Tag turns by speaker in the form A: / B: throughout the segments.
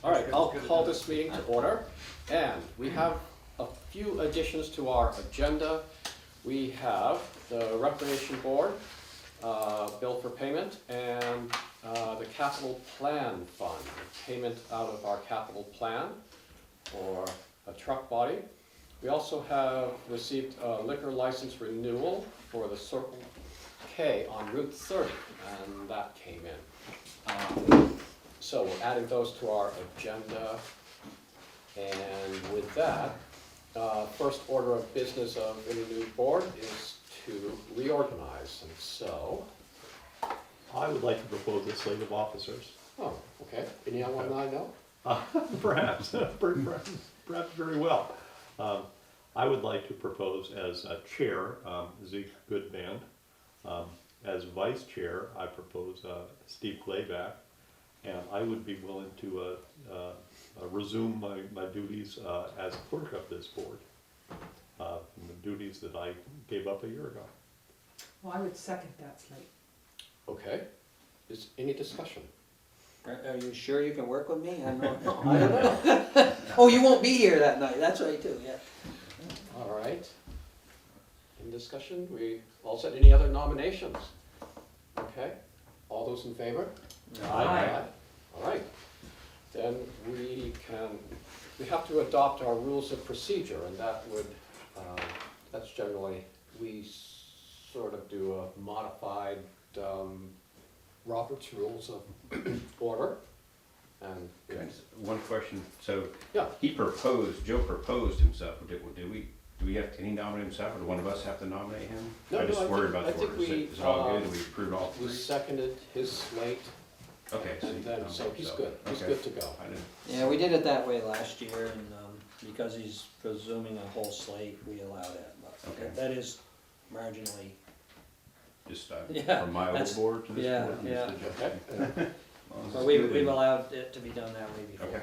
A: All right, I'll call this meeting to order, and we have a few additions to our agenda. We have the Recreation Board, bill for payment, and the Capital Plan Fund, payment out of our capital plan for a truck body. We also have received a liquor license renewal for the Circle K on Route 30, and that came in. So we're adding those to our agenda. And with that, first order of business of any new board is to reorganize. And so,
B: I would like to propose a slate of officers.
A: oh, okay. Anyone I know?
B: Perhaps, perhaps very well. I would like to propose as chair, Zeke Goodman. As vice chair, I propose Steve Clayback. And I would be willing to resume my duties as clerk of this board, the duties that I gave up a year ago.
C: Well, I would second that slate.
A: Okay. Is any discussion?
D: Are you sure you can work with me? I don't know. Oh, you won't be here that night, that's right too, yeah.
A: All right. Any discussion? We all set? Any other nominations? Okay. All those in favor?
C: Aye.
A: All right. Then we have to adopt our rules of procedure, and that would, that's generally, we sort of do a modified Robert's Rules of Order. And
E: One question, so
A: yeah,
E: Joe proposed himself, can he nominate himself, or do one of us have to nominate him?
A: No,
E: I just
A: no, I
E: worried
A: think-
E: about the
A: I
E: order,
A: think
E: is it all good, do we approve all
A: we
E: three?
A: seconded his slate,
E: Okay.
A: and then, so he's good. He's
E: Okay.
A: good to go.
E: I didn't,
D: Yeah, we did it that way last year, and because he's presuming a whole slate, we allowed it, but
E: Okay.
D: that is marginally,
E: just
D: Yeah,
E: from my old
D: that's-
E: board to this
D: yeah,
E: board?
D: yeah.
A: Okay.
E: As long as
D: but
E: it's
D: we've
E: good.
D: allowed it to be done that way before.
E: Okay.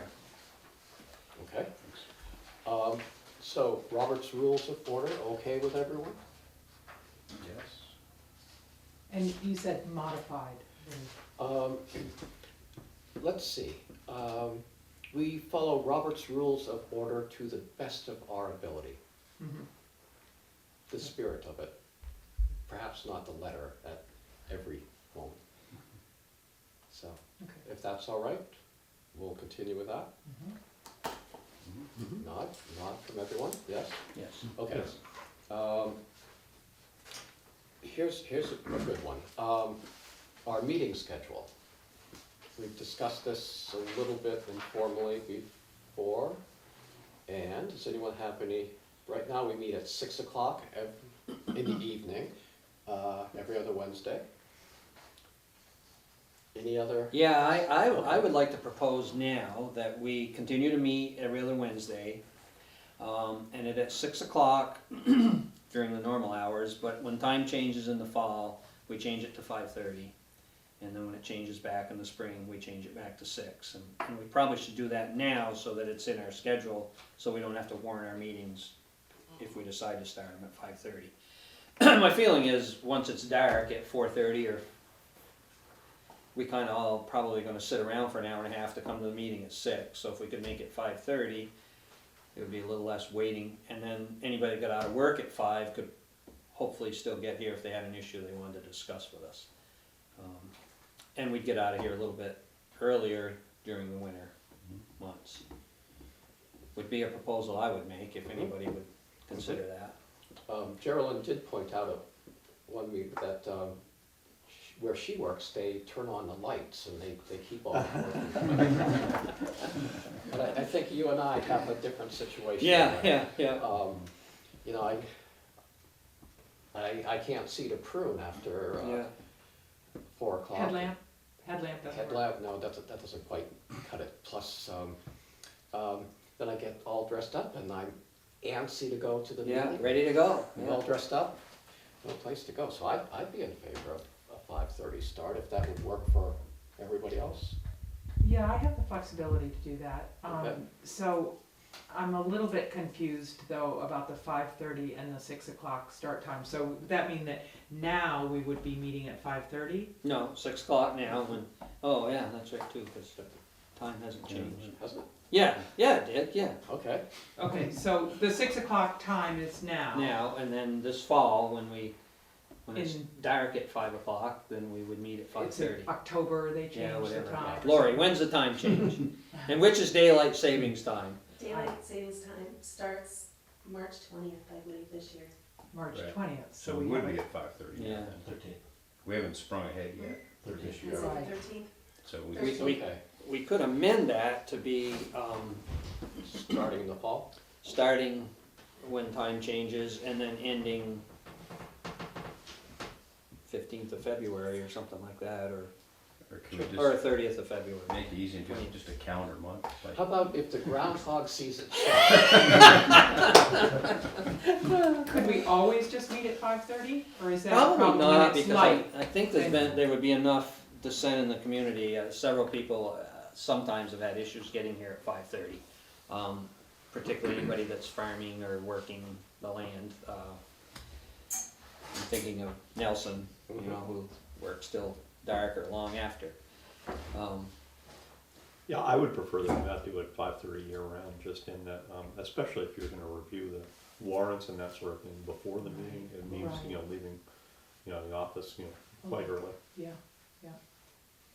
A: Okay. So Robert's Rules of Order, okay with everyone?
E: Yes.
C: And you said modified.
A: Let's see. We follow Robert's Rules of Order to the best of our ability,
C: Mhm.
A: the spirit of it. Perhaps not the letter at every moment. So,
C: Okay.
A: if that's all right, we'll continue with that.
C: Mhm.
A: Nod from everyone, yes?
D: Yes.
A: Okay.
B: Yes.
A: Here's a good one. Our meeting schedule. We've discussed this a little bit informally before. And does anyone have any, right now we meet at 6 o'clock in the evening, every other Wednesday. Any other?
D: Yeah, I would like to propose now that we continue to meet every other Wednesday, and it at 6 o'clock during the normal hours, but when time changes in the fall, we change it to 5:30. And then when it changes back in the spring, we change it back to 6. And we probably should do that now so that it's in our schedule, so we don't have to warn our meetings if we decide to start them at 5:30. My feeling is, once it's dark at 4:30, or we kind of all probably going to sit around for an hour and a half to come to the meeting at 6. So if we could make it 5:30, it would be a little less waiting. And then anybody that got out of work at 5 could hopefully still get here if they had an issue they wanted to discuss with us. And we'd get out of here a little bit earlier during the winter months. Would be a proposal I would make if anybody would consider that.
A: Geraldine did point out at one week that where she works, they turn on the lights and they keep on working. But I think you and I have a different situation.
D: Yeah.
A: You know, I can't see to prune after
D: Yeah.
A: 4 o'clock.
C: Headlamp doesn't work.
A: Headlamp, no, that doesn't quite cut it. Plus, then I get all dressed up and I'm antsy to go to the
D: Yeah,
A: meeting.
D: ready to go.
A: I'm all dressed up, no place to go. So I'd be in favor of a 5:30 start if that would work for everybody else.
C: Yeah, I have the flexibility to do that.
A: Okay.
C: So I'm a little bit confused though about the 5:30 and the 6 o'clock start time. So would that mean that now we would be meeting at 5:30?
D: No, 6 o'clock now. Oh yeah, that's right too, because the time hasn't changed.
A: Hasn't it?
D: Yeah, it did, yeah.
A: Okay.
C: Okay, so the 6 o'clock time is now.
D: Now, and then this fall, when it's
C: In-
D: dark at 5 o'clock, then we would meet at
C: It's in
D: 5:30.
C: October, they
D: Yeah,
C: changed the
D: whatever.
C: time.
D: Lori, when's the time change? And which is daylight savings time?
F: Daylight savings time starts March 20th, I believe, this year.
C: March
E: Right.
C: 20th,
E: So
C: so
E: we
C: we
E: would
C: have
E: be
C: a-
E: at 5:30.
D: Yeah.
E: We haven't sprung ahead yet,
F: Is it
E: year.
F: the
C: Right.
F: 13th?
E: so
D: We-
E: we,
A: Okay.
D: We could amend that to be,
A: Starting in the fall?
D: starting when time changes and then ending 15th of February or something like that, or
E: can we
D: or
E: just
D: 30th of February.
E: make it easy and just a calendar month? Like,
A: How about if the groundhog sees it?
C: Could we always just meet at 5:30, or is that a
D: Probably
C: problem when
D: not,
C: it's
D: because
C: light?
D: I think there would be enough dissent in the community. Several people sometimes have had issues getting here at 5:30. Particularly anybody that's farming or working the land. I'm thinking of Nelson, who works till dark or long after.
B: Yeah, I would prefer that we not do it 5:30 year round, just in that, especially if you're gonna review the warrants and that sort of thing before the meeting. It means,
C: Right.
B: leaving, the office, quite early.
C: Yeah,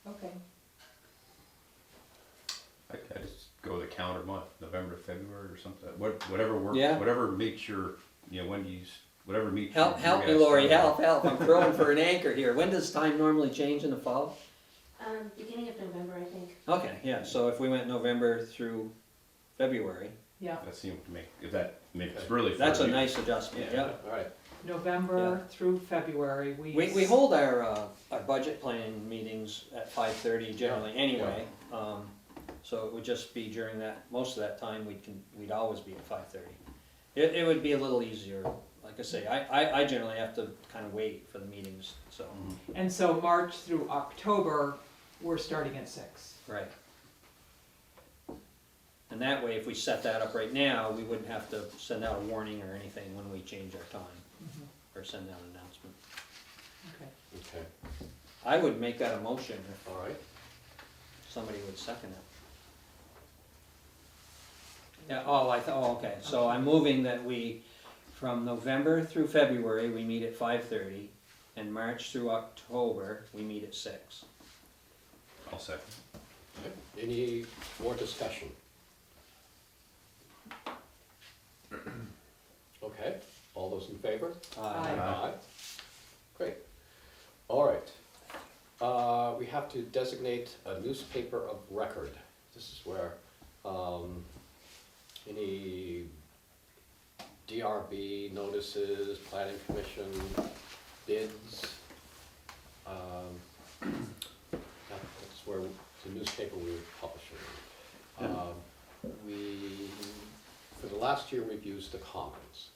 C: okay.
E: I just go with a calendar month, November, February or something, whatever works,
D: Yeah.
E: whatever makes your, when do you, whatever meets.
D: Help
E: your
D: me,
E: guys'
D: Lori,
E: schedule.
D: help, I'm throwing for an anchor here. When does time normally change in the fall?
F: Beginning of November, I think.
D: Okay, yeah, so if we went November through February,
C: Yeah,
E: That seems to make, if that makes really.
D: that's a
E: fair.
D: nice adjustment,
E: Yeah.
D: yeah.
A: All right.
C: November through February,
D: We hold our budget planning meetings at 5:30 generally anyway. So it would just be during that, most of that time, we'd always be at 5:30. It would be a little easier, like I say, I generally have to kind of wait for the meetings, so,
E: Mhm.
C: And so March through October, we're starting at 6.
D: right. And that way, if we set that up right now, we wouldn't have to send out a warning or anything when we change our time, or send out an announcement.
C: Okay.
A: Okay.
D: I would make that a motion if
A: All right.
D: somebody would second it. Yeah, okay, so I'm moving that we, from November through February, we meet at 5:30, and March through October, we meet at 6.
E: I'll second.
A: Okay. Any more discussion? Okay, all those in favor?
C: Aye.
A: Great. All right. We have to designate a newspaper of record. This is where any DRB notices, planning commission bids. That's where the newspaper we were publishing. For the last year, we've used the Commons.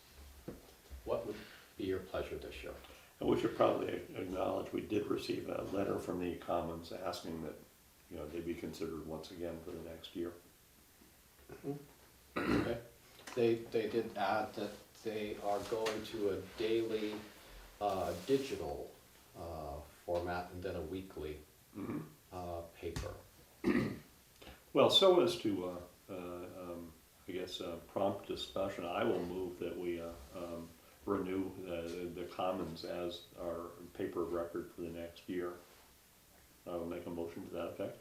A: What would be your pleasure this year?
B: And we should probably acknowledge, we did receive a letter from the Commons asking that, they be considered once again for the next year.
A: Okay. They did add that they are going to a daily digital format and then a weekly paper.
B: Well, so as to, prompt discussion, I will move that we renew the Commons as our paper of record for the next year. I will make a motion to that effect.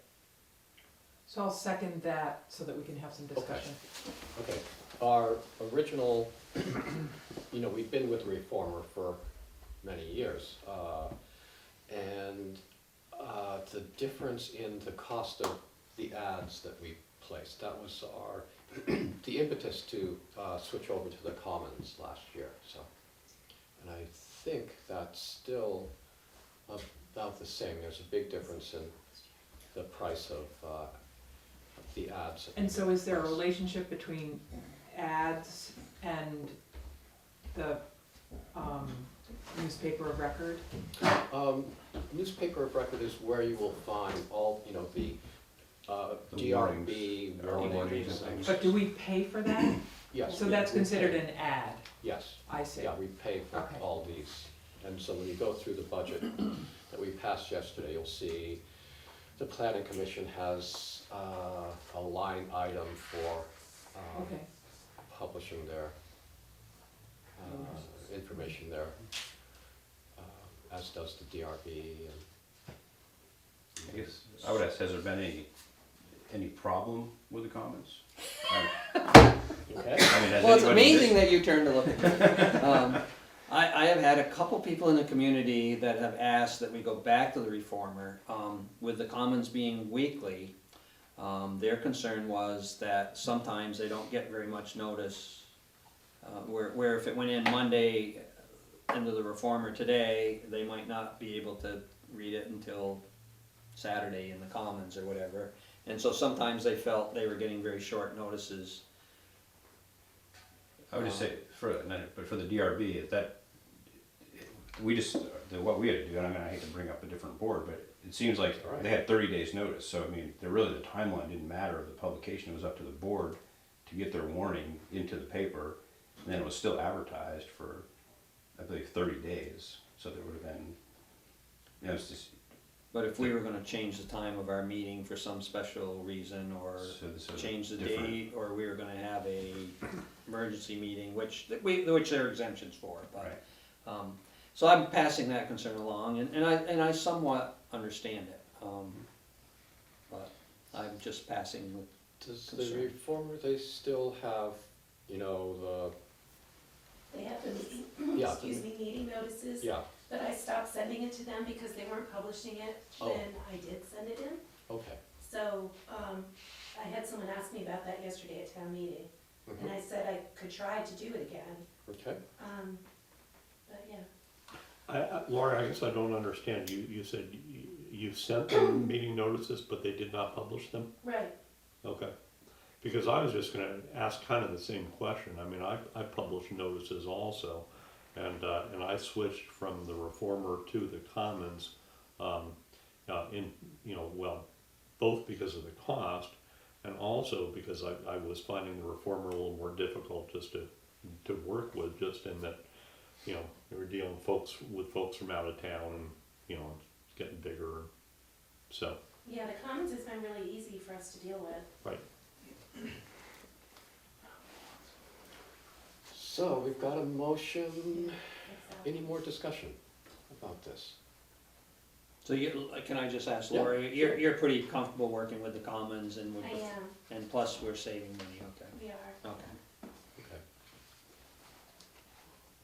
C: So I'll second that so that we can have some discussion.
A: Okay, our original, we've been with Reformer for many years, and the difference in the cost of the ads that we placed, that was the impetus to switch over to the Commons last year, so. And I think that's still about the same. There's a big difference in the price of the ads. that we
C: And so is there a
A: place.
C: relationship between ads and the newspaper of record?
A: Newspaper of record is where you will find all, the
E: The
A: DRB
E: warnings,
A: warnings.
E: and things.
C: But do we pay for that?
A: Yes.
C: So
A: we-
C: that's
A: we
C: considered
A: pay.
C: an ad,
A: Yes,
C: I see.
A: yeah, we pay for
C: Okay.
A: all these. And so when you go through the budget that we passed yesterday, you'll see the planning commission has a line item for
C: Okay,
A: publishing their information there, as does the DRB and.
E: I guess, I would ask, has there been any problem with the comments?
A: Okay.
E: I mean, has
D: Well, it's
E: anybody
D: amazing that you turned to look at me. I have had a couple people in the community that have asked that we go back to the reformer. With the commons being weekly, their concern was that sometimes they don't get very much notice. Where if it went in Monday into the reformer today, they might not be able to read it until Saturday in the commons or whatever. And so sometimes they felt they were getting very short notices.
E: I would just say, but for the DRB, is that, we just, what we had to do, and I mean, I hate to bring up a different board, but it seems like
A: All right.
E: they had 30 days notice, so I mean, really the timeline didn't matter of the publication, it was up to the board to get their warning into the paper, and then it was still advertised for, I believe, 30 days, so there would have been, you know, it's just,
D: But if we were gonna change the time of our meeting for some special reason, or
E: so
D: change the
E: different.
D: date, or we were gonna have a emergency meeting, which there are exemptions for, but.
E: Right.
D: So I'm passing that concern along, and I somewhat understand it, but I'm just passing with.
A: Does the
D: Concern.
A: reformer, they still have, you know,
F: They have the meeting,
A: Yeah.
F: meeting notices,
A: yeah,
F: but I stopped sending it to them because they weren't publishing it
A: Oh.
F: when I did send it in.
A: okay.
F: So, I had someone ask me about that yesterday at town meeting, and
A: Mhm.
F: I said I could try to do it again,
A: Okay,
F: but yeah.
B: Laura, I guess I don't understand. You said you sent them meeting notices, but they did not publish them?
F: Right,
B: Okay. Because I was just gonna ask kind of the same question. I mean, I publish notices also, and I switched from the reformer to the commons, both because of the cost, and also because I was finding the reformer a little more difficult just to work with, just in that, you know, we were dealing with folks from out of town, and, you know, it's getting bigger, so,
F: yeah, the Commons has been really easy for us to deal with.
B: right.
A: so we've got a motion.
F: Exactly.
A: Any more discussion about this?
D: So can I just ask
A: Yeah,
D: Lori,
A: sure.
D: you're pretty comfortable working with the commons and with
F: I
D: the,
F: am,
D: and plus we're saving money, okay,
F: we are.
D: okay.
A: Okay.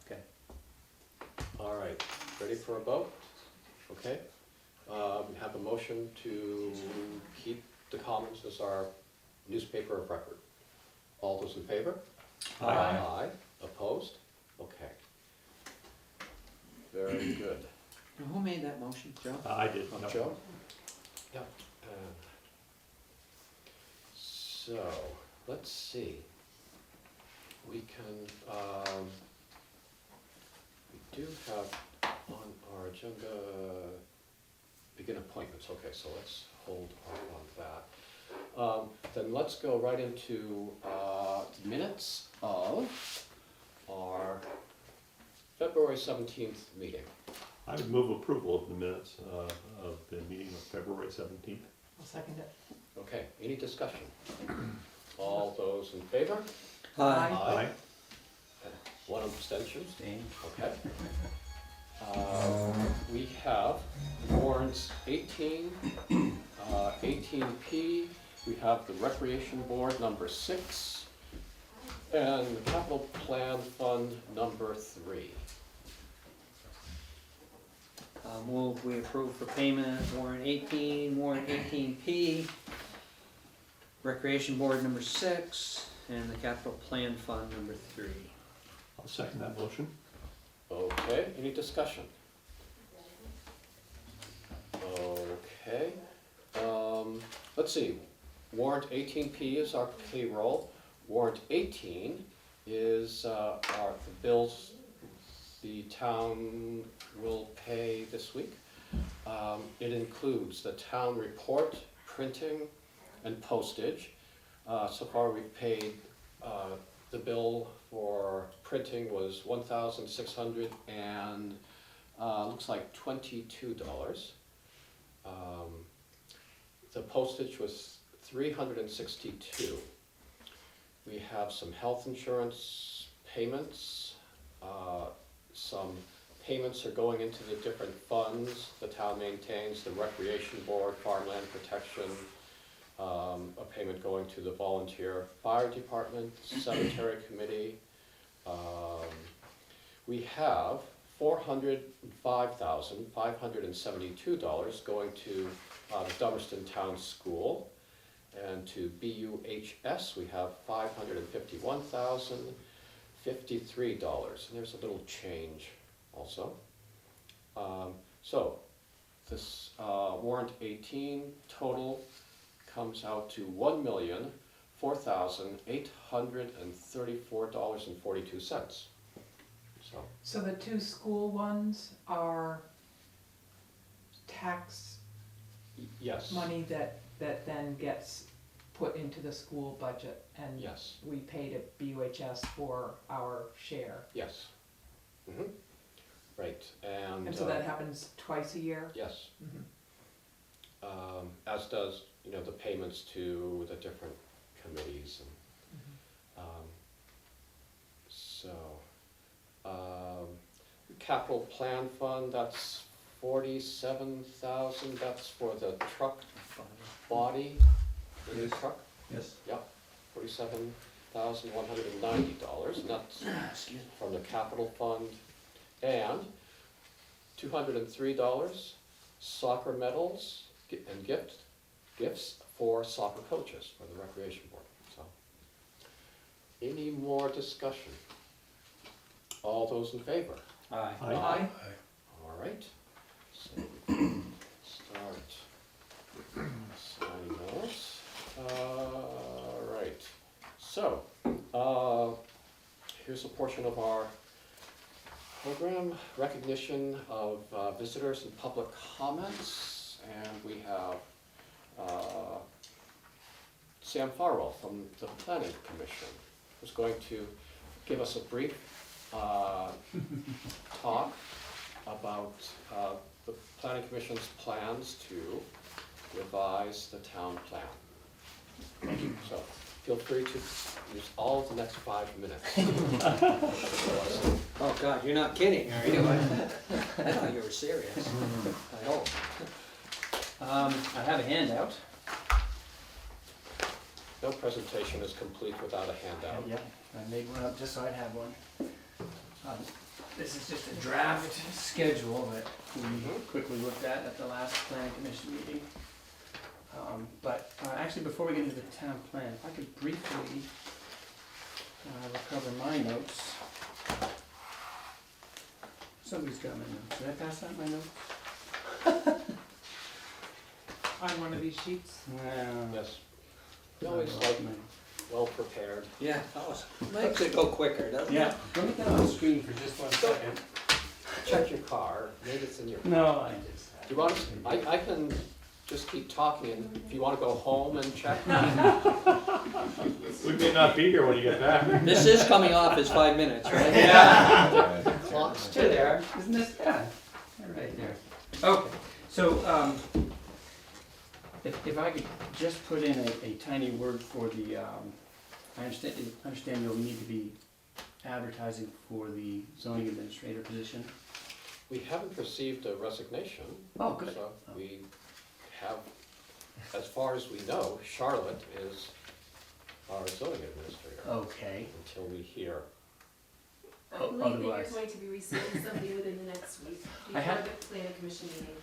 D: Okay.
A: All right, ready for a vote? Okay. We have a motion to keep the Commons as our newspaper of record. All those in favor?
D: Aye.
A: Aye. Opposed? Okay. Very good.
D: Now, who made that motion, Joe?
B: I did.
D: Okay.
B: Yep.
A: Joe? Yeah. So, let's see. We can, we do have on our agenda, begin appointments. Okay, so let's hold off on that. Then let's go right into minutes of our February 17th meeting.
B: I would move approval of the minutes of the meeting of February 17th.
C: I'll second it.
A: Okay, any discussion? All those in favor?
C: Aye.
B: Aye.
A: One abstention,
E: Abstain.
A: okay. We have warrants 18, 18P, we have the Recreation Board number 6, and the Capital Plan Fund number 3.
D: Move we approve for payment warrant 18, warrant 18P, Recreation Board number 6, and the Capital Plan Fund number 3.
B: I'll second that motion.
A: Okay, any discussion? Okay, let's see, warrant 18P is our payroll, warrant 18 is the bills the town will pay this week. It includes the town report, printing, and postage. So far, we've paid, the bill for printing was $1,600 and, looks like $22. postage was $362. We have some health insurance payments. Some payments are going into the different funds the town maintains, the Recreation Board, Farmland Protection, a payment going to the Volunteer Fire Department, Cemetery Committee. We have $405,572 going to the Dummerston Town School. And to BUHS, we have $551,053. And there's a little change also. So this warrant 18 total comes out to $1,004,834.42.
C: So the two school ones are tax
A: Yes.
C: money that then gets put into the school budget, and
A: Yes.
C: we pay to BUHS for our share.
A: Yes. Mhm. Right,
C: And so that happens twice a year?
A: yes.
C: Mhm.
A: As does, the payments to the different committees and, capital plan fund, that's 47,000, that's for the truck body, the new truck,
B: Yes.
A: $47,190, and that's from the capital fund. And $203 soccer medals and gifts for soccer coaches for the recreation board. So, any more discussion? All those in favor?
D: Aye.
C: Aye.
A: All right. So we can start signing those. All right. So here's a portion of our program, recognition of visitors and public comments, and we have Sam Farwell from the Planning Commission, who's going to give us a brief talk about the Planning Commission's plans to revise the town plan. So feel free to use all of the next 5 minutes.
D: Oh, God, you're not kidding, are you? I thought you were serious. I hope. I have a handout.
A: No presentation is complete without a handout.
G: Yep, I made one up just so I'd have one. This is just a draft schedule that we quickly looked at the last planning commission meeting. But actually, before we get into the town plan, if I could briefly recover my notes. Somebody's got my notes. Did I pass out my notes?
C: On one of these sheets?
G: No.
A: Yes. You always like well prepared.
D: Yeah, makes it go quicker, doesn't it?
G: Yeah, let me get on the screen for just 1 second.
A: Check your car, maybe it's in your.
G: No, I just.
A: Do you want to, I can just keep talking, and if you want to go home and check.
B: We may not be here when you get back.
D: This is coming off as 5 minutes, right?
G: Yeah. Clock's still there, isn't this? Yeah, right there. Okay, so if I could just put in a tiny word for the, I understand you'll need to be advertising for the zoning administrator position.
A: We haven't received a resignation.
G: Oh, good.
A: So we have, as far as we know, Charlotte is our zoning administrator
G: Okay.
A: until we hear.
F: I believe that you're
G: Otherwise-
F: going to be receiving somebody within the next week,
G: I
F: before
G: had-
F: the planning commission meeting.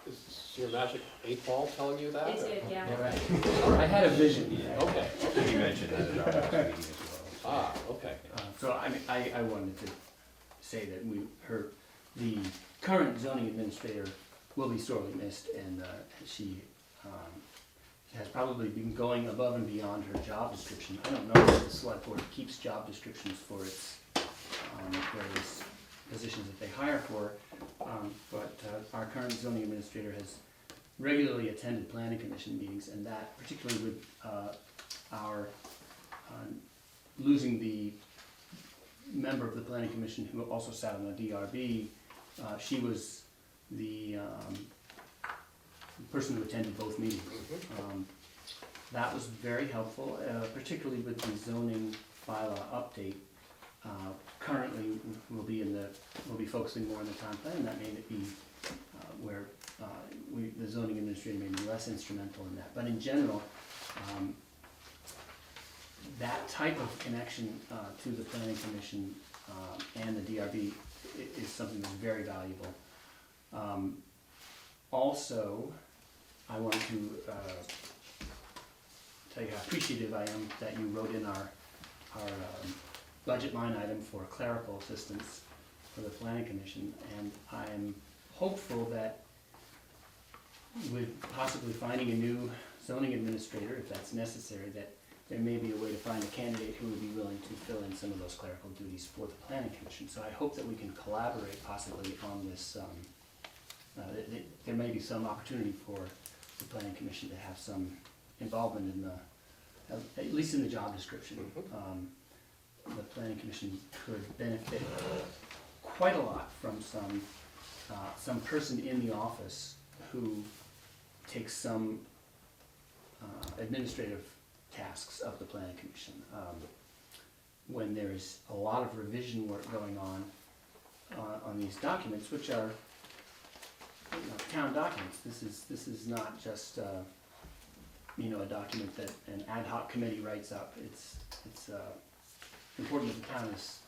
A: Is your magic 8 ball telling you that?
F: It
A: or-
F: did, yeah.
G: Yeah, right. I had a vision.
A: Okay.
E: You mentioned that at our last meeting as well.
A: Okay.
G: So I mean, I wanted to say that the current zoning administrator will be sorely missed, and she has probably been going above and beyond her job description. I don't know if the select board keeps job descriptions for its various positions that they hire for, but our current zoning administrator has regularly attended planning commission meetings, and that particularly with our losing the member of the planning commission who also sat on the DRB, she was the person who attended both meetings. That was very helpful, particularly with the zoning bylaw update. Currently, we'll be focusing more on the town plan, and that may be where the zoning administrator may be less instrumental in that. But in general, that type of connection to the planning commission and the DRB is something that's very valuable. Also, I want to tell you how appreciative I am that you wrote in our budget line item for clerical assistance for the planning commission, and I'm hopeful that with possibly finding a new zoning administrator, if that's necessary, that there may be a way to find a candidate who would be willing to fill in some of those clerical duties for the planning commission. So I hope that we can collaborate possibly on this. There may be some opportunity for the planning commission to have some involvement in at least in the job description. The planning commission could benefit quite a lot from some person in the office who takes some administrative tasks of the planning commission. When there's a lot of revision work going on these documents, which are town documents. This is not just a document that an ad hoc committee writes up. It's important that the town is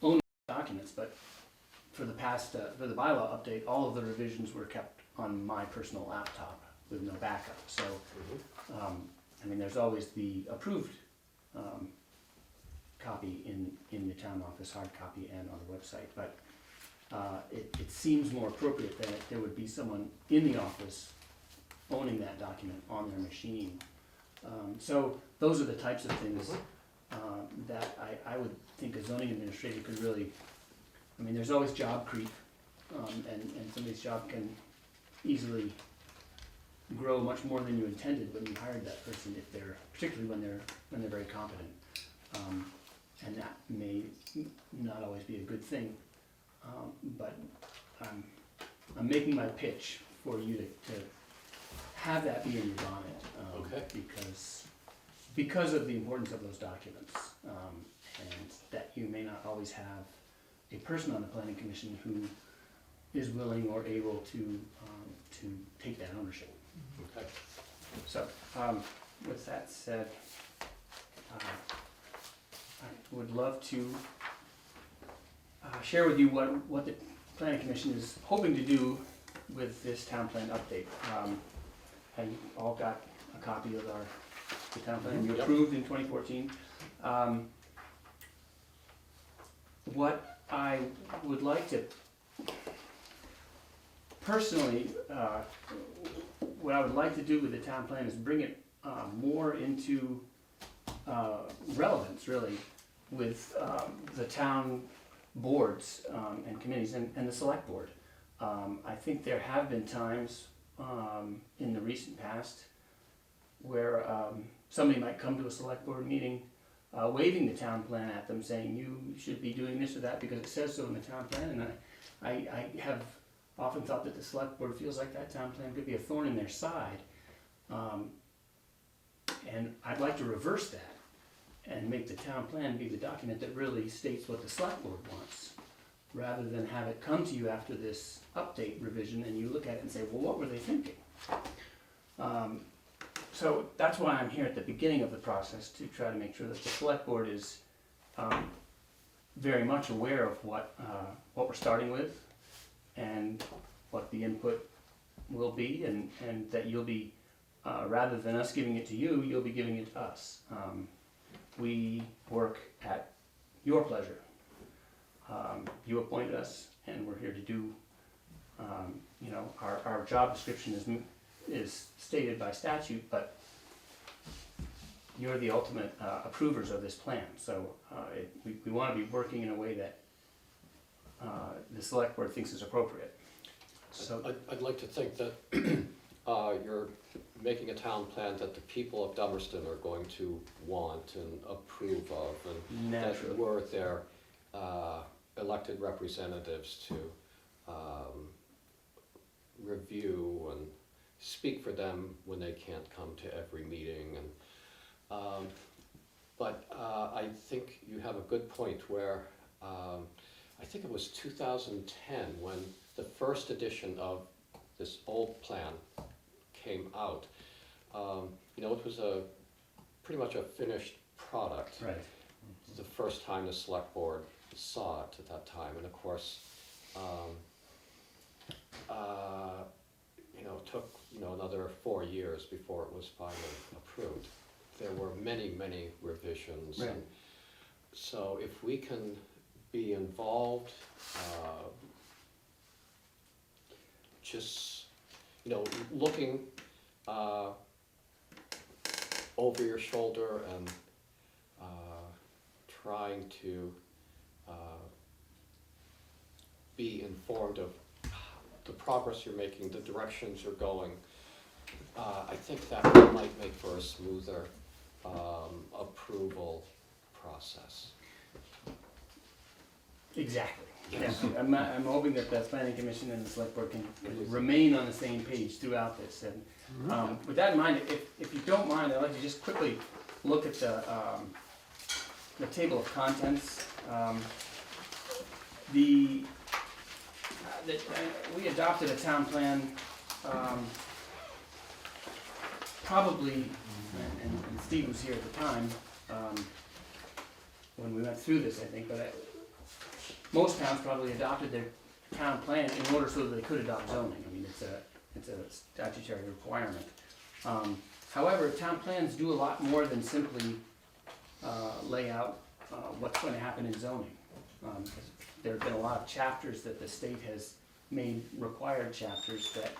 G: owning documents, but for the bylaw update, all of the revisions were kept on my personal laptop with no backup. So, there's always the approved copy in the town office, hard copy, and on the website. But it seems more appropriate that there would be someone in the office owning that document on their machine. So those are the types of things that I would think a zoning administrator could really, there's always job creep, and somebody's job can easily grow much more than you intended when you hired that person, particularly when they're very competent. And that may not always be a good thing. But I'm making my pitch for you to have that be in your bonnet,
A: Okay.
G: because of the importance of those documents, and that you may not always have a person on the planning commission who is willing or able to take that ownership.
A: Okay.
G: So, with that said, I would love to share with you what the planning commission is hoping to do with this town plan update. Have you all got a copy of the town plan you
A: Yep.
G: approved in 2014? What I would like to personally, what I would like to do with the town plan is bring it more into relevance, really, with the town boards and committees and the select board. I think there have been times in the recent past where somebody might come to a select board meeting waving the town plan at them, saying you should be doing this or that because it says so in the town plan, and I have often thought that the select board feels like that town plan could be a thorn in their side, and I'd like to reverse that and make the town plan be the document that really states what the select board wants, rather than have it come to you after this update revision and you look at it and say, well, what were they thinking? So that's why I'm here at the beginning of the process, to try to make sure that the select board is very much aware of what we're starting with and what the input will be, and that you'll be, rather than us giving it to you, you'll be giving it to us. We work at your pleasure. You appoint us, and we're here to do, our job description is stated by statute, but you're the ultimate approvers of this plan. So we want to be working in a way that the select board thinks is appropriate. So
A: I'd like to think that you're making a town plan that the people of Dummerston are going to want and approve of, and
G: naturally,
A: that we're their elected representatives to review and speak for them when they can't come to every meeting. And but I think you have a good point where I think it was 2010 when the first edition of this old plan came out. You know, it was pretty much a finished product.
G: Right.
A: The first time the select board saw it at that time, and of course, you know, it took, you know, another 4 years before it was finally approved. There were many, many revisions,
G: Right.
A: and so if we can be involved, just, you know, looking over your shoulder and trying to be informed of the progress you're making, the directions you're going, I think that might make for a smoother approval process.
G: Exactly.
A: Yes.
G: Yeah, I'm hoping that the planning commission and the select board can remain on the same page throughout this. And with that in mind, if you don't mind, I'd like to just quickly look at the table of contents. We adopted a town plan, probably, and Steve was here at the time, when we went through this, I think, but most towns probably adopted their town plan in order so that they could adopt zoning. I mean, it's a statutory requirement. However, town plans do a lot more than simply lay out what's going to happen in zoning. There have been a lot of chapters that the state has made required chapters that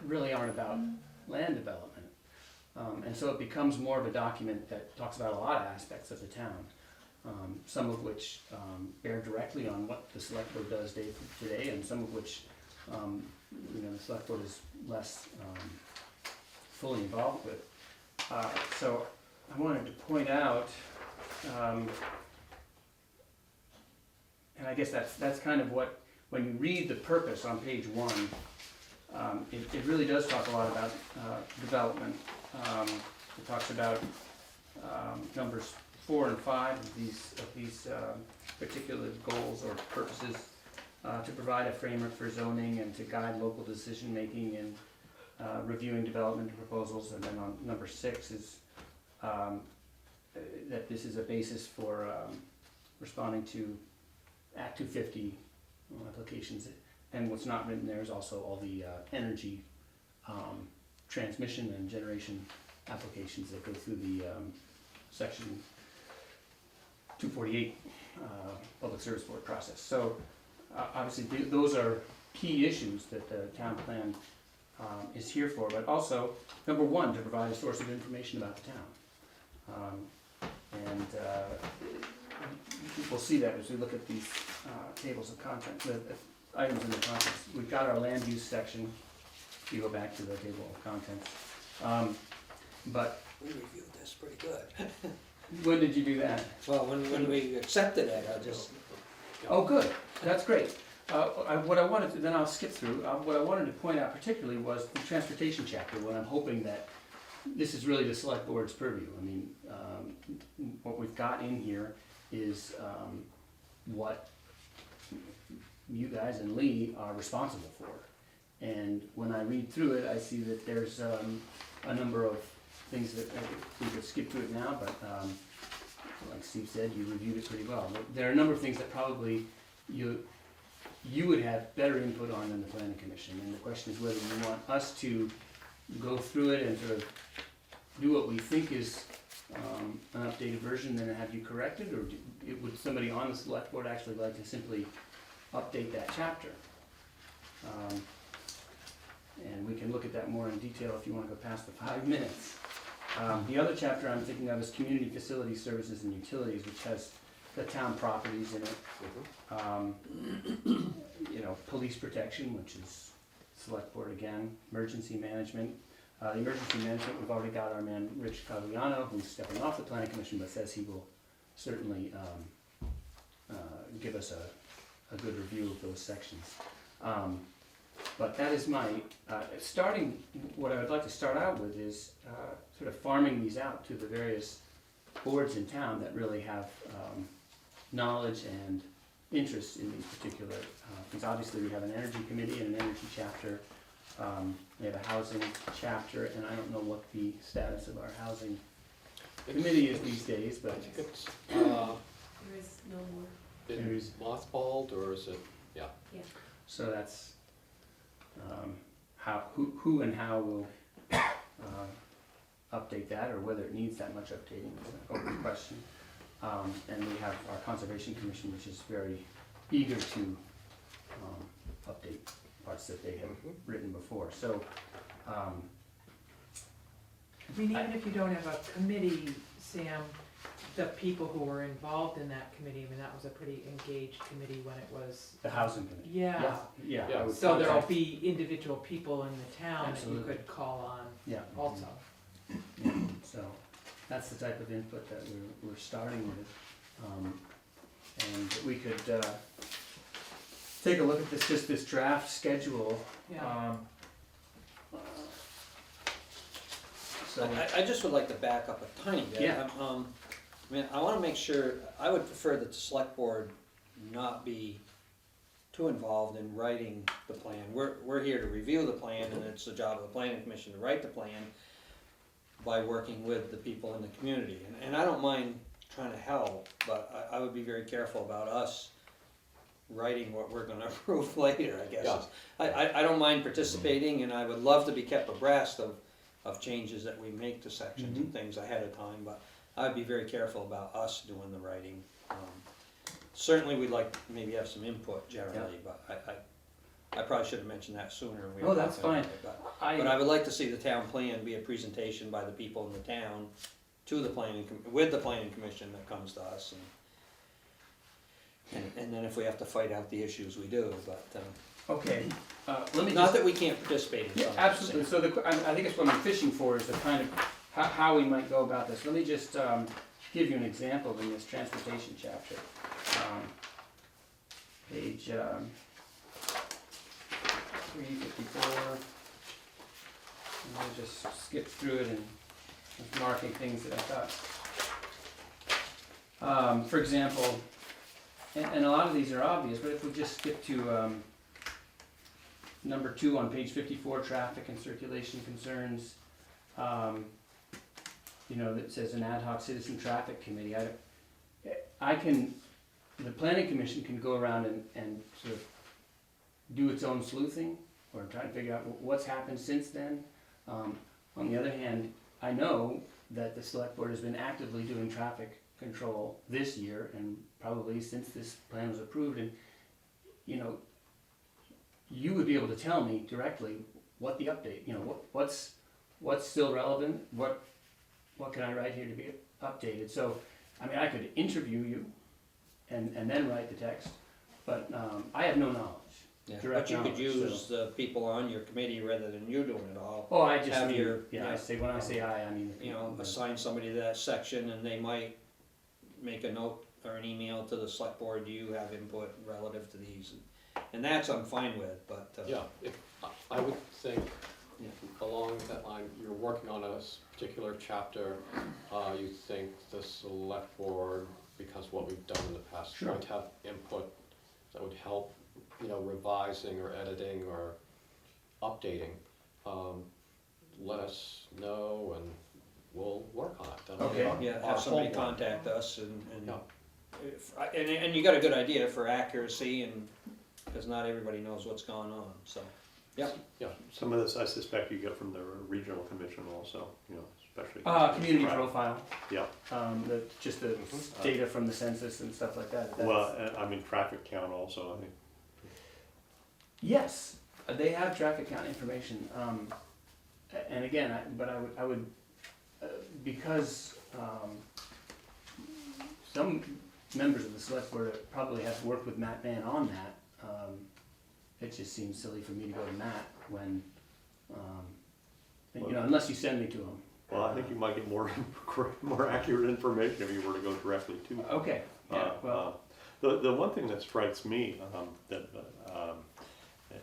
G: really aren't about land development. And so it becomes more of a document that talks about a lot of aspects of the town, some of which bear directly on what the select board does day today, and some of which you know, the select board is less fully involved with. So I wanted to point out, and I guess that's kind of what, when you read the purpose on page 1, it really does talk a lot about development. It talks about numbers 4 and 5 of these particular goals or purposes, to provide a framework for zoning and to guide local decision making and reviewing development proposals. And then on number 6 is that this is a basis for responding to Act 250 applications. And what's not written there is also all the energy transmission and generation applications that go through the section 248 Public Service Board process. So obviously those are key issues that the town plan is here for, but also, number 1, to provide a source of information about the town. And we'll see that as we look at these tables of content, the items in the contents. We've got our land use section, if you go back to the table of contents. But
D: We reviewed this pretty good.
G: when did you do that?
D: Well, when we accepted it, I just,
G: Oh, good, that's great. What I wanted to, then I'll skip through, what I wanted to point out particularly was the transportation chapter, when I'm hoping that this is really the select board's purview. I mean, what we've got in here is what you guys and Lee are responsible for. And when I read through it, I see that there's a number of things that we could skip through it now, but like Steve said, you reviewed it pretty well. But there are a number of things that probably you would have better input on than the planning commission. And the question is whether you want us to go through it and sort of do what we think is an updated version, then have you corrected, or would somebody on the select board actually like to simply update that chapter? And we can look at that more in detail if you want to go past the 5 minutes. The other chapter I'm thinking of is Community Facilities, Services and Utilities, which has the town properties in it. You know, police protection, which is select board again, emergency management. The emergency management, we've already got our man Rich Cagliano, who's stepping off the planning commission, but says he will certainly give us a good review of those sections. But that is my, what I would like to start out with is sort of farming these out to the various boards in town that really have knowledge and interest in these particular things. Obviously, we have an energy committee and an energy chapter. We have a housing chapter, and I don't know what the status of our housing committee is these days,
A: I
G: but
A: think it's,
F: There is no more.
G: There is-
A: mothballed, or is it,
G: so that's who and how will update that, or whether it needs that much updating is an open question. And we have our Conservation Commission, which is very eager to update parts that they have written before. So,
C: I mean, even if you don't have a committee, Sam, the people who were involved in that committee, I mean, that was a pretty engaged committee when it was.
G: the housing committee.
C: Yeah,
G: Yeah.
A: Yeah.
G: I would
C: so there'll
G: contact-
C: be individual people in the town that you
G: Absolutely.
C: could call on
G: Yeah.
C: also.
G: Yeah, so that's the type of input that we're starting with. And we could take a look at this draft schedule.
C: Yeah.
G: So,
D: I just would like to back up a tiny bit.
G: Yeah.
D: I mean, I wanna make sure, I would prefer that the select board not be too involved in writing the plan. We're here to review the plan, and it's the job of the planning commission to write the plan by working with the people in the community. And I don't mind trying to help, but I would be very careful about us writing what we're gonna approve later, I guess.
A: Yeah.
D: I don't mind participating, and I would love to be kept abreast of changes that we make to sections and things ahead of time, but I'd be very careful about us doing the writing. Certainly, we'd like to maybe have some input generally, but I probably should have mentioned that sooner. When we were
G: Oh, that's
D: talking about
G: fine.
D: it, But I would like to see the town plan be a presentation by the people in the town to the with the planning commission that comes to us, and then if we have to fight out the issues, we do, but,
G: okay, let me
D: not
G: just,
D: that we can't participate in
G: yeah,
D: something.
G: absolutely. So I think it's what I'm fishing for is the kind of, how we might go about this. Let me just give you an example in this transportation chapter. Page 354. And I'll just skip through it and just marking things that I thought. For example, and a lot of these are obvious, but if we just skip to number 2 on page 54, traffic and circulation concerns. That says an ad hoc citizen traffic committee. The planning commission can go around and sort of do its own sleuthing or try to figure out what's happened since then. On the other hand, I know that the select board has been actively doing traffic control this year and probably since this plan was approved, and you would be able to tell me directly what the update, what's still relevant, what can I write here to be updated. So, I mean, I could interview you and then write the text, but I have no knowledge.
D: Yeah,
G: Direct
D: but you could
G: knowledge,
D: use the people on your committee rather than you doing it all.
G: Oh, I just
D: Have
G: mean,
D: your-
G: I say, when I say I mean.
D: Assign somebody to that section, and they might make a note or an email to the select board, do you have input relative to these? And that's I'm fine with, but.
A: yeah, I would think
D: Yeah.
A: along that line, you're working on a particular chapter, you think the select board, because what we've done in the past,
G: Sure.
A: might have input that would help, revising or editing or updating. Let us know and we'll work on it. That'll be
G: Okay.
A: our-
D: Yeah,
A: our
D: have somebody
A: homework.
D: contact us and,
A: Yeah.
D: and you got a good idea for accuracy and, because not everybody knows what's going on, so.
A: Yeah,
B: Some of this I suspect you get from the regional commission also, especially.
G: Community profile,
B: Yeah,
G: just the data from the census and stuff like that.
B: well, I mean, traffic count also, I think.
G: Yes, they have traffic count information, and again, I would, because some members of the select board probably have worked with Matt Mann on that. It just seems silly for me to go to Matt when, unless you send me to him.
B: Well, I think you might get more accurate information if you were to go directly to him.
G: Okay, yeah, well,
B: The one thing that strikes me,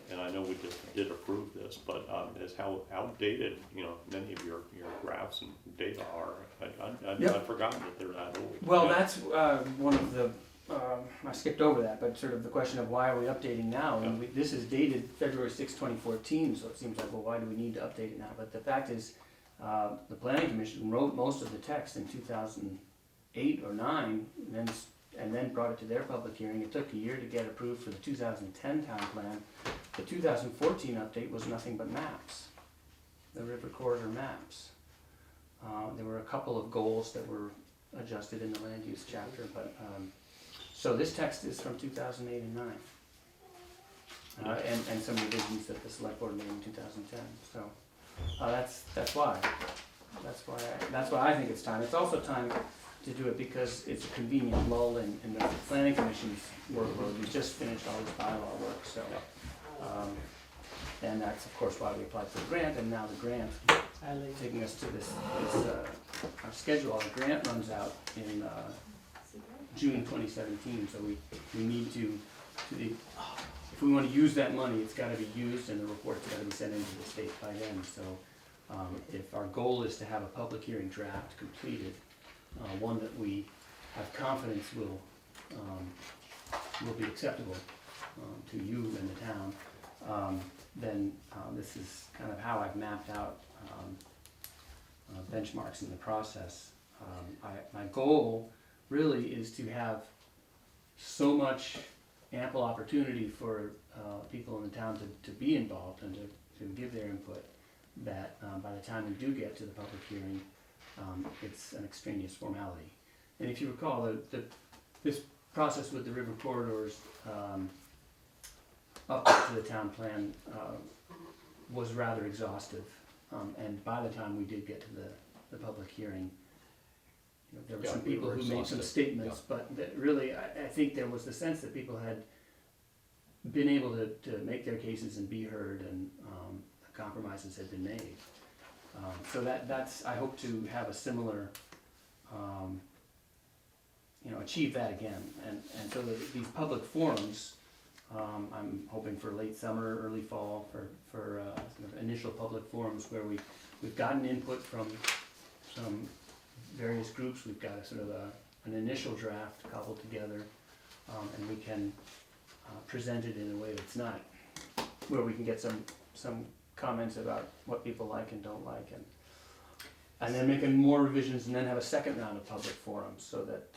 B: and and I know we did approve this, but is how outdated, many of your graphs and data are.
G: Yep.
B: I've forgotten that they're that old.
G: Well,
B: Yeah.
G: that's one of the, I skipped over that, but sort of the question of why are we updating now? And this is dated February 6, 2014, so it seems like, well, why do we need to update it now? But the fact is, the Planning Commission wrote most of the text in 2008 or 9, and then brought it to their public hearing. It took a year to get approved for the 2010 town plan. The 2014 update was nothing but maps, the river corridor maps. There were a couple of goals that were adjusted in the land use chapter, but, so this text is from 2008 and 9. And some revisions that the select board made in 2010, so, that's why. That's why I think it's time. It's also time to do it because it's a convenient lull in the planning commission's workload. We just finished all this bylaw work, so. And that's of course why we applied for the grant, and now the grant, taking us to this our schedule, our grant runs out in June 2017, so we need to if we want to use that money, it's gotta be used and the report's gotta be sent into the state by then, so if our goal is to have a public hearing draft completed, one that we have confidence will be acceptable to you and the town, then this is kind of how I've mapped out benchmarks in the process. My goal really is to have so much ample opportunity for people in the town to be involved and to give their input that by the time we do get to the public hearing, it's an extraneous formality. And if you recall, this process with the river corridors up to the town plan was rather exhaustive. And by the time we did get to the public hearing, there were some people who made some statements, but that really, I think there was the sense that people had been able to make their cases and be heard, and compromises had been made. So that's, I hope to have a similar, achieve that again. And so these public forums, I'm hoping for late summer, early fall, for sort of initial public forums where we've gotten input from some various groups. We've got a sort of an initial draft cobbled together, and we can present it in a way that's not, where we can get some comments about what people like and don't like, and then making more revisions, and then have a second round of public forums so that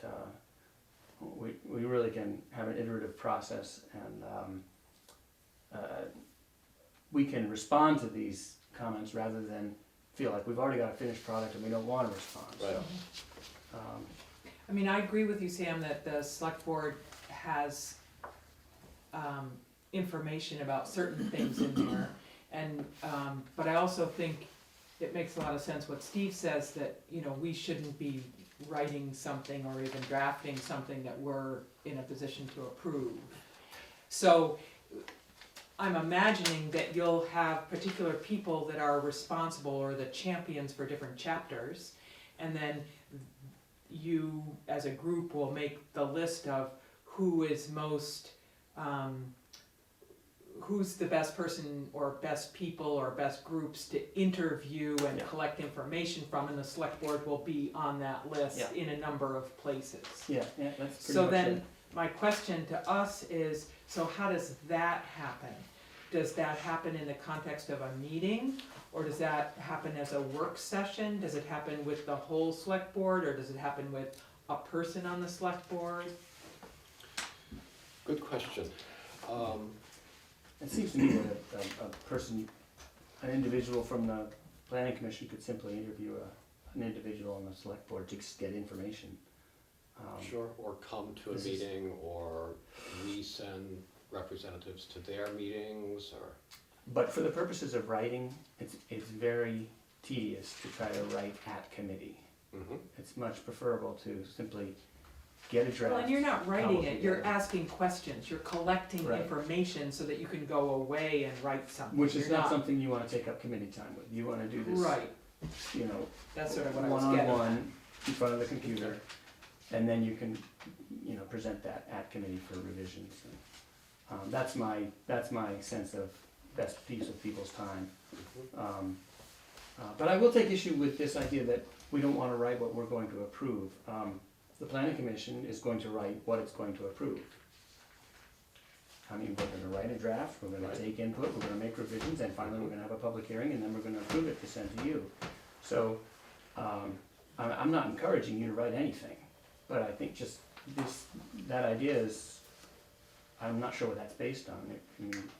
G: we really can have an iterative process, and we can respond to these comments rather than feel like we've already got a finished product and we don't want to respond.
A: Right.
C: I mean, I agree with you, Sam, that the select board has information about certain things in there, and but I also think it makes a lot of sense what Steve says, that we shouldn't be writing something or even drafting something that we're in a position to approve. So I'm imagining that you'll have particular people that are responsible or the champions for different chapters, and then you as a group will make the list of who is most who's the best person or best people or best groups to interview and collect information from, and the select board will be on that list in a number of places.
G: Yeah, that's pretty
C: So
G: much
C: then
G: it.
C: my question to us is, so how does that happen? Does that happen in the context of a meeting, or does that happen as a work session? Does it happen with the whole select board, or does it happen with a person on the select board?
A: Good question.
G: It seems to me that a person, an individual from the planning commission could simply interview an individual on the select board to just get information.
A: Sure, or come to a
G: This is-
A: meeting, or we send representatives to their meetings, or,
G: But for the purposes of writing, it's very tedious to try to write at committee. It's much preferable to simply get a draft.
C: Well, and you're not writing
G: cobbled
C: it, you're
G: together.
C: asking questions, you're collecting
G: Right.
C: information so that you can go away and write something.
G: Which is
C: You're
G: not something you want to take up committee time with. You want to do this,
C: Right, that's sort of what I was getting at.
G: one-on-one in front of the computer, and then you can, present that at committee for revisions. That's my sense of best use of people's time. But I will take issue with this idea that we don't wanna write what we're going to approve. The planning commission is going to write what it's going to approve. I mean, we're gonna write a draft, we're gonna
A: Right.
G: take input, we're gonna make revisions, and finally we're gonna have a public hearing, and then we're gonna approve it to send to you. So, I'm not encouraging you to write anything, but I think just that idea is, I'm not sure what that's based on.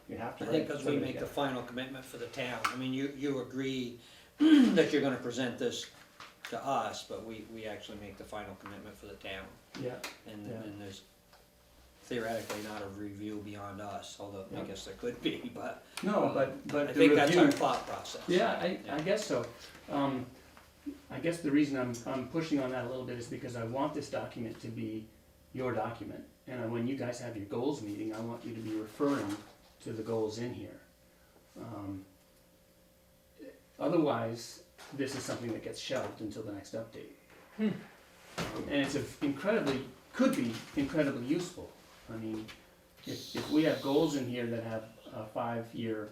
G: You have to
D: I
G: write.
D: think because we
G: something
D: make the
G: together.
D: final commitment for the town, I mean, you agree that you're gonna present this to us, but we actually make the final commitment for the town.
G: Yeah,
D: And,
G: Yeah.
D: and there's theoretically not a review beyond us, although I
G: Yeah.
D: guess there could be, but
G: no, but
D: I
G: the
D: think that's our
G: review,
D: thought process.
G: yeah, I guess so. I guess the reason I'm pushing on that a little bit is because I want this document to be your document. And when you guys have your goals meeting, I want you to be referring to the goals in here. Otherwise, this is something that gets shelved until the next update. And it's could be incredibly useful. I mean, if we have goals in here that have a 5-year,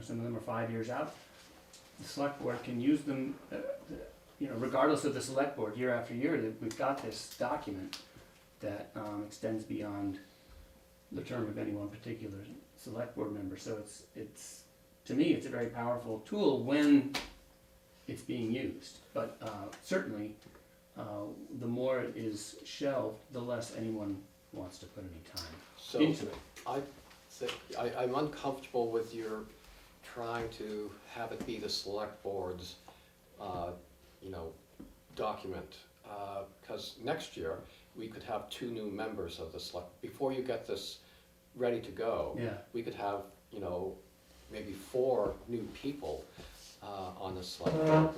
G: some of them are 5 years out, the select board can use them, regardless of the select board, year after year, that we've got this document that extends beyond the term of any one particular select board member. So it's to me, it's a very powerful tool when it's being used. But certainly, the more it is shelved, the less anyone wants to put any time
A: So
G: into it.
A: I'm uncomfortable with your trying to have it be the select board's, document. Because next year, we could have 2 new members of the select, before you get this ready to go,
G: Yeah.
A: we could have, maybe 4 new people on the select board.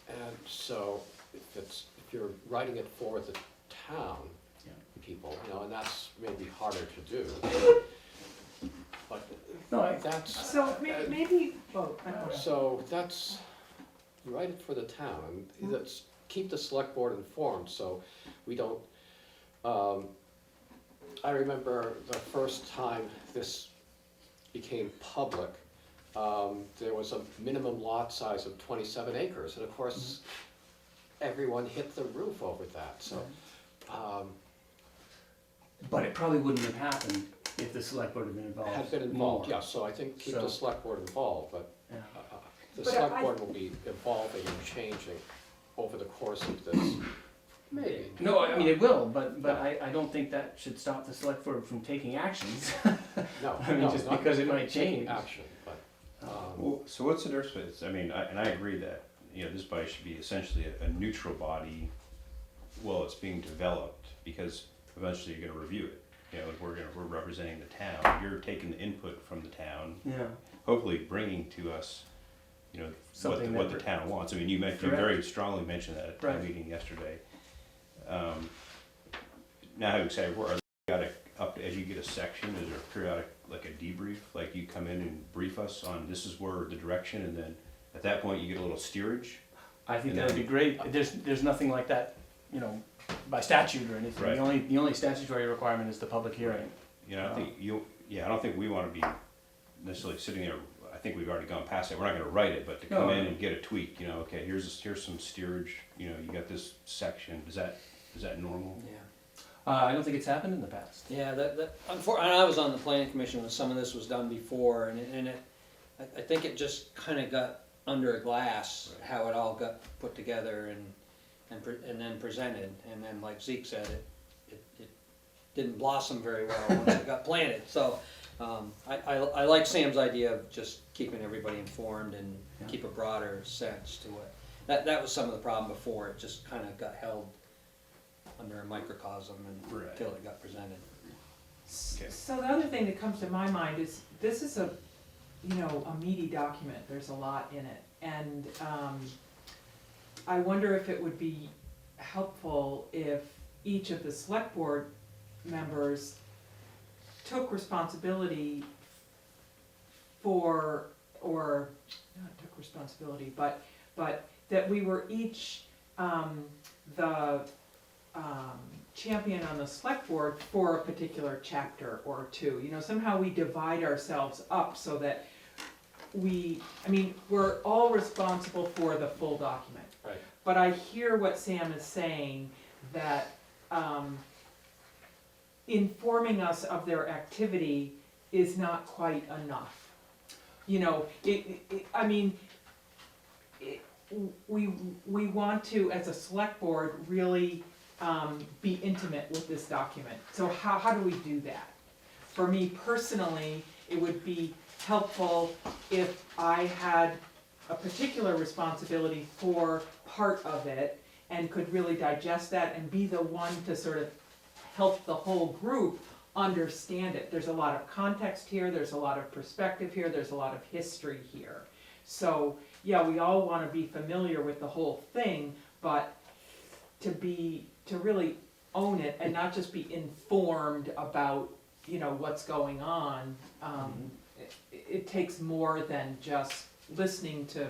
A: And so if you're writing it for the town
G: Yeah.
A: people, and that's maybe harder to do. But
G: No,
A: that's,
C: So maybe, oh, I don't know.
A: so that's, write it for the town, and let's keep the select board informed, so we don't, I remember the first time this became public, there was a minimum lot size of 27 acres, and of course, everyone hit the roof over that, so,
G: but it probably wouldn't have happened if the select board had been involved.
A: had been involved,
G: more.
A: yeah, so I think keep
G: So-
A: the select board involved, but
G: Yeah.
A: the
C: But
A: select
C: I-
A: board will be evolving and changing over the course of this, maybe.
G: No, I mean, it will, but I don't think that should stop the select board from taking actions.
A: No,
G: I mean,
A: no,
G: just
A: not
G: because it might
A: taking
G: change.
A: action, but,
E: Well, so what's the difference? I mean, and I agree that, this body should be essentially a neutral body while it's being developed, because eventually you're gonna review it. We're representing the town, you're taking the input from the town,
G: Yeah.
E: hopefully bringing to us,
G: Something
E: what
G: that
E: the town wants. I mean, you
G: Correct.
E: very strongly mentioned that at the
G: Right.
E: meeting yesterday. Now, having said, as you get a section, is there a periodic, like a debrief, like you come in and brief us on this is where the direction, and then at that point you get a little steerage?
G: I think
E: And
G: that would
E: then-
G: be great. There's nothing like that, by statute or anything.
E: Right.
G: The only statutory requirement is the public hearing.
E: I don't think we wanna be necessarily sitting there, I think we've already gone past it, we're not gonna write it, but to come
G: No.
E: in and get a tweak, okay, here's some steerage, you got this section, is that normal?
D: Yeah.
G: I don't think it's happened in the past.
D: Yeah, and I was on the planning commission when some of this was done before, I think it just kinda got under a glass,
E: Right.
D: how it all got put together and then presented, and then like Zeke said, it didn't blossom very well once it got planted, so, I like Sam's idea of just keeping everybody informed and
G: Yeah.
D: keep a broader sense to it. That was some of the problem before, it just kinda got held under a microcosm
E: Right.
D: until it got presented.
E: Okay.
C: So the other thing that comes to my mind is, this is a meaty document, there's a lot in it. And I wonder if it would be helpful if each of the select board members took responsibility for, or not took responsibility, but that we were each the champion on the select board for a particular chapter or two. You know, somehow we divide ourselves up so that we're all responsible for the full document.
A: Right.
C: But I hear what Sam is saying, that informing us of their activity is not quite enough. You know, we want to, as a select board, really be intimate with this document. So how do we do that? For me personally, it would be helpful if I had a particular responsibility for part of it and could really digest that and be the one to sort of help the whole group understand it. There's a lot of context here, there's a lot of perspective here, there's a lot of history here. So, yeah, we all want to be familiar with the whole thing, but to really own it and not just be informed about, you know, what's going on, it takes more than just listening to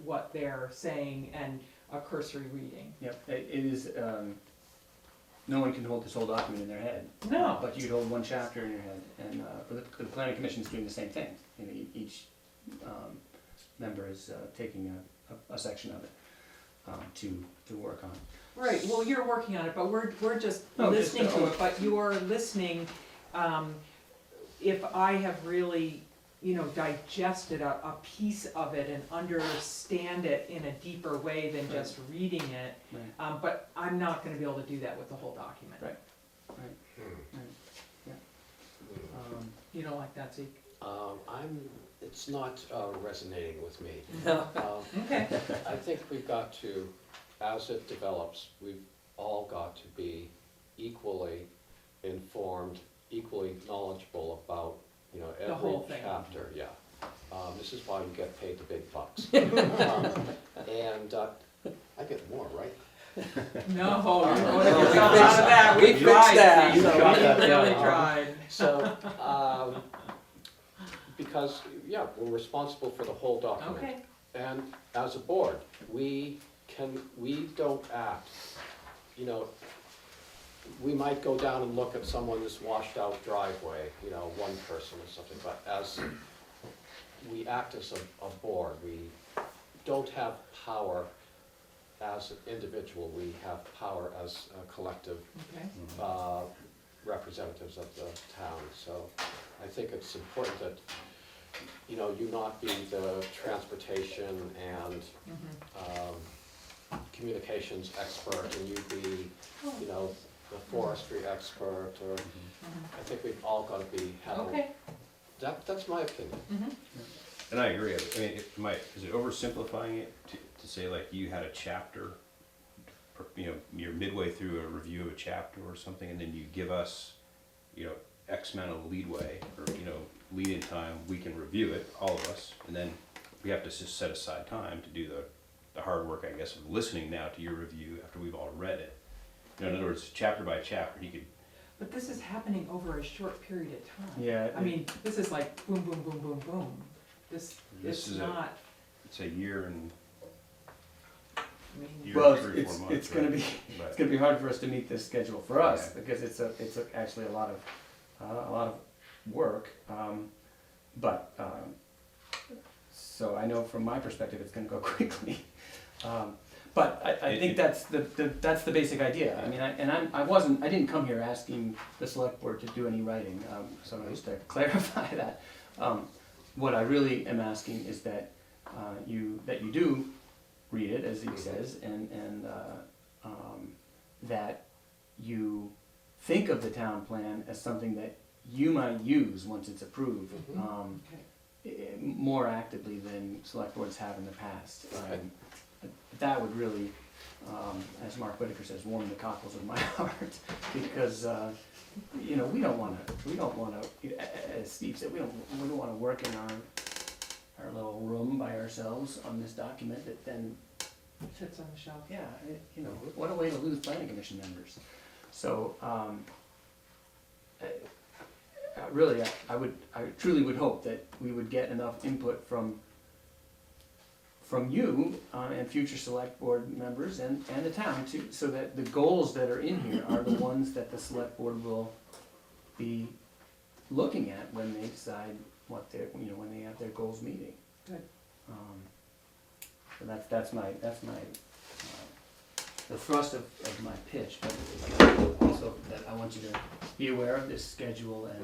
C: what they're saying and a cursory reading.
G: Yep, it is, no one can hold this whole document in their head.
C: No.
G: But you could hold one chapter in your head, and the planning commission's doing the same thing. You know, each member is taking a section of it to work on.
C: Right, well, you're working on it, but we're just
G: No,
C: listening
G: just,
C: to it, but you're listening, if I have really, you know, digested a piece of it and understand it in a deeper way than just reading it,
G: Right.
C: but I'm not gonna be able to do that with the whole document.
G: Right.
C: You don't like that, Zeke?
A: It's not resonating with me.
D: No.
C: Okay.
A: I think we've got to, as it develops, we've all got to be equally informed, equally knowledgeable about, you know,
C: The whole
A: every
C: thing.
A: chapter, yeah. This is why you get paid the big bucks. And I get more, right?
C: No, you're
D: No,
C: going to
D: we
C: get out of that,
D: we
C: we
D: fixed
C: tried,
D: that.
C: Steve,
G: We got that
C: we really
G: down.
C: tried.
A: So, because, yeah, we're responsible for the whole document.
C: Okay,
A: And as a board, we don't act, you know, we might go down and look at someone's washed out driveway, you know, one person or something, but as we act as a board, we don't have power as an individual, we have power as a collective
C: okay.
A: representatives of the town. So I think it's important that, you know, you not be the transportation and communications expert, and you be, you know, the forestry expert, or I think we've all got to be,
C: Okay.
A: that's my opinion.
E: And I agree. I mean, is it oversimplifying it to say like you had a chapter, you know, you're midway through a review of a chapter or something, and then you give us, you know, X amount of leadway or, you know, lead-in time, we can review it, all of us, and then we have to just set aside time to do the hard work, I guess, of listening now to your review after we've all read it. You know, in other words, chapter by chapter, he could.
C: But this is happening over a short period of time.
G: Yeah.
C: I mean, this is like boom, boom, boom, boom, boom. This
E: This
C: is
E: is
C: not,
E: It's a year and
C: I mean,
E: year
G: Well,
E: and 3 or 4 months.
G: it's gonna
E: right?
G: be,
E: But-
G: it's gonna be hard for us to meet this schedule for us,
E: Yeah.
G: because it's actually a lot of work, so I know from my perspective, it's gonna go quickly. But I think that's the basic idea. I mean, I didn't come here asking the select board to do any writing, so just to clarify that. What I really am asking is that you do read it, as he says, and that you think of the town plan as something that you might use once it's approved, more actively than select boards have in the past. That would really, as Mark Whitaker says, warm the cockles of my heart, because you know, we don't wanna, as Steve said, we don't wanna work in our little room by ourselves on this document that then,
C: sits on the shelf.
G: yeah, you know, what a way to lose planning commission members. So, really, I truly would hope that we would get enough input from from you and future select board members and the town too, so that the goals that are in here are the ones that the select board will be looking at when they decide what they're, when they have their goals meeting.
C: Good.
G: So that's my the thrust of my pitch, but also that I want you to be aware of this schedule and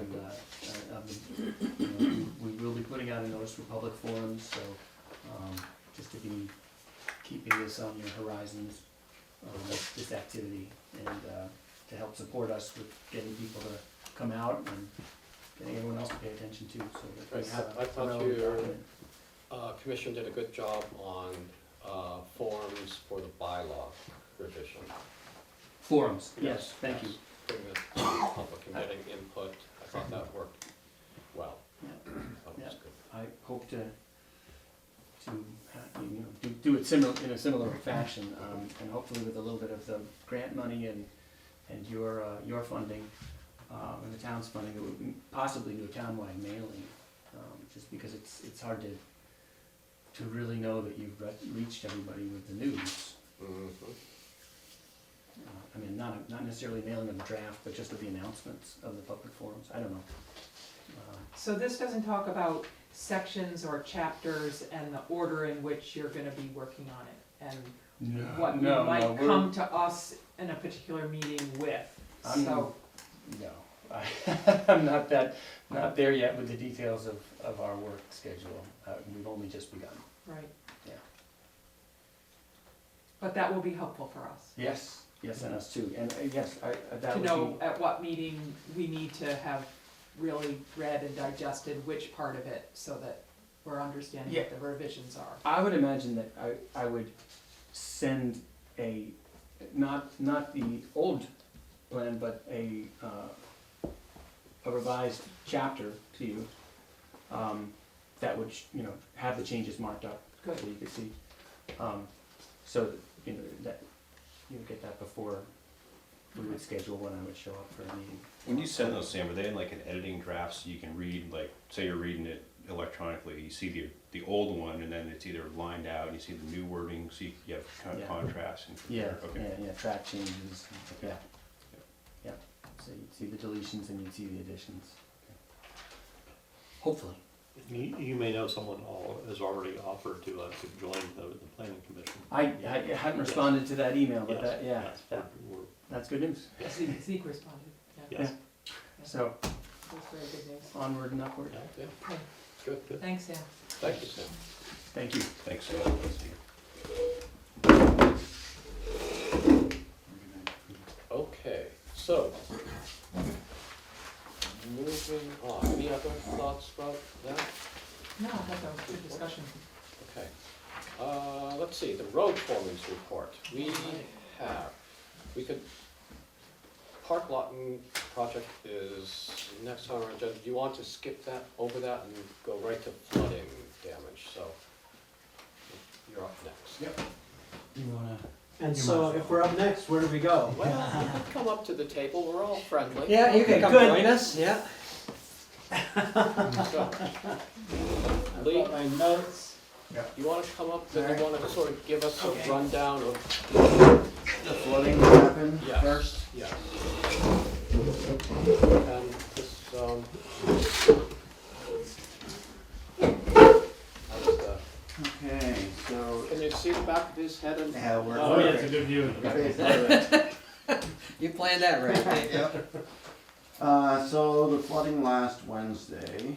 G: we will be putting out a notice for public forums, so just to be keeping this on your horizons, this activity, and to help support us with getting people to come out and getting everyone else to pay attention to, so that we
A: Right,
G: have
A: I
G: a
A: thought
G: relevant
A: your
G: document.
A: commission did a good job on forms for the bylaw revision.
G: Forums, yes, thank you.
A: Putting it to the public and getting input, I thought that worked well.
G: Yeah.
A: That was good.
G: I hope to do it in a similar fashion, and hopefully with a little bit of the grant money and your funding, and the town's funding, it would possibly do a townwide mailing, just because it's hard to really know that you've reached everybody with the news.
A: Mhm.
G: I mean, not necessarily mailing of the draft, but just of the announcements of the public forums, I don't know.
C: So this doesn't talk about sections or chapters and the order in which you're gonna be working on it, and what you might come to us in a particular meeting with, so.
G: No, I'm not there yet with the details of our work schedule. We've only just begun.
C: Right.
G: Yeah.
C: But that will be helpful for us,
G: Yes, and us too. And yes, that
C: to
G: would
C: know
G: be,
C: at what meeting we need to have really read and digested which part of it, so that we're understanding what the revisions are.
G: I would imagine that I would send not the old plan, but a revised chapter to you, that would, have the changes marked up.
C: Good.
G: So you could see, so that you would get that before we would schedule when I would show up for a meeting.
E: When you send those, Sam, are they in like an editing draft so you can read, like, say you're reading it electronically, you see the old one and then it's either lined out and you see the new wording, so you have kind of
G: Yeah.
E: contrast and
G: Yeah,
E: compare? Okay.
G: track changes,
E: Okay.
G: yeah. So you'd see the deletions and you'd see the additions. Hopefully.
B: You may know someone has already offered to join the planning commission.
G: I hadn't responded to that email, but
B: Yes,
G: that,
B: yes, we're-
G: that's good news.
C: Zeke responded, yeah,
B: Yes.
G: So
C: that's very good news.
G: onward and upward.
A: Yeah,
C: Okay,
A: good, good.
C: thanks, Sam.
A: Thank you, Sam.
G: Thank you.
E: Thanks.
A: Okay, so, moving on, any other thoughts about that?
C: No, I thought that was a good discussion.
A: Okay, let's see, the road foreman's report, Park Laughton project is next on our agenda. Do you want to skip over that and go right to flooding damage? So, you're up next.
G: Yep. You wanna?
H: And so if we're up next, where do we go?
A: Well, you can come up to the table, we're all friendly.
D: Yeah, you can
H: Okay,
D: come
H: good.
D: join us, yeah.
A: So,
H: I've
A: Lee,
H: got my notes.
A: you wanna come up and you wanna sort of give us a
H: Okay.
A: rundown of,
I: The flooding happened
A: Yes.
I: first.
A: yeah. And this, how's the-
I: Okay, so.
A: can you see the back of his head and?
I: Yeah, we're.
H: Oh, yeah, it's a good view.
D: You planned that right, Dave.
I: Yep. So the flooding last Wednesday,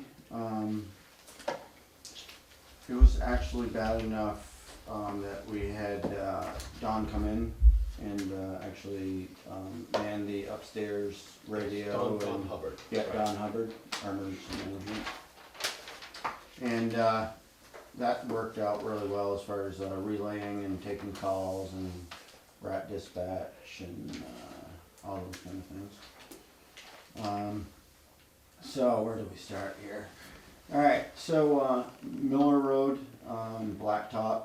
I: it was actually bad enough, that we had, Don come in and, actually, man the upstairs radio.
A: Don
I: and-
A: Hubbard.
I: Yeah,
A: Right.
I: Don Hubbard, our emergency management. And, that worked out really well as far as, relaying and taking calls and rat dispatch and, all those kind of things. So where do we start here? Alright, so, Miller Road, blacktop,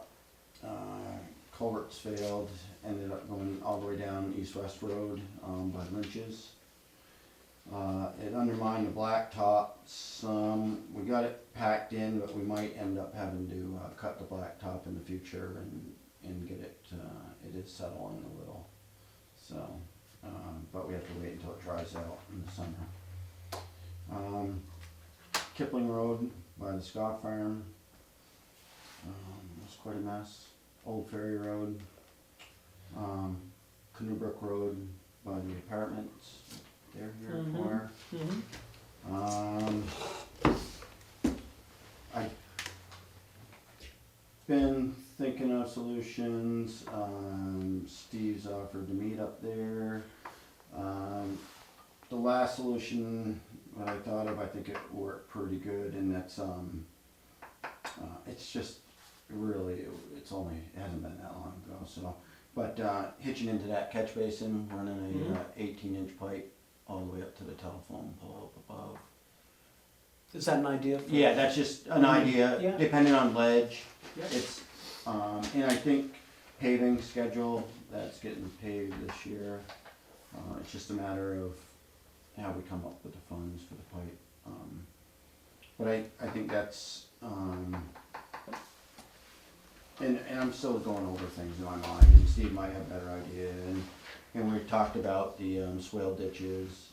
I: culverts failed, ended up going all the way down East-West Road, by Lynch's. It undermined the blacktop some. We got it packed in, but we might end up having to cut the blacktop in the future and get it, it is settling a little. So, but we have to wait until it dries out in the summer. Kipling Road by the Scott Farm, was quite a mess. Old Ferry Road, Canoe Brook Road by the apartments, they're here
C: Mhm.
I: for. I've been thinking of solutions. Steve's offered to meet up there. The last solution that I thought of, I think it worked pretty good, and that's it's just really, it hasn't been that long ago, so. But hitching into that catch basin, running a 18-inch pipe all the way up to the telephone pole up above.
D: Is that an idea?
I: Yeah, that's just an idea,
D: Yeah.
I: depending on ledge.
D: Yeah.
I: It's, and I think paving schedule, that's getting paved this year. It's just a matter of how we come up with the funds for the pipe. But I think that's, and I'm still going over things in my mind, and Steve might have a better idea, and we've talked about the swale ditches.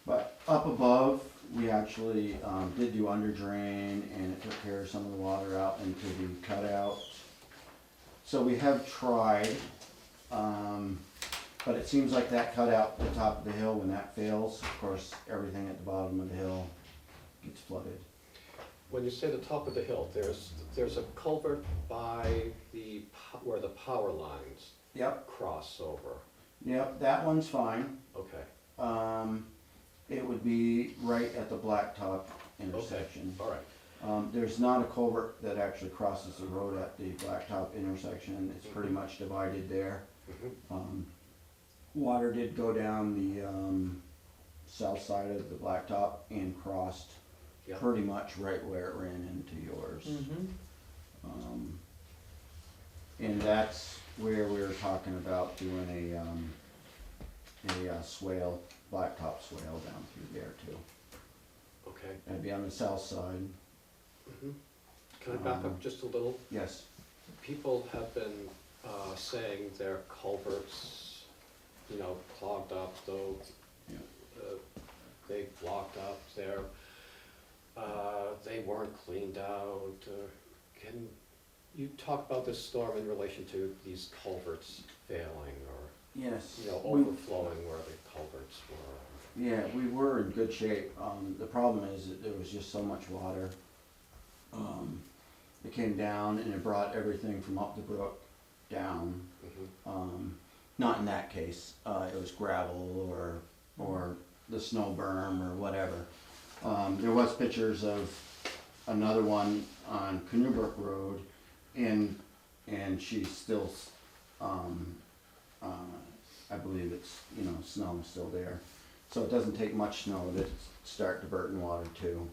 I: But up above, we actually did do under drain, and it took care of some of the water out into the cutout. So we have tried, but it seems like that cutout at the top of the hill, when that fails, of course, everything at the bottom of the hill gets flooded.
A: When you say the top of the hill, there's a culvert by where the power lines
I: Yep,
A: cross over.
I: yep, that one's fine.
A: Okay,
I: It would be right at the blacktop intersection.
A: all right.
I: There's not a culvert that actually crosses the road at the blacktop intersection. It's pretty much divided there.
A: Mhm.
I: Water did go down the south side of the blacktop and crossed
A: Yeah.
I: pretty much right where it ran into yours.
C: Mhm.
I: And that's where we were talking about doing a swale, blacktop swale down through there too.
A: Okay.
I: That'd be on the south side.
A: Mhm. Can I back up just a little?
I: Yes.
A: People have been saying their culverts, clogged up, though
I: Yeah.
A: they blocked up there. They weren't cleaned out. Can you talk about this storm in relation to these culverts failing or,
I: Yes.
A: overflowing where the culverts were?
I: Yeah, we were in good shape. The problem is that there was just so much water. It came down and it brought everything from up the brook down.
A: Mhm.
I: Not in that case, it was gravel or the snow berm or whatever. There was pictures of another one on Canoe Brook Road, and she's still, I believe it's, snow is still there. So it doesn't take much snow to start diverting water too.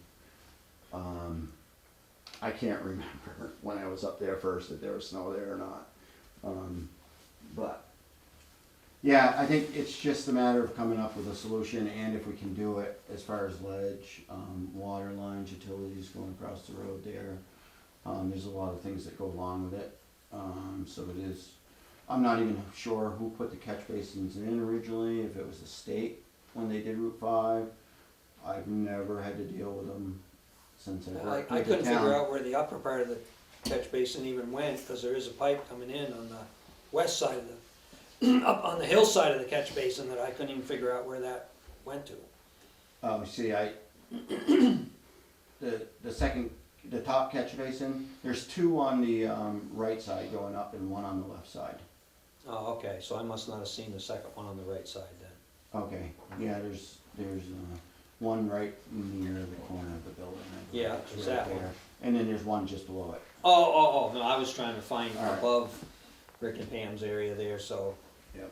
I: I can't remember when I was up there first if there was snow there or not. But yeah, I think it's just a matter of coming up with a solution, and if we can do it as far as ledge, water lines, utilities going across the road there. There's a lot of things that go along with it. So it is, I'm not even sure who put the catch basins in originally, if it was the state when they did Route 5. I've never had to deal with them since I worked
D: I
I: with the
D: couldn't figure
I: town.
D: out where the upper part of the catch basin even went, because there is a pipe coming in on the west side of the, up on the hillside of the catch basin, that I couldn't even figure out where that went to.
I: See, the top catch basin, there's two on the right side going up and one on the left side.
D: Oh, okay, so I must not have seen the second one on the right side then.
I: Okay, yeah, there's one right near the corner of the building. I believe.
D: Yeah,
I: It's
D: is
I: right
D: that one?
I: there. And then there's one just below it.
D: Oh, no, I was trying to find
I: All right.
D: above Rick and Pam's area there, so
I: Yep.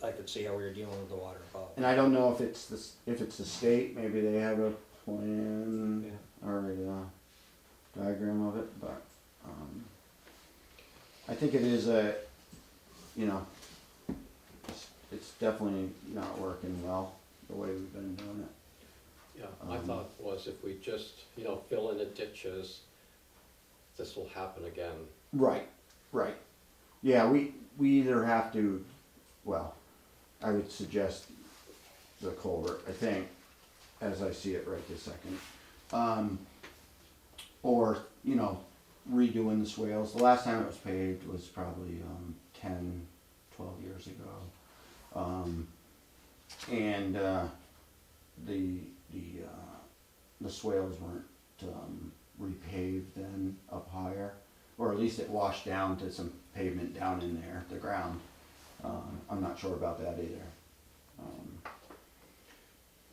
D: I could see how we were dealing with the water above.
I: And I don't know if it's the state, maybe they have a plan
D: Yeah.
I: or a diagram of it, but I think it is it's definitely not working well, the way we've been doing it.
A: Yeah, my thought was if we just, fill in the ditches, this will happen again.
I: Right, right. Yeah, we either have to, well, I would suggest the culvert, I think, as I see it right this second. Or, redoing the swales. The last time it was paved was probably 10, 12 years ago. And the swales weren't repaved then up higher, or at least it washed down to some pavement down in there, the ground. I'm not sure about that either.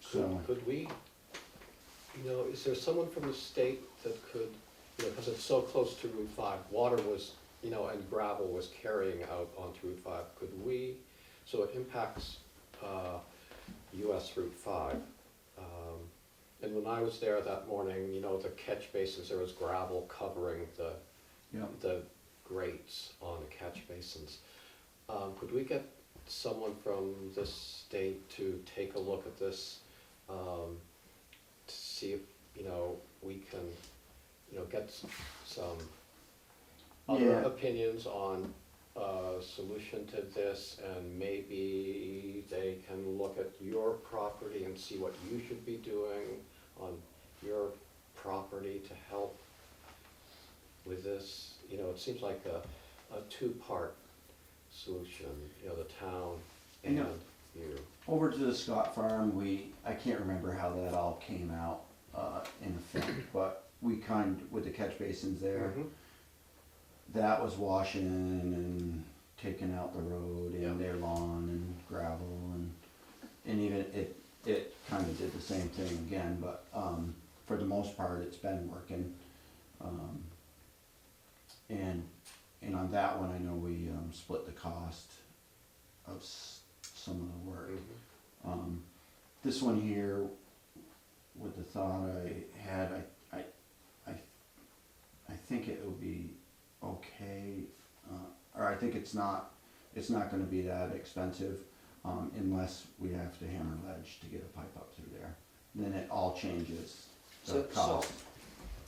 I: So,
A: Could we, is there someone from the state that could, because it's so close to Route 5, water was, and gravel was carrying out onto Route 5, could we, so it impacts US Route 5. And when I was there that morning, the catch basins, there was gravel covering the grates on the catch basins. Could we get someone from this state to take a look at this, to see if, we can, get some other
I: Yeah.
A: opinions on a solution to this, and maybe they can look at your property and see what you should be doing on your property to help with this. It seems like a two-part solution, the town and you.
I: over to the Scott Farm, I can't remember how that all came out in effect, but we with the catch basins there,
A: Mhm.
I: that was washing and taking out the road and
A: Yeah.
I: their lawn and gravel and even it kind of did the same thing again, but for the most part it's been working. And on that one I know we split the cost of some of the work.
A: Mhm.
I: This one here, with the thought I had, I think it will be okay, or I think it's not gonna be that expensive, unless we have to hammer ledge to get a pipe up through there. Then it all changes the
D: So-
I: cost.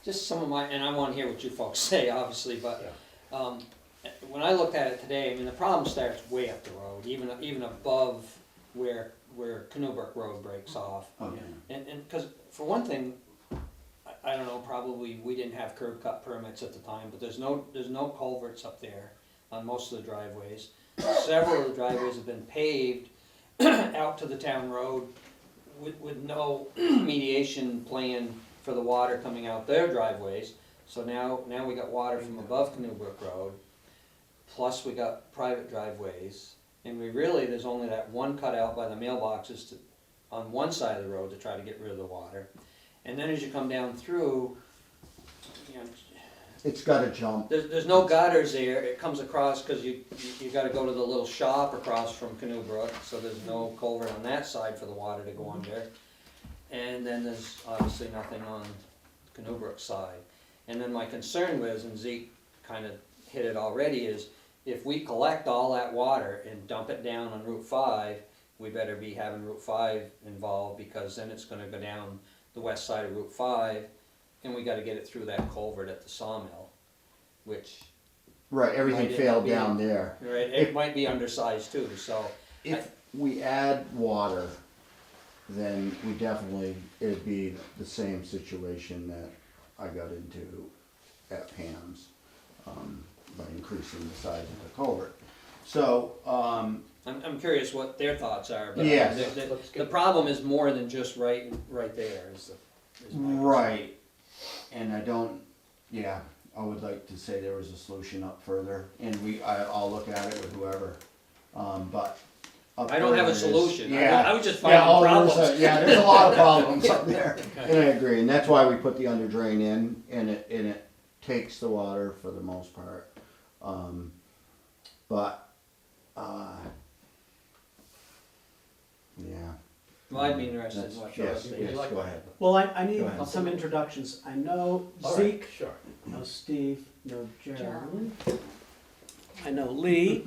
D: Just some of my, and I wanna hear what you folks say, obviously, but,
A: Yeah.
D: when I looked at it today, I mean, the problem starts way up the road, even above where Canoebrook Road breaks off.
I: Okay.
D: And, cause for one thing, I don't know, probably we didn't have curb cut permits at the time, but there's no culverts up there on most of the driveways. Several of the driveways have been paved out to the town road with no mediation plan for the water coming out their driveways. So now we got water from above Canoebrook Road, plus we got private driveways. And there's only that one cutout by the mailboxes on one side of the road to try to get rid of the water. And then as you come down through,
I: It's gotta jump.
D: there's no gutters there. It comes across because you gotta go to the little shop across from Canoebrook, so there's no culvert on that side for the water to go under. And then there's obviously nothing on Canoebrook's side. And then my concern was, and Zeke kind of hit it already, is if we collect all that water and dump it down on Route 5, we better be having Route 5 involved, because then it's gonna go down the west side of Route 5, and we gotta get it through that culvert at the sawmill, which,
I: Right, everything
D: Might it
I: failed
D: be-
I: down there.
D: right, it might be undersized too, so.
I: If we add water, then we definitely, it'd be the same situation that I got into at Pam's, by increasing the size of the culvert. So,
D: I'm curious what their thoughts are, but
I: Yes.
D: the problem is more than just right there, is my concern.
I: right, and I would like to say there was a solution up further, and I'll look at it with whoever, but. up
D: I don't have a
I: further is-
D: solution,
I: Yeah.
D: I was just
I: Yeah,
D: finding problems.
I: there's a lot of problems up there, and I agree, and that's why we put the under drain in, and it takes the water for the most part. But, yeah.
D: Well, I'd be interested in
I: That's-
D: what
I: Yes,
D: yours
I: yes,
A: like
I: go
A: that?
I: ahead.
H: Well, I
I: Go
H: need
I: ahead.
H: some introductions. I know
A: All right,
H: Zeke,
A: sure.
H: know Steve, know Gerald. I know Lee,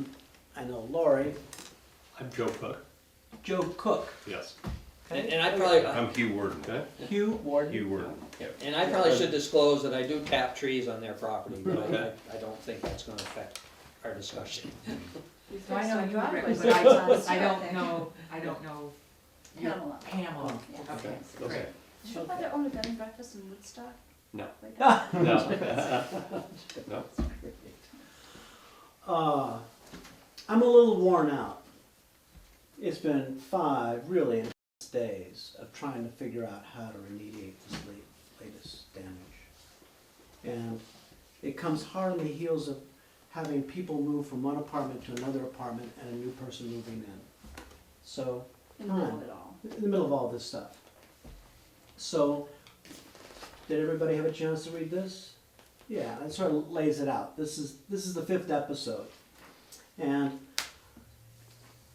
H: I know Lori,
B: I'm Joe Cook.
H: Joe Cook.
B: Yes.
D: And I probably,
E: I'm Hugh Worden.
B: Okay.
H: Hugh Warden.
E: Hugh Worden.
D: and I probably should disclose that I do tap trees on their property, but I don't think that's gonna affect our discussion.
C: So I know you, Rick,
J: Driveway's
C: but
J: on
C: I don't
J: there.
C: know, your-
J: Pamela.
C: Pamela,
J: Yes.
C: okay,
B: Okay.
C: great.
J: Did your father own a bed and breakfast in Woodstock?
A: No.
J: Like
B: No. No.
H: I'm a little worn out. It's been 5 really intense days of trying to figure out how to remediate this latest damage. And it comes hard on the heels of having people move from one apartment to another apartment and a new person moving in. So,
J: in the middle of it all.
H: in the middle of all this stuff. So, did everybody have a chance to read this? Yeah, it sort of lays it out. This is the 5th episode. And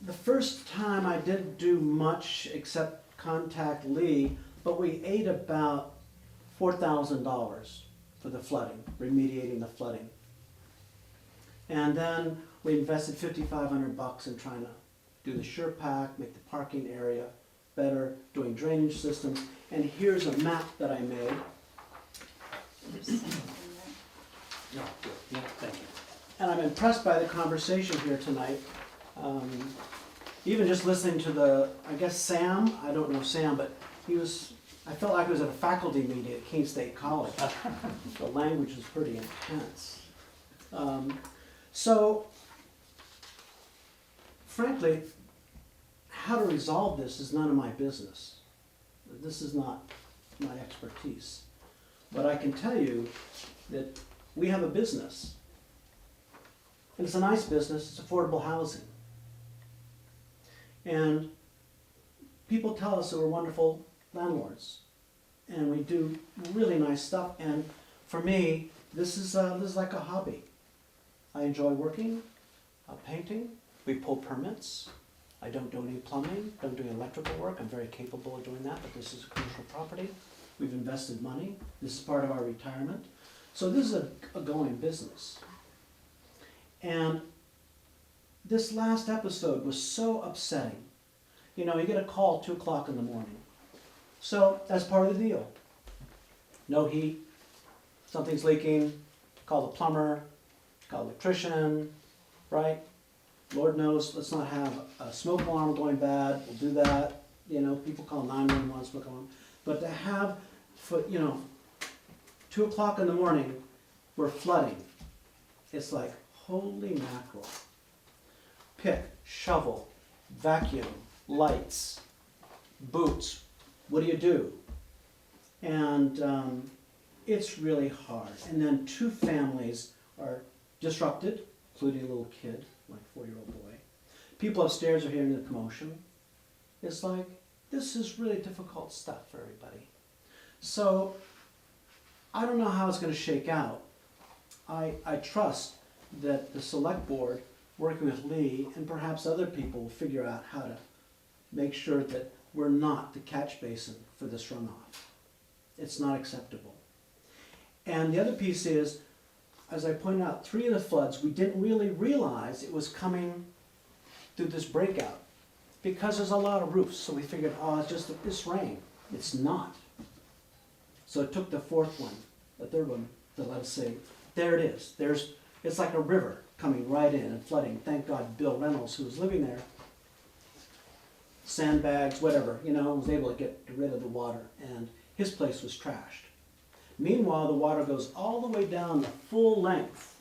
H: the first time I didn't do much except contact Lee, but we ate about $4,000 for the flooding, remediating the flooding. And then we invested $5,500 in trying to do the sure pack, make the parking area better, doing drainage systems. And here's a map that I made.
D: No, good, yeah, thank you.
H: And I'm impressed by the conversation here tonight. Even just listening to I guess Sam, I don't know Sam, but I felt like I was at a faculty meeting at Keene State College. The language was pretty intense. So, frankly, how to resolve this is none of my business. This is not my expertise. But I can tell you that we have a business. And it's a nice business, it's affordable housing. And people tell us that we're wonderful landlords. And we do really nice stuff. And for me, this is like a hobby. I enjoy working, painting. We pull permits. I don't do any plumbing, don't do any electrical work. I'm very capable of doing that, but this is a commercial property. We've invested money. This is part of our retirement. So this is a going business. And this last episode was so upsetting. You know, you get a call 2 o'clock in the morning. So that's part of the deal. No heat, something's leaking, call the plumber, call the electrician, right? Lord knows, let's not have a smoke alarm going bad, we'll do that. You know, people call 911, smoke alarm. But to have, 2 o'clock in the morning, we're flooding. It's like, holy mackerel. Pick, shovel, vacuum, lights, boots. What do? And it's really hard. And then 2 families are disrupted, including a little kid, like a 4-year-old boy. People upstairs are hearing the commotion. It's like, this is really difficult stuff for everybody. So, I don't know how it's going to shake out. I trust that the select board, working with Lee and perhaps other people, will figure out how to make sure that we're not the catch basin for this runoff. It's not acceptable. And the other piece is, as I pointed out, 3 of the floods, we didn't really realize it was coming through this breakout because there's a lot of roofs. So we figured, oh, it's just this rain. It's not. So it took the 4th one, the 3rd one, to let us say, there it is. It's like a river coming right in and flooding. Thank God Bill Reynolds, who was living there, sandbags, whatever, was able to get rid of the water, and his place was trashed. Meanwhile, the water goes all the way down the full length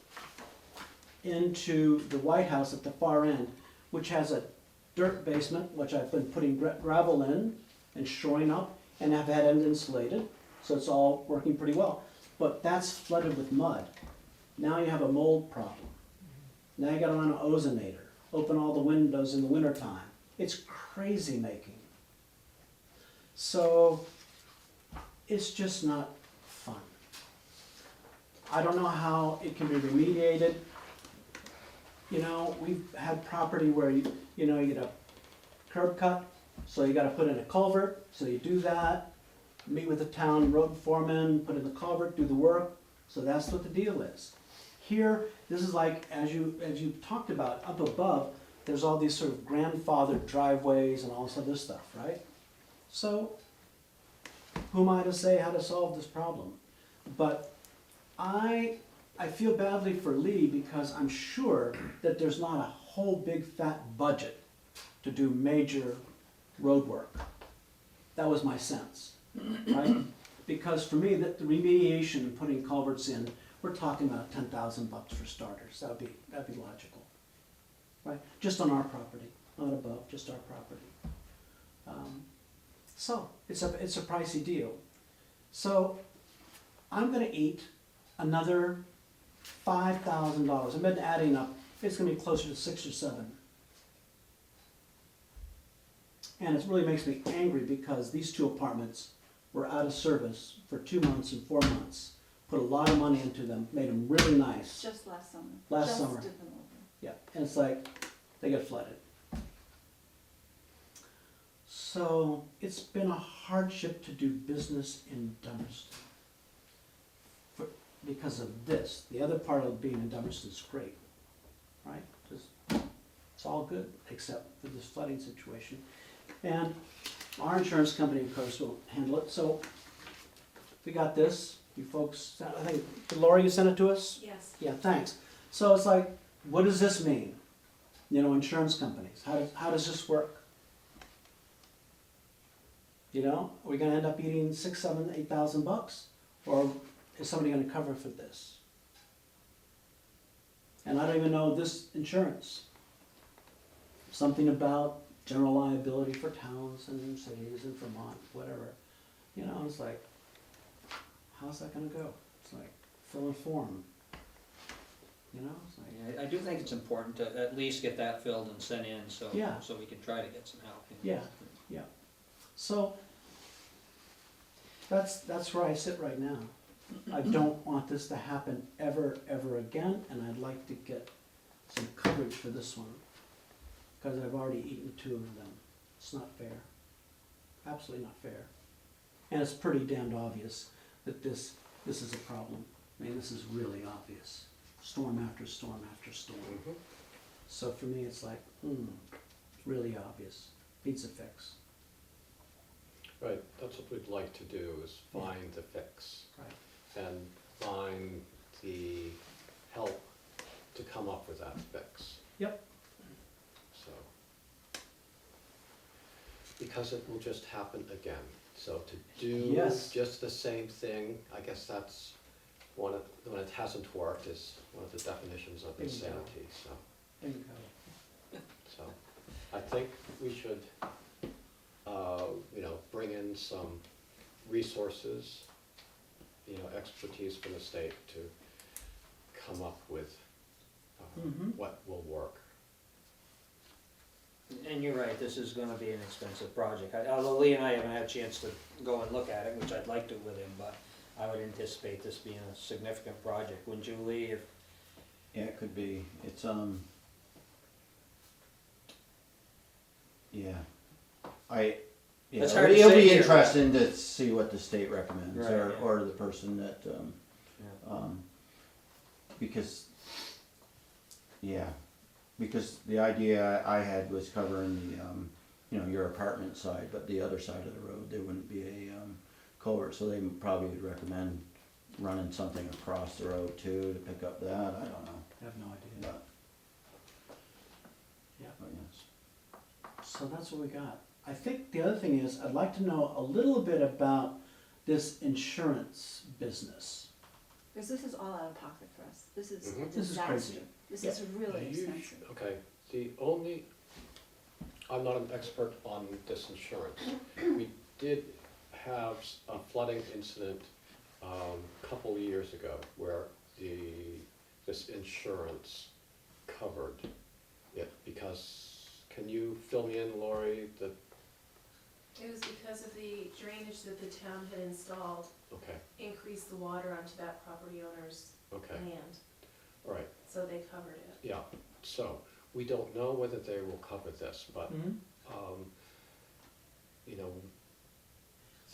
H: into the White House at the far end, which has a dirt basement, which I've been putting gravel in and shoring up, and have had it insulated, so it's all working pretty well. But that's flooded with mud. Now you have a mold problem. Now you gotta run an ozonator, open all the windows in the wintertime. It's crazy making. So, it's just not fun. I don't know how it can be remediated. We've had property where you get a curb cut, so you gotta put in a culvert, so you do that. Meet with the town road foreman, put in the culvert, do the work, so that's what the deal is. Here, this is like, as you talked about, up above, there's all these sort of grandfathered driveways and all this other stuff, right? So, who am I to say how to solve this problem? But I feel badly for Lee because I'm sure that there's not a whole big fat budget to do major road work. That was my sense, right? Because for me, the remediation and putting culverts in, we're talking about $10,000 for starters. That'd be logical, right? Just on our property, not above, just our property. So it's a pricey deal. So I'm gonna eat another $5,000. I've been adding up. It's gonna be closer to 6 or 7. And it really makes me angry because these 2 apartments were out of service for 2 months and 4 months. Put a lot of money into them, made them really nice.
J: Just last summer.
H: Last summer.
J: Just did them over.
H: Yeah, and it's like, they get flooded. So, it's been a hardship to do business in Dummerston. Because of this. The other part of being in Dummerston is great, right? It's all good, except for this flooding situation. And our insurance company, of course, will handle it. So, we got this. You folks, I think, Laura, you sent it to us?
F: Yes.
H: Yeah, thanks. So it's like, what does this mean? You know, insurance companies, how does this work? You know, are we gonna end up eating $6,000, $7,000, $8,000? Or is somebody gonna cover for this? And I don't even know this insurance. Something about general liability for towns and cities in Vermont, whatever. You know, it's like, how's that gonna go? It's like, fill a form. You know, it's like,
D: I do think it's important to at least get that filled and sent in, so,
H: Yeah.
D: so we can try to get some help.
H: yeah. So, that's where I sit right now. I don't want this to happen ever again, and I'd like to get some coverage for this one. Because I've already eaten 2 of them. It's not fair. Absolutely not fair. And it's pretty damned obvious that this is a problem. I mean, this is really obvious. Storm after storm after storm. So for me, it's like, really obvious. Needs a fix.
A: Right, that's what we'd like to do, is find the fix.
H: Right.
A: And find the help to come up with that fix.
H: Yep.
A: So, because it will just happen again. So to do
H: Yes.
A: just the same thing, I guess that's when it hasn't worked, is one of the definitions of
H: Bingo.
A: insanity, so.
H: Bingo.
A: So, I think we should, bring in some resources, expertise from the state to come up with what will work.
D: And you're right, this is gonna be an expensive project. Although Lee and I haven't had a chance to go and look at it, which I'd like to with him, but I would anticipate this being a significant project. Wouldn't you, Lee?
I: Yeah, it could be. It's, yeah.
D: It's hard to
I: It'll
D: say
I: be
D: here,
I: interesting to see what the state recommends,
D: Right,
I: or,
D: yeah.
I: or the person that,
D: Yeah.
I: because, yeah, because the idea I had was covering the, your apartment side, but the other side of the road, there wouldn't be a, culvert, so they probably would recommend running something across the road too, to pick up that, I don't know,
H: I have no idea.
I: but,
H: Yeah.
I: but yes.
H: So that's what we got. I think the other thing is, I'd like to know a little bit about this insurance business.
J: Because this is all out of pocket for us. This is a
A: Mhm.
H: This is crazy.
J: disaster. This is really expensive.
A: Okay, I'm not an expert on this insurance. We did have a flooding incident a couple years ago where this insurance covered it because, can you fill me in, Lori, that,
F: It was because of the drainage that the town had installed,
A: okay,
F: increased the water onto that property owner's
A: okay,
F: land,
A: all right,
F: so they covered it.
A: yeah. So, we don't know whether they will cover this, but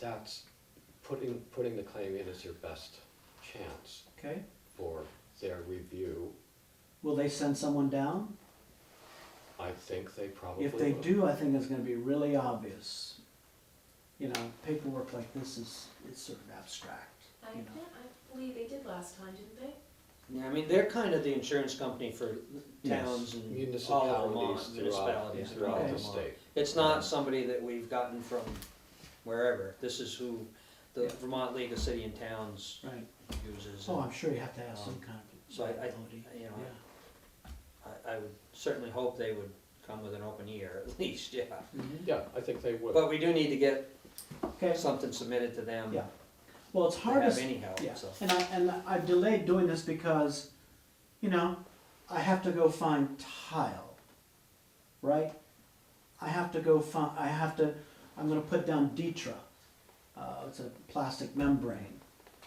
A: that's putting the claim in as your best chance
H: Okay?
A: for their review.
H: Will they send someone down?
A: I think they probably
H: If they
A: will.
H: do, I think it's gonna be really obvious. You know, paperwork like this it's sort of abstract,
F: I,
H: you know.
F: I believe they did last time, didn't they?
D: Yeah, I mean, they're kind of the insurance company for towns and all of Vermont,
A: Municipalities
D: municipalities
A: throughout
H: Okay.
A: the state.
D: It's not somebody that we've gotten from wherever. This is who the Vermont League of City and Towns
H: Right.
D: uses.
H: Oh, I'm sure you have to have some kind of
D: So I-
H: liability.
D: you know,
H: Yeah.
D: I would certainly hope they would come with an open ear at least, yeah.
A: Yeah, I think they would.
D: But we do need to get
H: Okay,
D: something submitted to them
H: Yeah. well, it's
D: to
H: hard to.
D: have any help,
H: Yeah,
D: so.
H: and I delayed doing this because, you know, I have to go find tile, right? I have to go find, I'm gonna put down Detra, it's a plastic membrane.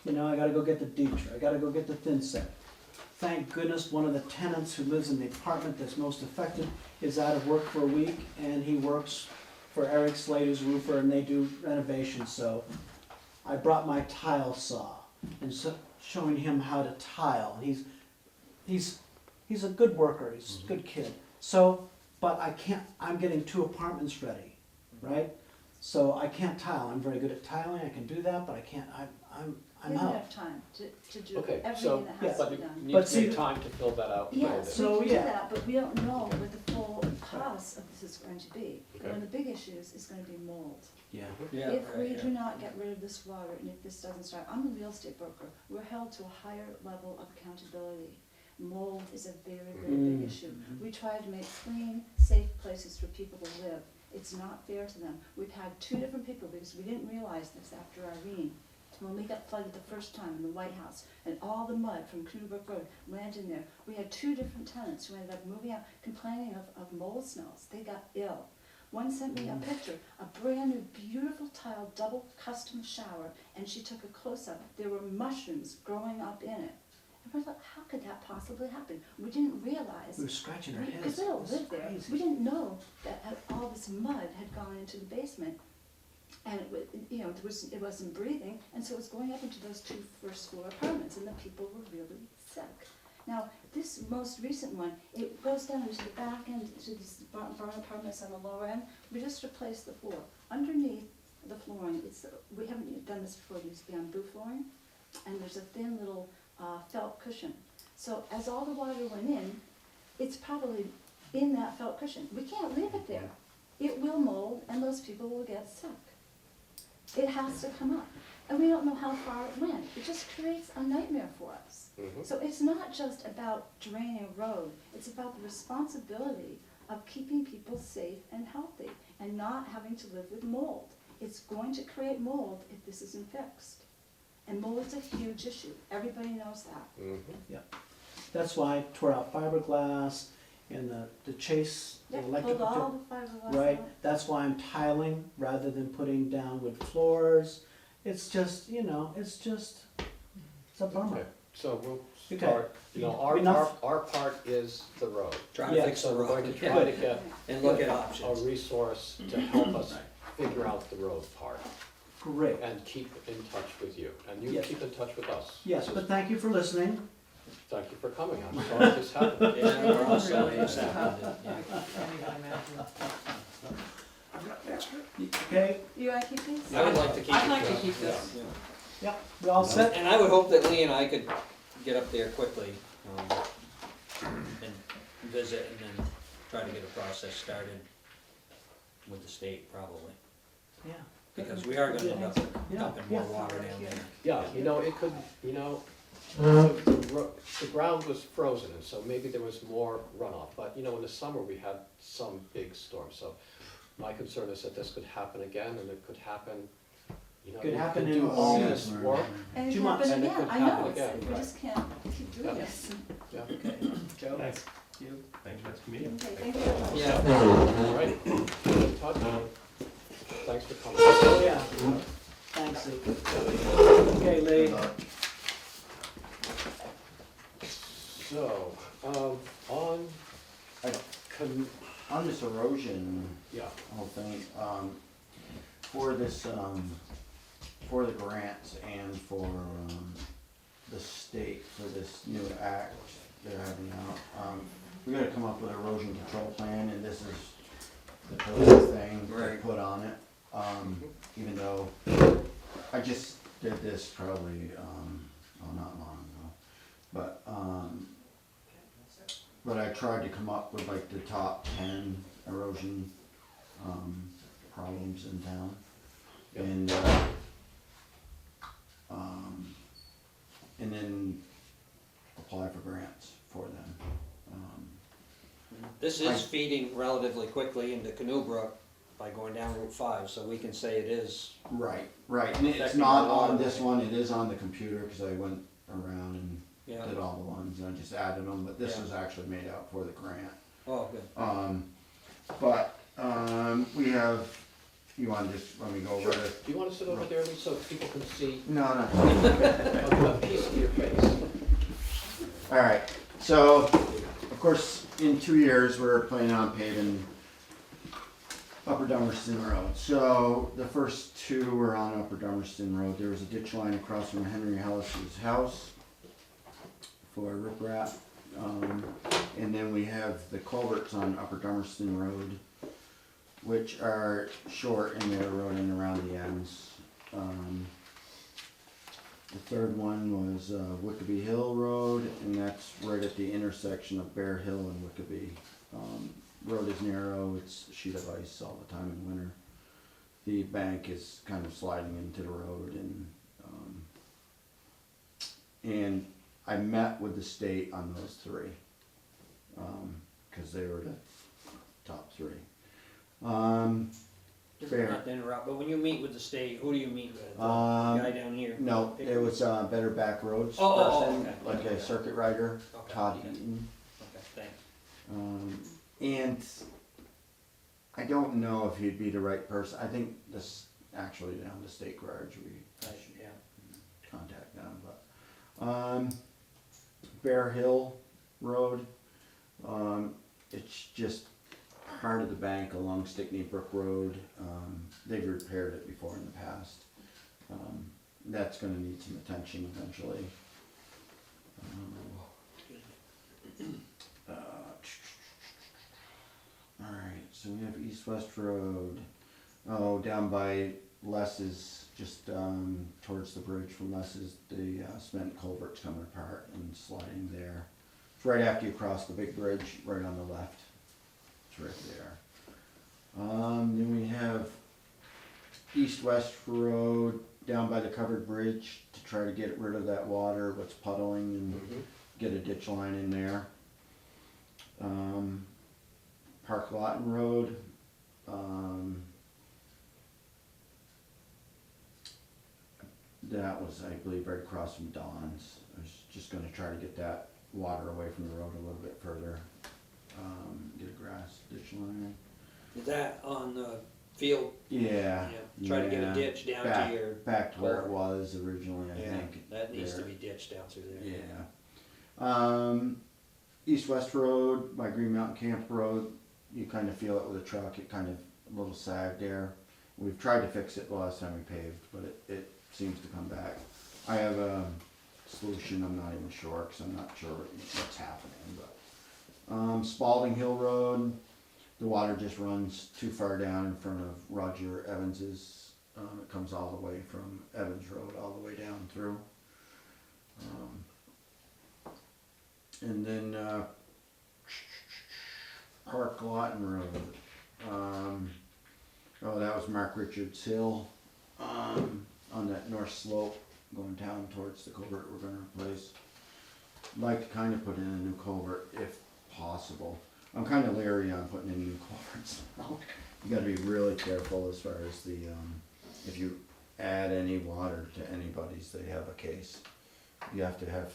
H: You know, I gotta go get the Detra, I gotta go get the thin set. Thank goodness one of the tenants who lives in the apartment that's most affected is out of work for a week, and he works for Eric Slater's roofer, and they do renovations, so I brought my tile saw and showing him how to tile. He's a good worker. He's a good kid. So, but I can't. I'm getting 2 apartments ready, right? So I can't tile. I'm very good at tiling. I can do that, but I can't. I'm
J: We don't
H: out.
J: have time to do
A: Okay,
J: everything
A: so,
J: that has to
A: but
J: be
A: you
J: done.
A: need
H: But
A: to
H: see-
A: make time to fill that out.
J: Yes,
H: So,
J: we can do
H: yeah.
J: that, but we don't know what the full cost of this is going to be.
A: Okay.
J: One of the big issues is gonna be mold.
H: Yeah.
D: Yeah,
J: If we
D: right, yeah.
J: do not get rid of this water, and if this doesn't start, I'm a real estate broker, we're held to a higher level of accountability. Mold is a very, very big issue. We try to make clean, safe places for people to live. It's not fair to them. We've had 2 different people, because we didn't realize this after Irene. When we got flooded the first time in the White House, and all the mud from Coonbrook Road landed in there, we had 2 different tenants who ended up moving out, complaining of mold smells. They got ill. One sent me a picture, a brand new, beautiful tile, double custom shower, and she took a close-up. There were mushrooms growing up in it. And we're like, how could that possibly happen? We didn't realize,
H: We were scratching our heads.
J: because we don't
H: It's
J: live there.
H: crazy.
J: We didn't know that all this mud had gone into the basement. And it was, you know, it wasn't breathing, and so it was going up into those 2 first-floor apartments, and the people were really sick. Now, this most recent one, it goes down into the back end, to these barn apartments on the lower end. We just replaced the floor. Underneath the flooring, we haven't done this before, it used to be on blue flooring, and there's a thin little felt cushion. So as all the water went in, it's probably in that felt cushion. We can't leave it there. It will mold, and those people will get sick. It has to come up. And we don't know how far it went. It just creates a nightmare for us.
A: Mhm.
J: So it's not just about draining a road, it's about the responsibility of keeping people safe and healthy and not having to live with mold. It's going to create mold if this isn't fixed. And mold is a huge issue. Everybody knows that.
A: Mhm.
H: That's why I tore out fiberglass and the chase, the
J: Yep,
H: electrical.
J: pulled all the fiberglass
H: Right,
J: out.
H: that's why I'm tiling rather than putting down wood floors. It's just, you know, it's a bummer.
A: Okay, so we'll
H: Okay.
A: start, you know, our
H: Enough.
A: part is the road.
D: Try to
H: Yeah.
D: fix the
A: So we're going
D: road,
A: to try to get
D: and look at
A: a
D: options.
A: resource to help us figure out the road part
H: Great.
A: and keep in touch with you. And you
H: Yes.
A: keep in touch with us.
H: Yes, but thank you for listening.
A: Thank you for coming. I'm sorry this happened.
D: Yeah, we're all sorry
C: Really,
D: this
C: it's
D: happened,
C: tough.
D: yeah.
C: I can't even imagine.
H: Okay,
J: You wanna keep these?
D: I would like to keep it.
C: I'd like to
D: yeah.
C: keep this.
D: Yeah.
H: yeah, we all set?
D: And I would hope that Lee and I could get up there quickly, and visit, and then try to get a process started with the state probably.
H: Yeah.
D: Because we are gonna end up
H: Yeah,
D: dumping more
H: yeah.
D: water down there.
A: Yeah, you know, it could, you know, the ground was frozen, and so maybe there was more runoff. But, you know, in the summer, we had some big storms, so my concern is that this could happen again, and it could happen, you know,
H: Could
A: you
H: happen
A: can
H: in
A: do all
H: all-
A: this work.
J: And it
H: 2
J: can
H: months.
J: happen
A: And it
J: again,
A: could
J: I
A: happen
J: know, it's,
A: again,
J: we
A: right.
J: just can't keep doing
A: Yeah.
J: this.
A: Yeah.
H: Okay, Joe?
B: Thanks.
H: You?
B: Thanks for this meeting.
J: Okay, thank you very much.
D: Yeah.
A: All right, keep in touch. Thanks for coming.
H: Oh, yeah. Thanks, Lee. Okay, Lee.
A: So, on, con,
I: On this erosion
A: yeah,
I: whole thing, for this, for the grants and for, the state, for this new act they're having out, we gotta come up with an erosion control plan, and this is the closest thing to
D: Right.
I: put on it. Even though I just did this probably, not long ago, but I tried to come up with like the top 10 erosion, problems in town. And then apply for grants for them.
D: This is feeding relatively quickly into Canoe Brook by going down Route 5, so we can say it is.
I: Right, and it's
D: Affecting
I: not
D: a lot
I: on
D: of
I: this
D: it.
I: one, it is on the computer, cause I went around and
D: Yeah.
I: did all the ones, and I just added them, but this
D: Yeah.
I: was actually made out for the grant.
D: Oh, good.
I: We have, you wanna just, let me go over
A: Sure.
I: it?
A: Do you want to sit over there, Lee, so people can see
I: No.
A: a piece of your face?
I: Alright, so, of course, in 2 years, we're planning on paving Upper Dummerston Road. So, the first 2 were on Upper Dummerston Road. There was a ditch line across from Henry Hollis's house for riprap. And then we have the culverts on Upper Dummerston Road, which are short and they're eroding around the ends. The third one was Wickeby Hill Road, and that's right at the intersection of Bear Hill and Wickeby. Road is narrow, it's a sheet of ice all the time in winter. The bank is kind of sliding into the road, and I met with the state on those 3, cause they were the top 3. Fair.
D: Not to interrupt, but when you meet with the state, who do you meet with? The
I: Um,
D: guy down here?
I: No, it was Better Back Roads
D: Oh,
I: person,
D: okay.
I: like a circuit rider,
D: Okay,
I: Todd
D: okay.
I: Eaton.
D: Okay, thanks.
I: And I don't know if he'd be the right person. I think this actually down the state garage we
D: Right,
I: should
D: yeah.
I: contact them. But Bear Hill Road, it's just part of the bank along Stickney Brook Road. They've repaired it before in the past. That's going to need some attention eventually. Alright, so we have East-West Road. Oh, down by Les's, just towards the bridge from Les's, the cement culvert's coming apart and sliding there. It's right after you cross the big bridge, right on the left. It's right there. Then we have East-West Road down by the covered bridge to try to get rid of that water, what's puddling, and get a ditch line in there. Park Laughton Road. That was, I believe, right across from Don's. I was just gonna try to get that water away from the road a little bit further. Get a grass ditch line.
D: Is that on the field?
I: Yeah.
D: Try to get a
I: yeah.
D: ditch down
I: Back-
D: to your.
I: Back to where it was originally, I
D: Yeah,
I: think.
D: that needs to
I: there.
D: be ditched down through there.
I: Yeah. East-West Road, by Green Mountain Camp Road, you kind of feel it with a truck, it kind of a little sagged there. We've tried to fix it the last time we paved, but it seems to come back. I have a solution, I'm not even sure, because I'm not sure what's happening, but. Spalding Hill Road, the water just runs too far down in front of Roger Evans's. It comes all the way from Evans Road all the way down through. And then Park Laughton Road. That was Mark Richards Hill on that north slope going down towards the culvert we're gonna replace. I'd like to kind of put in a new culvert if possible. I'm kind of leery on putting in new culverts now. You gotta be really careful as far as the, if you add any water to anybody's, they have a case. You have to have,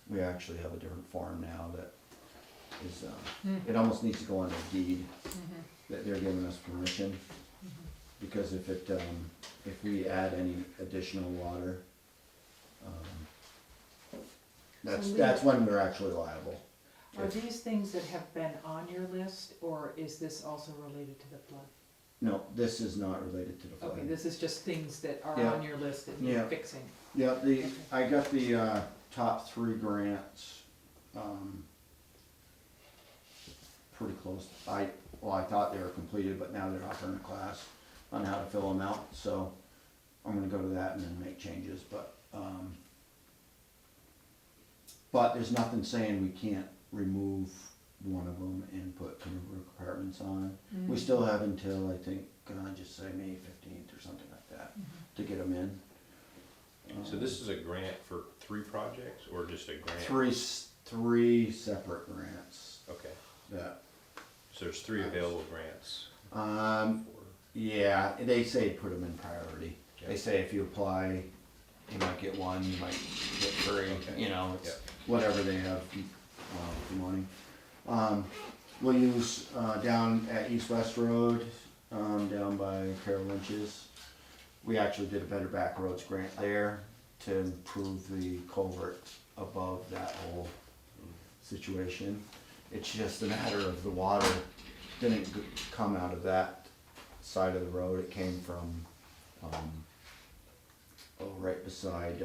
I: we actually have a different form now that is, it almost needs to go on a deed, that they're giving us permission. Because if we add any additional water, that's when we're actually liable.
C: Are these things that have been on your list, or is this also related to the flood?
I: No, this is not related to the flood.
C: Okay, this is just things that are
I: Yeah.
C: on your list that
I: Yeah.
C: you're fixing.
I: Yeah, I got the top 3 grants pretty close. I thought they were completed, but now they're offering a class on how to fill them out, so I'm gonna go to that and then make changes, but there's nothing saying we can't remove one of them and put two roof compartments on. We still have until, I think, just say May 15th or something like that, to get them in.
E: So this is a grant for 3 projects, or just a grant?
I: Three separate grants
E: Okay,
I: that,
E: so there's 3 available grants.
I: um, yeah, they say put them in priority. They say if you apply, you might get one, you might get 3,
E: Okay.
I: you know, it's
E: Yeah.
I: whatever they have for money. We'll use, down at East West Road, down by Carol Lynch's. We actually did a Better Back Roads grant there to improve the culvert above that whole situation. It's just a matter of the water didn't come out of that side of the road. It came from, right beside,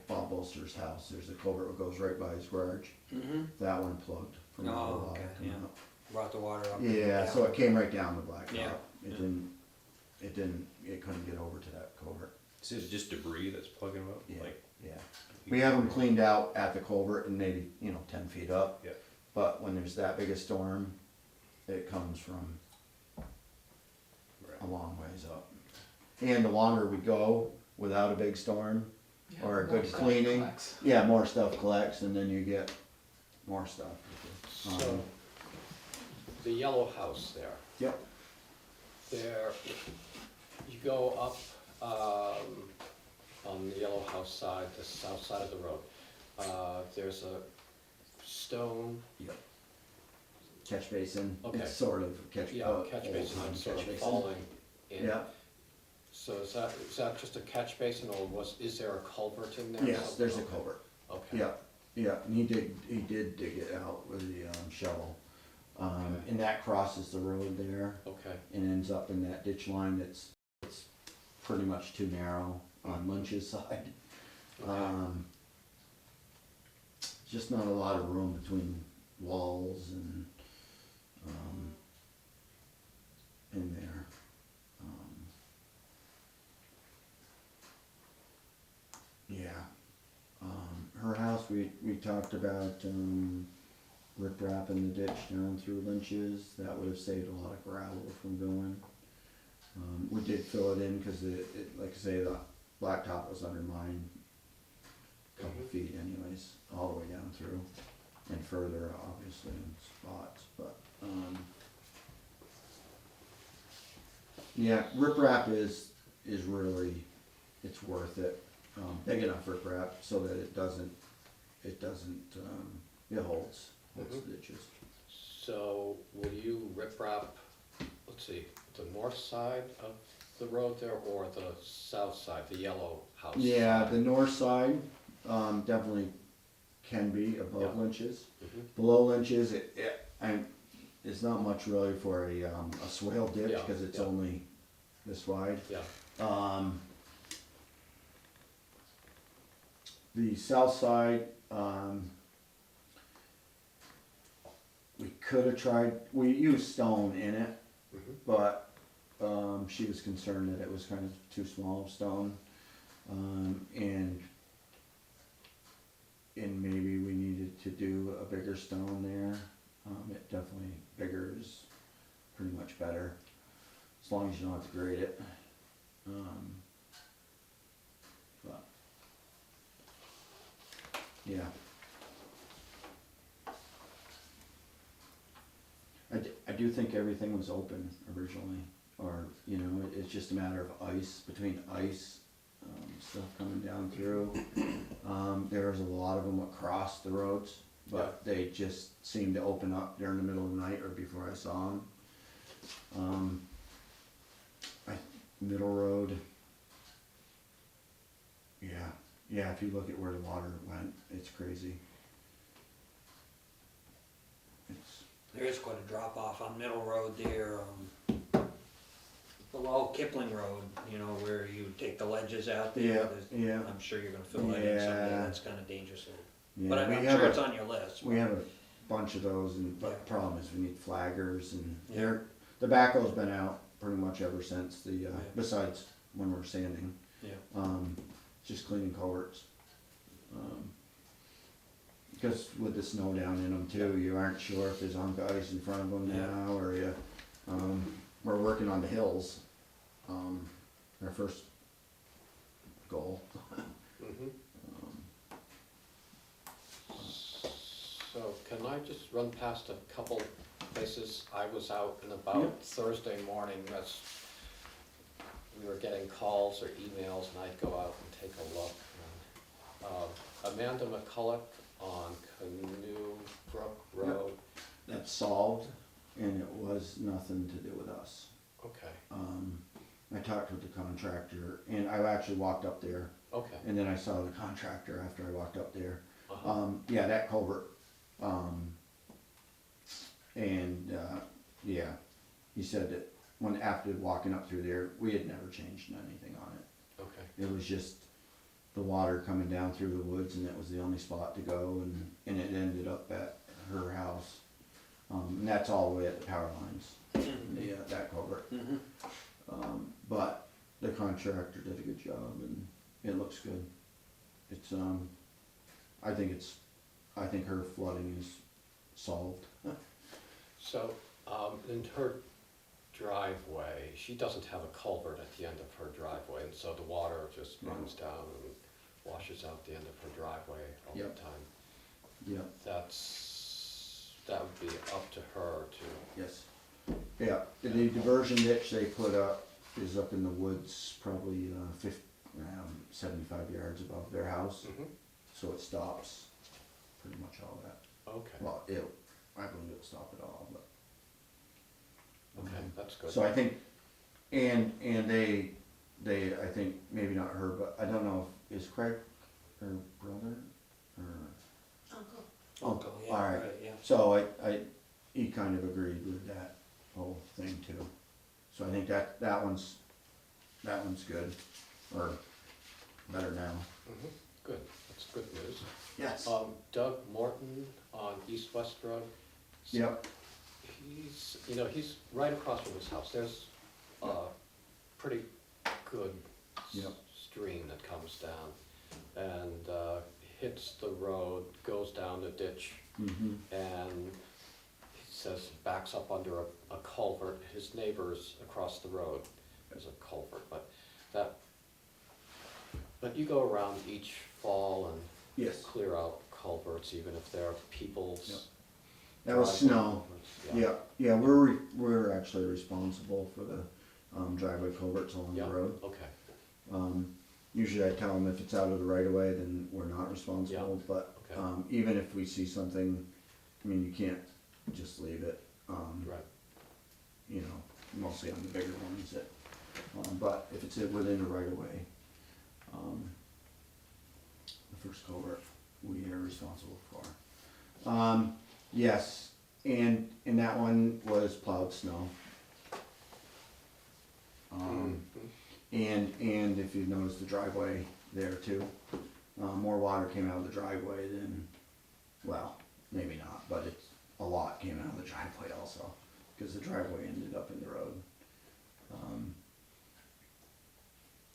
I: Bob Bolster's house. There's a culvert that goes right by his garage.
D: Mm-hmm.
I: That one plugged from all the
D: Oh,
I: water
D: okay,
I: coming
D: yeah.
I: up.
D: Brought the water up.
I: Yeah, so it came right down the blacktop.
D: Yeah,
I: It
D: yeah.
I: it couldn't get over to that culvert.
E: Is it just debris that's plugging them up?
I: Yeah.
E: Like,
I: Yeah. We have them cleaned out at the culvert and maybe, 10 feet up.
E: Yeah.
I: But when there's that big a storm, it comes from a long ways up. And the longer we go without a big storm,
C: Yeah,
I: or a
C: more
I: good
C: stuff
I: cleaning,
C: collects.
I: yeah, more stuff collects and then you get more stuff.
A: So, the yellow house there.
I: Yep.
A: There, you go up, on the yellow house side, the south side of the road. There's a stone,
I: Catch basin,
A: Okay.
I: it's sort of catch,
A: catch basin,
I: old-time
A: that's sort
I: catch
A: of
I: basin.
A: falling in.
I: Yeah,
A: So is that just a catch basin, or is there a culvert in there? or
I: yes,
A: something?
I: there's a
A: Okay.
I: culvert.
A: Okay.
I: Yeah, and he did dig it out with the shovel. And that crosses the road there
A: Okay,
I: and ends up in that ditch line it's pretty much too narrow on Lynch's side. Just not a lot of room between walls and, in there. Yeah. Her house, we talked about, rip-wrapping the ditch down through Lynch's. That would have saved a lot of gravel from going. We did fill it in because like I say, the blacktop was under mine a couple feet anyways, all the way down through and further obviously in spots, but, yeah, rip-wrap is really, it's worth it. Big enough rip-wrap so that it holds the ditches.
A: so will you rip-wrap, let's see, the north side of the road there, or the south side, the yellow house?
I: Yeah, the north side, definitely can be above
A: Yeah.
I: Lynch's.
A: Mhm.
I: Below Lynch's, it's not much really for a swale ditch,
A: Yeah,
I: because it's
A: yeah.
I: only this wide.
A: Yeah,
I: The south side, we could have tried, we used stone in it,
A: mhm.
I: but, she was concerned that it was kind of too small of stone. And maybe we needed to do a bigger stone there. It definitely, bigger is pretty much better, as long as you don't have to grade it. But, yeah. I do think everything was open originally, or, it's just a matter of ice, between ice, stuff coming down through. There was a lot of them across the roads, but they just seemed to open up during the middle of the night or before I saw them. Middle road, yeah, if you look at where the water went, it's crazy.
D: There is quite a drop off on Middle Road there, below Kipling Road, where you take the ledges out there.
I: Yeah,
D: There's-
I: yeah.
D: I'm sure you're gonna fill that in someday,
I: Yeah.
D: that's kinda dangerous.
I: Yeah,
D: But I'm
I: we
D: I'm
I: have
D: sure
I: a-
D: it's on your list.
I: We have a bunch of those, and but the problem is we need flaggers, and
D: Yeah.
I: the backhoe's been out pretty much ever since the, besides when we're sanding.
D: Yeah.
I: Just cleaning culverts. Because with the snow down in them too, you aren't sure if there's on ice in front of them
D: Yeah.
I: now, or you, we're working on the hills. Our first goal.
A: Mhm. So can I just run past a couple places? I was out and about
I: Yep.
A: Thursday morning as we were getting calls or emails, and I'd go out and take a look. And, Amanda McCulloch on Canoe Brook Road.
I: That's solved, and it was nothing to do with us.
A: Okay,
I: I talked with the contractor, and I actually walked up there,
A: okay.
I: and then I saw the contractor after I walked up there.
A: Uh-huh.
I: Yeah, that culvert, yeah, he said that when, after walking up through there, we had never changed anything on it.
A: Okay,
I: It was just the water coming down through the woods, and that was the only spot to go, and it ended up at her house. And that's all the way at the power lines, that culvert.
D: Mm-hmm.
I: But the contractor did a good job, and it looks good. It's, I think her flooding is solved.
A: so, in her driveway, she doesn't have a culvert at the end of her driveway, and so the water just runs down and washes out the end of her driveway all the
I: Yep.
A: time.
I: Yep,
A: That would be up to her to,
I: yes. Yeah, the diversion ditch they put up is up in the woods, probably, 75 yards above their house,
A: Mhm.
I: so it stops pretty much all that.
A: Okay,
I: Well, I believe it'll stop it all, but.
A: okay, that's good.
I: So I think, and they, I think, maybe not her, but I don't know, is Craig her brother, or?
F: Uncle.
D: Uncle, yeah,
I: Alright.
D: right, yeah.
I: So he kind of agreed with that whole thing too. So I think that one's good, or better now.
A: Mhm. Good, that's good news.
I: Yes.
A: Doug Morton on East West Road.
I: Yep,
A: He's right across from his house. There's a pretty good
I: Yep.
A: stream that comes down and hits the road, goes down the ditch, and he says backs up under a culvert. His neighbors across the road is a culvert, but you go around each fall and
I: yes,
A: clear out culverts, even if they're people's.
I: Yep. that was
A: driveway
I: snow.
A: culverts.
I: Yeah, we're actually responsible for the driveway culverts along
A: Yeah,
I: the road.
A: okay,
I: Usually I tell them if it's out of the right of way, then we're not responsible, but,
A: okay.
I: even if we see something, I mean, you can't just leave it,
A: Right,
I: you know, mostly on the bigger ones that, but if it's within the right of way, the first culvert, we are responsible for. Yes, and that one was plowed snow. And if you notice the driveway there too, more water came out of the driveway than, well, maybe not, but a lot came out of the driveway also, because the driveway ended up in the road.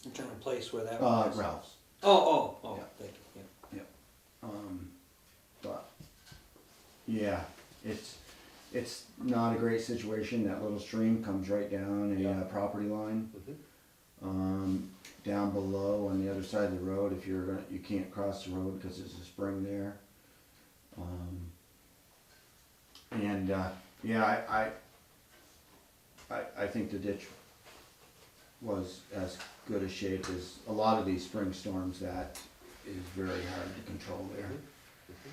D: I'm trying to place where that was.
I: Ralph's,
D: Oh,
I: Yeah.
D: thank you, yeah.
I: but, yeah, it's not a great situation. That little stream comes right down a
A: Yeah.
I: property line.
A: mhm,
I: Down below on the other side of the road, if you can't cross the road because there's a spring there. Yeah, I think the ditch was as good a shape as a lot of these spring storms. That is very hard to control there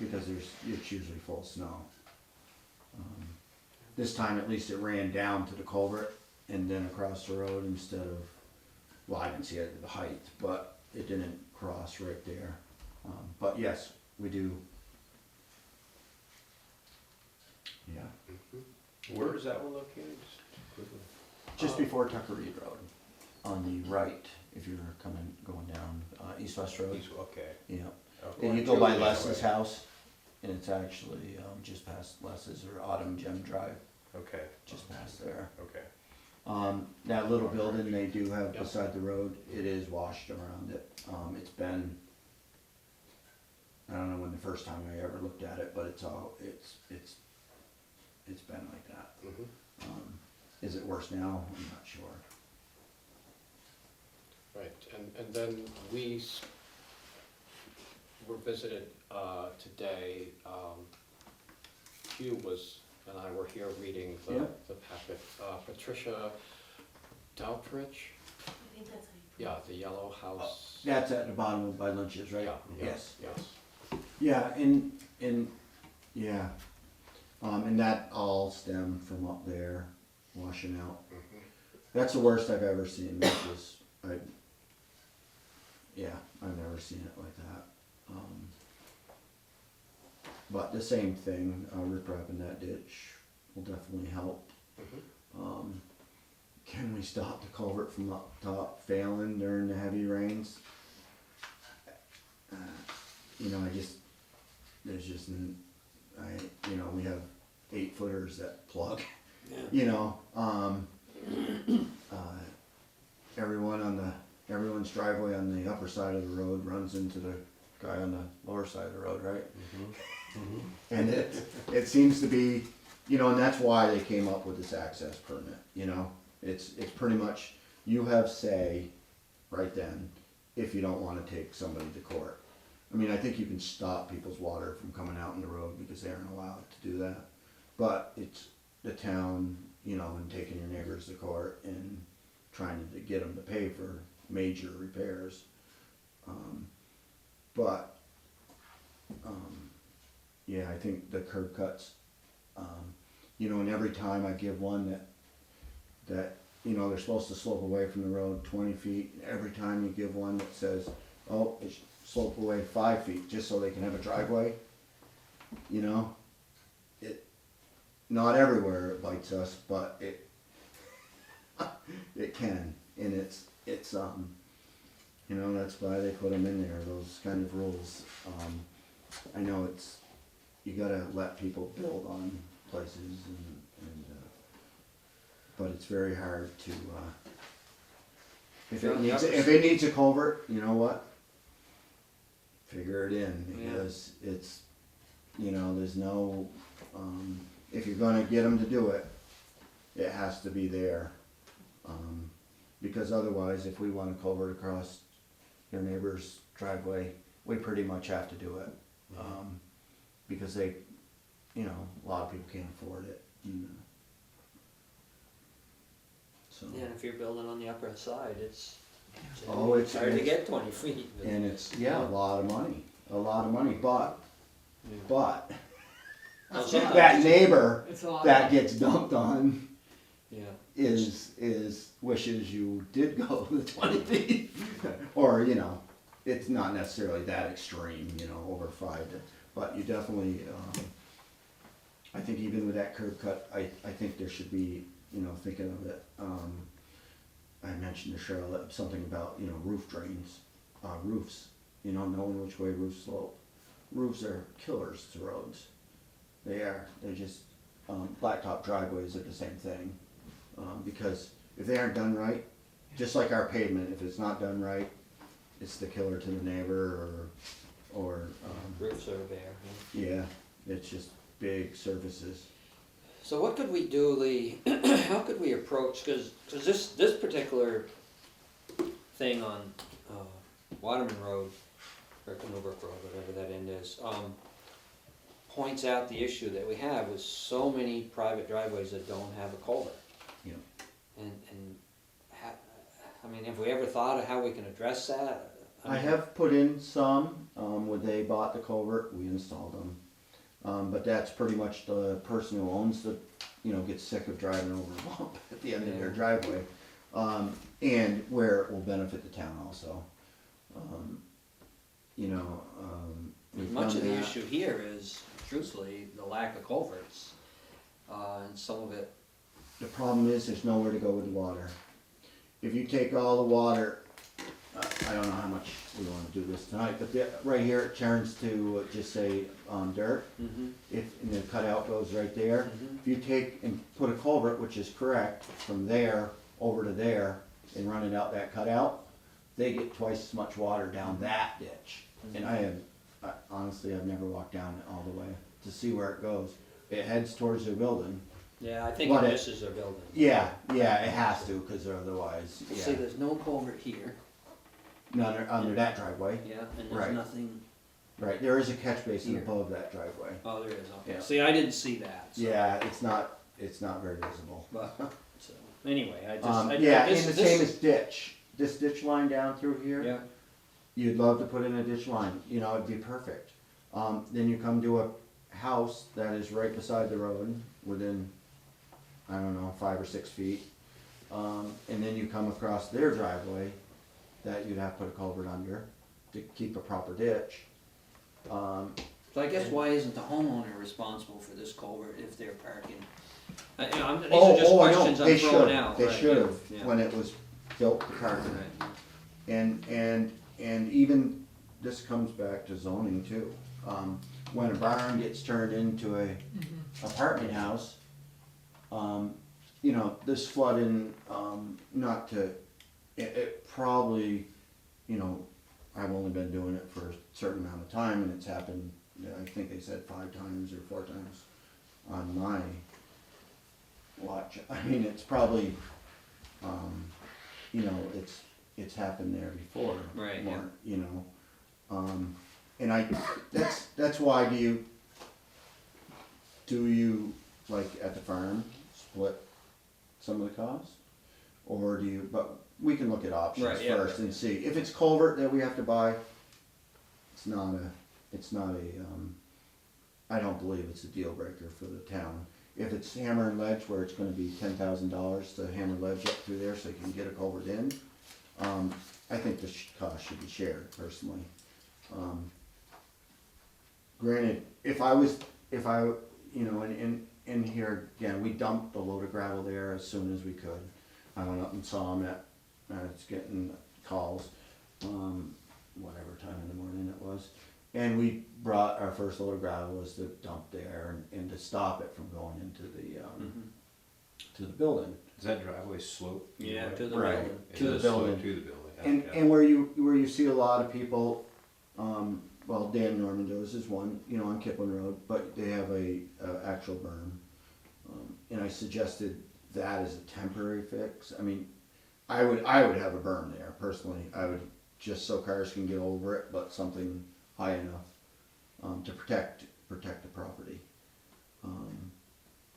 I: because it's usually full of snow. This time at least it ran down to the culvert and then across the road instead of, well, I didn't see it at the height, but it didn't cross right there. But yes, we do. Yeah,
E: Where is that one located?
I: just before Tucker Reed Road, on the right, if you're going down East West Road.
E: Okay.
I: Yeah,
E: Okay.
I: and you go by Les's house. and it's actually, just past Les's or Autumn Gem Drive,
E: Okay,
I: just past there.
E: okay.
I: That little building they do have
A: Yep.
I: beside the road, it is washed around it. It's been, I don't know when the first time I ever looked at it, but it's been like that.
A: Mhm.
I: Is it worse now? I'm not sure.
A: Right, and then were visited today. Hugh and I were here reading
I: Yeah.
A: the packet. Patricia Doutridge,
F: I think that's how you.
A: yeah, the yellow house.
I: That's at the bottom of by lunches, right?
A: Yeah, yeah,
I: Yes.
A: yes.
I: Yeah, yeah. And that all stemmed from up there, washing out.
A: Mhm.
I: That's the worst I've ever seen, I've never seen it like that. But the same thing, riprapping that ditch will definitely help.
A: Mhm.
I: Can we stop the culvert from up top failing during the heavy rains? We have 8-footers that plug. Everyone's driveway on the upper side of the road runs into the guy on the lower side of the road, right? And it seems to be, and that's why they came up with this access permit, It's pretty much, you have say right then, if you don't wanna take somebody to court. I mean, I think you can stop people's water from coming out in the road because they aren't allowed to do that. But it's the town, and taking your neighbors to court and trying to get them to pay for major repairs. I think the curb cuts, and every time I give one that they're supposed to slope away from the road 20 feet, every time you give one that says, oh, it's slope away 5 feet, just so they can have a driveway, not everywhere it bites us, but it can, and it's that's why they put them in there, those kind of rules. I know you gotta let people build on places, but it's very hard to, if it needs a culvert, you know what? Figure it in, because it's, there's no, if you're gonna get them to do it, it has to be there. Because otherwise, if we want a culvert across your neighbor's driveway, we pretty much have to do it. Because they, a lot of people can't afford it. So.
D: Yeah, and if you're building on the upper side, it's
I: It's
D: hard to get 20 feet.
I: And it's, a lot of money, but
D: Well, sometimes-
I: that neighbor
C: It's a lot.
I: that gets dumped on
D: Yeah.
I: is wishes you did go the 20 feet. Or, it's not necessarily that extreme, over 5, but you definitely, I think even with that curb cut, I think there should be, thinking of it, I mentioned to Cheryl something about, roof drains, roofs, knowing which way roofs slope. Roofs are killers to roads. They are, they're just, blacktop driveways are the same thing. Because if they aren't done right, just like our pavement, if it's not done right, it's the killer to the neighbor or
D: Roofs are bare.
I: yeah, it's just big surfaces.
D: So what could we do, Lee? How could we approach, because this particular thing on Waterman Road, or Canoobrook Road, whatever that end is, points out the issue that we have with so many private driveways that don't have a culvert.
I: Yeah.
D: And have we ever thought of how we can address that?
I: I have put in some, when they bought the culvert, we installed them. But that's pretty much the person who owns the, gets sick of driving over a bump at the end of their driveway. And where it will benefit the town also.
D: Much of the issue here is, truthfully, the lack of culverts. And some of it,
I: The problem is there's nowhere to go with the water. If you take all the water, I don't know how much we wanna do this tonight, but right here it turns to just say, dirt.
D: Mhm.
I: And the cutout goes right there.
D: Mhm.
I: If you take and put a culvert, which is correct, from there over to there and run it out that cutout, they get twice as much water down that ditch. And honestly, I've never walked down it all the way to see where it goes. It heads towards their building.
D: Yeah, I think
I: What
D: it
I: it-
D: misses their building.
I: Yeah, it has to, cause otherwise,
D: See,
I: yeah.
D: there's no culvert here,
I: None under that driveway.
D: yeah, and
I: Right.
D: there's nothing,
I: Right, there is a catch basin
D: Here.
I: above that driveway.
D: oh, there is, okay.
I: Yeah.
D: See, I didn't see that, so.
I: Yeah, it's not very visible.
D: But, so, anyway, I just,
I: Yeah,
D: this,
I: and the same as ditch. This ditch line down through here.
D: yeah,
I: You'd love to put in a ditch line, you know, it'd be perfect. Then you come to a house that is right beside the road, within, I don't know, 5 or 6 feet. And then you come across their driveway that you'd have to put a culvert under to keep a proper ditch.
D: so I guess why isn't the homeowner responsible for this culvert if they're parking? You know, these are just questions I'm throwing out,
I: They
D: right,
I: should have,
D: yeah.
I: when it was built, the parking.
D: Right.
I: And even, this comes back to zoning too. When a barn gets turned into a apartment house, you know, this flooding, not to, it probably, you know, I've only been doing it for a certain amount of time, and it's happened, I think they said 5 times or 4 times on my watch. I mean, it's probably, you know, it's happened there before.
D: Right,
I: more,
D: yeah.
I: You know, and that's why do you, like at the farm, split some of the costs? Or do you, but we can look at options
D: Right, yeah,
I: first
D: right.
I: and see. If it's culvert that we have to buy, it's not a, I don't believe it's a deal breaker for the town. If it's hammer and ledge, where it's gonna be $10,000 to hammer ledge up through there so you can get a culvert in, I think the cost should be shared personally. Granted, if I, you know, in here, again, we dumped a load of gravel there as soon as we could. I went up and saw them it's getting calls, whatever time in the morning it was. And we brought, our first load of gravel was to dump there and to stop it from going into the, to the building.
E: Does that driveway slope?
D: Yeah, to the
I: Right.
D: building.
E: It
I: to the
E: does slope
I: building.
E: To the building.
I: And,
E: yeah.
I: and where you see a lot of people, well, Dan Norman does is one, you know, on Kipling Road, but they have a actual berm. And I suggested that as a temporary fix. I mean, I would have a berm there personally. I would, just so cars can get over it, but something high enough to protect the property.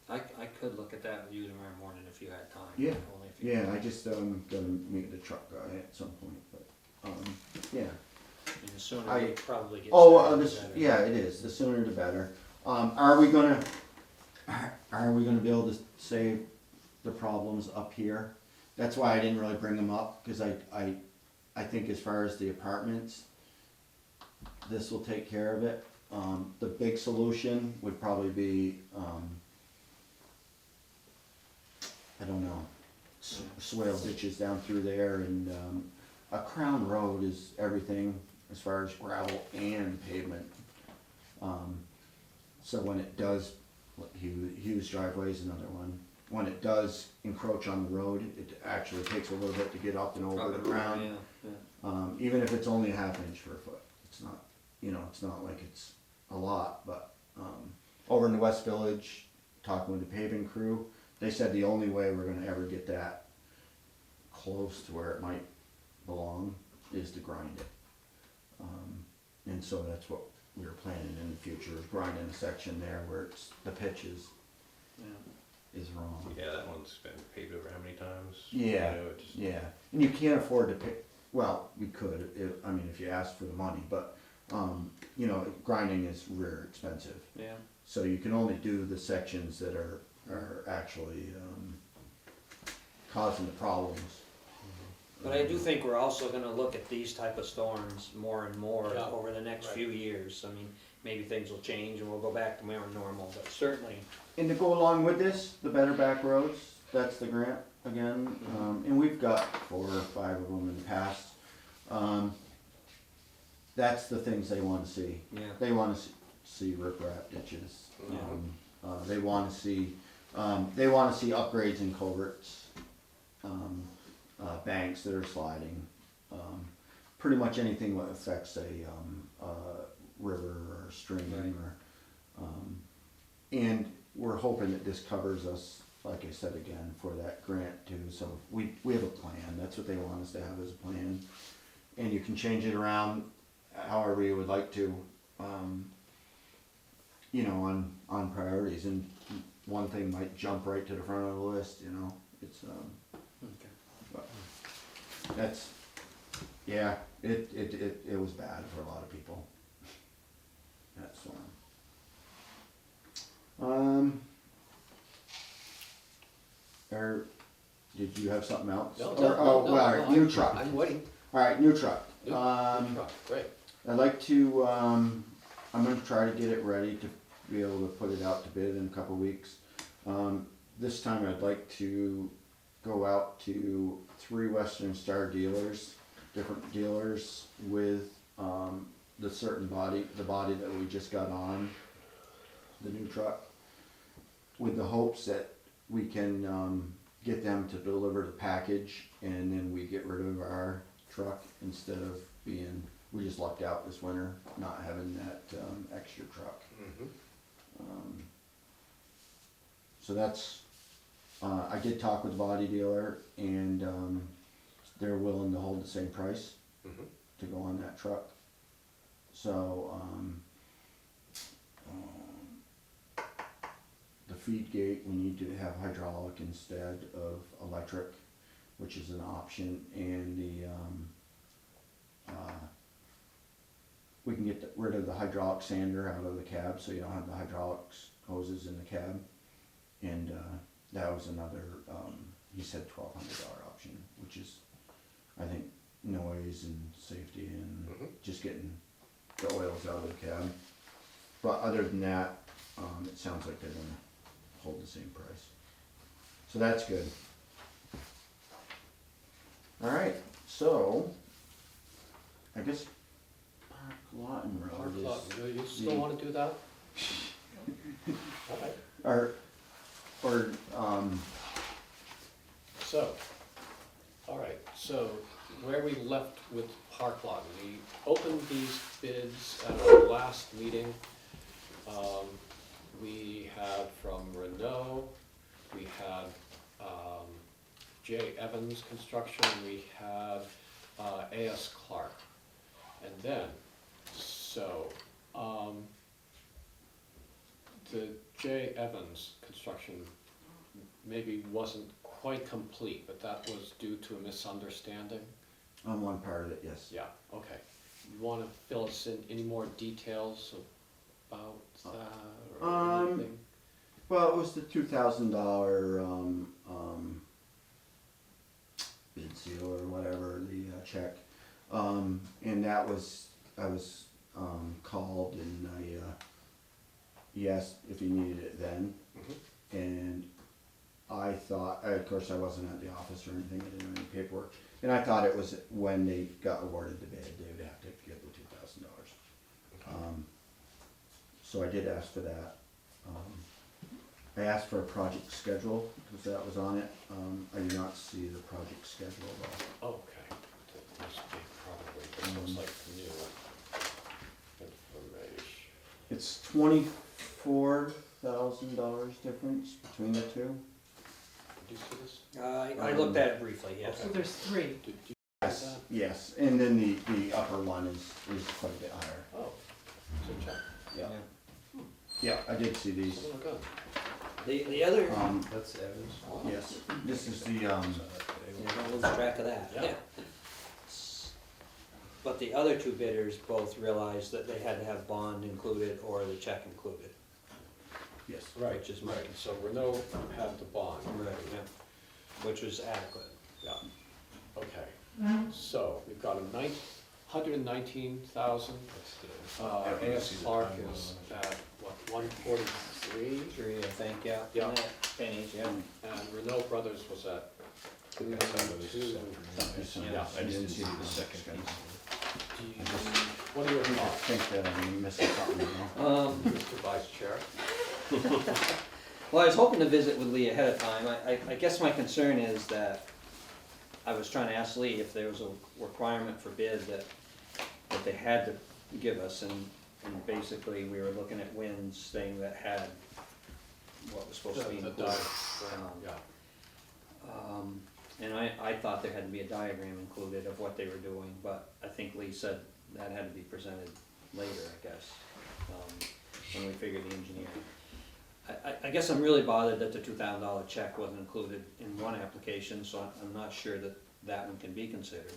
D: I could look at that with you tomorrow morning if you had time.
I: Yeah.
D: Only if you-
I: Yeah, I just gotta meet the truck guy at some point, but yeah.
D: And the sooner
I: I-
D: we probably get
I: Oh,
D: started,
I: this,
D: the better.
I: yeah, it is, the sooner the better. Are we gonna be able to save the problems up here? That's why I didn't really bring them up, cause I think as far as the apartments, this will take care of it. The big solution would probably be, I don't know, swale ditches down through there, and a crown road is everything as far as gravel and pavement. So when it does, Hughes driveway is another one. When it does encroach on the road, it actually takes a little bit to get up and over the ground.
D: Yeah, yeah.
I: Even if it's only a ½ inch for a foot, it's not, you know, it's not like it's a lot, but, over in the West Village, talking with the paving crew, they said the only way we're gonna ever get that close to where it might belong is to grind it. And so that's what we were planning in the future, is grinding a section there where it's, the pitch is wrong.
E: Yeah, that one's been paved over how many times?
I: Yeah,
E: You know, it just-
I: yeah, and you can't afford to pay, well, we could, I mean, if you asked for the money, but, you know, grinding is real expensive.
D: Yeah.
I: So you can only do the sections that are actually, causing the problems.
D: But I do think we're also gonna look at these type of storms more and more
A: Yeah.
D: over the next
A: Right.
D: few years. I mean, maybe things will change and we'll go back to more normal, but certainly,
I: And to go along with this, the Better Back Roads, that's the grant again, and we've got 4 or 5 of them in the past. That's the things they wanna see.
D: Yeah.
I: They wanna see riprap ditches. They wanna see upgrades in culverts, banks that are sliding. Pretty much anything that affects a river or stream or, and we're hoping that this covers us, like I said again, for that grant too. So we have a plan. That's what they want us to have, is a plan. And you can change it around however you would like to, you know, on priorities. And one thing might jump right to the front of the list, you know. It's but that's, yeah, it was bad for a lot of people. That storm. Or did you have something else?
A: No,
I: Or-
A: no,
I: oh,
A: no,
I: well,
A: no,
I: new truck.
A: I'm waiting.
I: All right, new truck.
A: New truck, great.
I: I'd like to, I'm gonna try to get it ready to be able to put it out to bid in a couple weeks. This time I'd like to go out to 3 Western Star dealers, different dealers with, the certain body, the body that we just got on the new truck, with the hopes that we can, get them to deliver the package, and then we get rid of our truck instead of being, we just lucked out this winter not having that extra truck. So that's, I did talk with the body dealer, and they're willing to hold the same price to go on that truck. So the feed gate, we need to have hydraulic instead of electric, which is an option, and the we can get rid of the hydraulic sander out of the cab, so you don't have the hydraulics hoses in the cab, and that was another, he said $1,200 option, which is, I think, noise and safety and just getting the oils out of the cab. But other than that, it sounds like they're gonna hold the same price. So that's good. Alright, so I guess Park Lawton
A: Park
I: Road
A: lot,
I: is
A: you still wanna do that? All right.
I: or
A: So, all right, so where we left with Park Lot, we opened these bids at our last meeting. We had from Renault, we had J. Evans Construction, we had A.S. Clark. And then, so, the J. Evans Construction maybe wasn't quite complete, but that was due to a misunderstanding.
I: on one part of it, yes.
A: Yeah, okay. You wanna fill us in any more details about that or anything?
I: Well, it was the $2,000 bid seal or whatever, the check. And that was, I was called, and he asked if he needed it then. And I thought, of course I wasn't at the office or anything, I didn't have any paperwork. And I thought it was when they got awarded the bid, they would have to give the $2,000. So I did ask for that. I asked for a project schedule, because that was on it. I do not see the project schedule though.
A: Okay, that must be probably, this looks like new information.
I: It's $24,000 difference between the two.
A: Did you see this?
D: I looked at it briefly, yes.
C: So there's 3.
A: Did you see
I: Yes,
A: that?
I: yes, and then the upper one is quite a bit higher.
A: Oh, so check.
I: Yeah, yeah, I did see these.
A: Oh, good.
D: The other,
E: That's Evans.
I: Yes, this is the,
D: don't lose track of that,
A: Yeah.
D: yeah. But the other 2 bidders both realized that they had to have bond included or the check included.
I: yes.
A: Right,
D: Which is
A: right, so Renault had the bond.
D: Right, yeah. Which was adequate.
A: Yeah, okay. So, we've got $119,000. A.S. Clark is at, what, 143?
D: 3, I think, yeah.
A: Yeah.
D: Pennies, yeah.
A: And Renault Brothers was at Two,
E: I thought it was
A: two.
E: separate.
A: Yeah,
E: I just didn't see
I: the
E: the second
I: schedule.
E: piece.
A: What are your
I: I
A: thoughts,
I: think that I'm missing something, you know?
A: Mr. Vice Chair?
D: Well, I was hoping to visit with Lee ahead of time. I guess my concern is that I was trying to ask Lee if there was a requirement for bid that they had to give us, and basically we were looking at Wynn's thing that had what was supposed to be
A: The
D: included.
A: diagram, yeah.
D: And I thought there had to be a diagram included of what they were doing, but I think Lee said that had to be presented later, I guess, when we figured the engineering. I guess I'm really bothered that the $2,000 check wasn't included in one application, so I'm not sure that that one can be considered.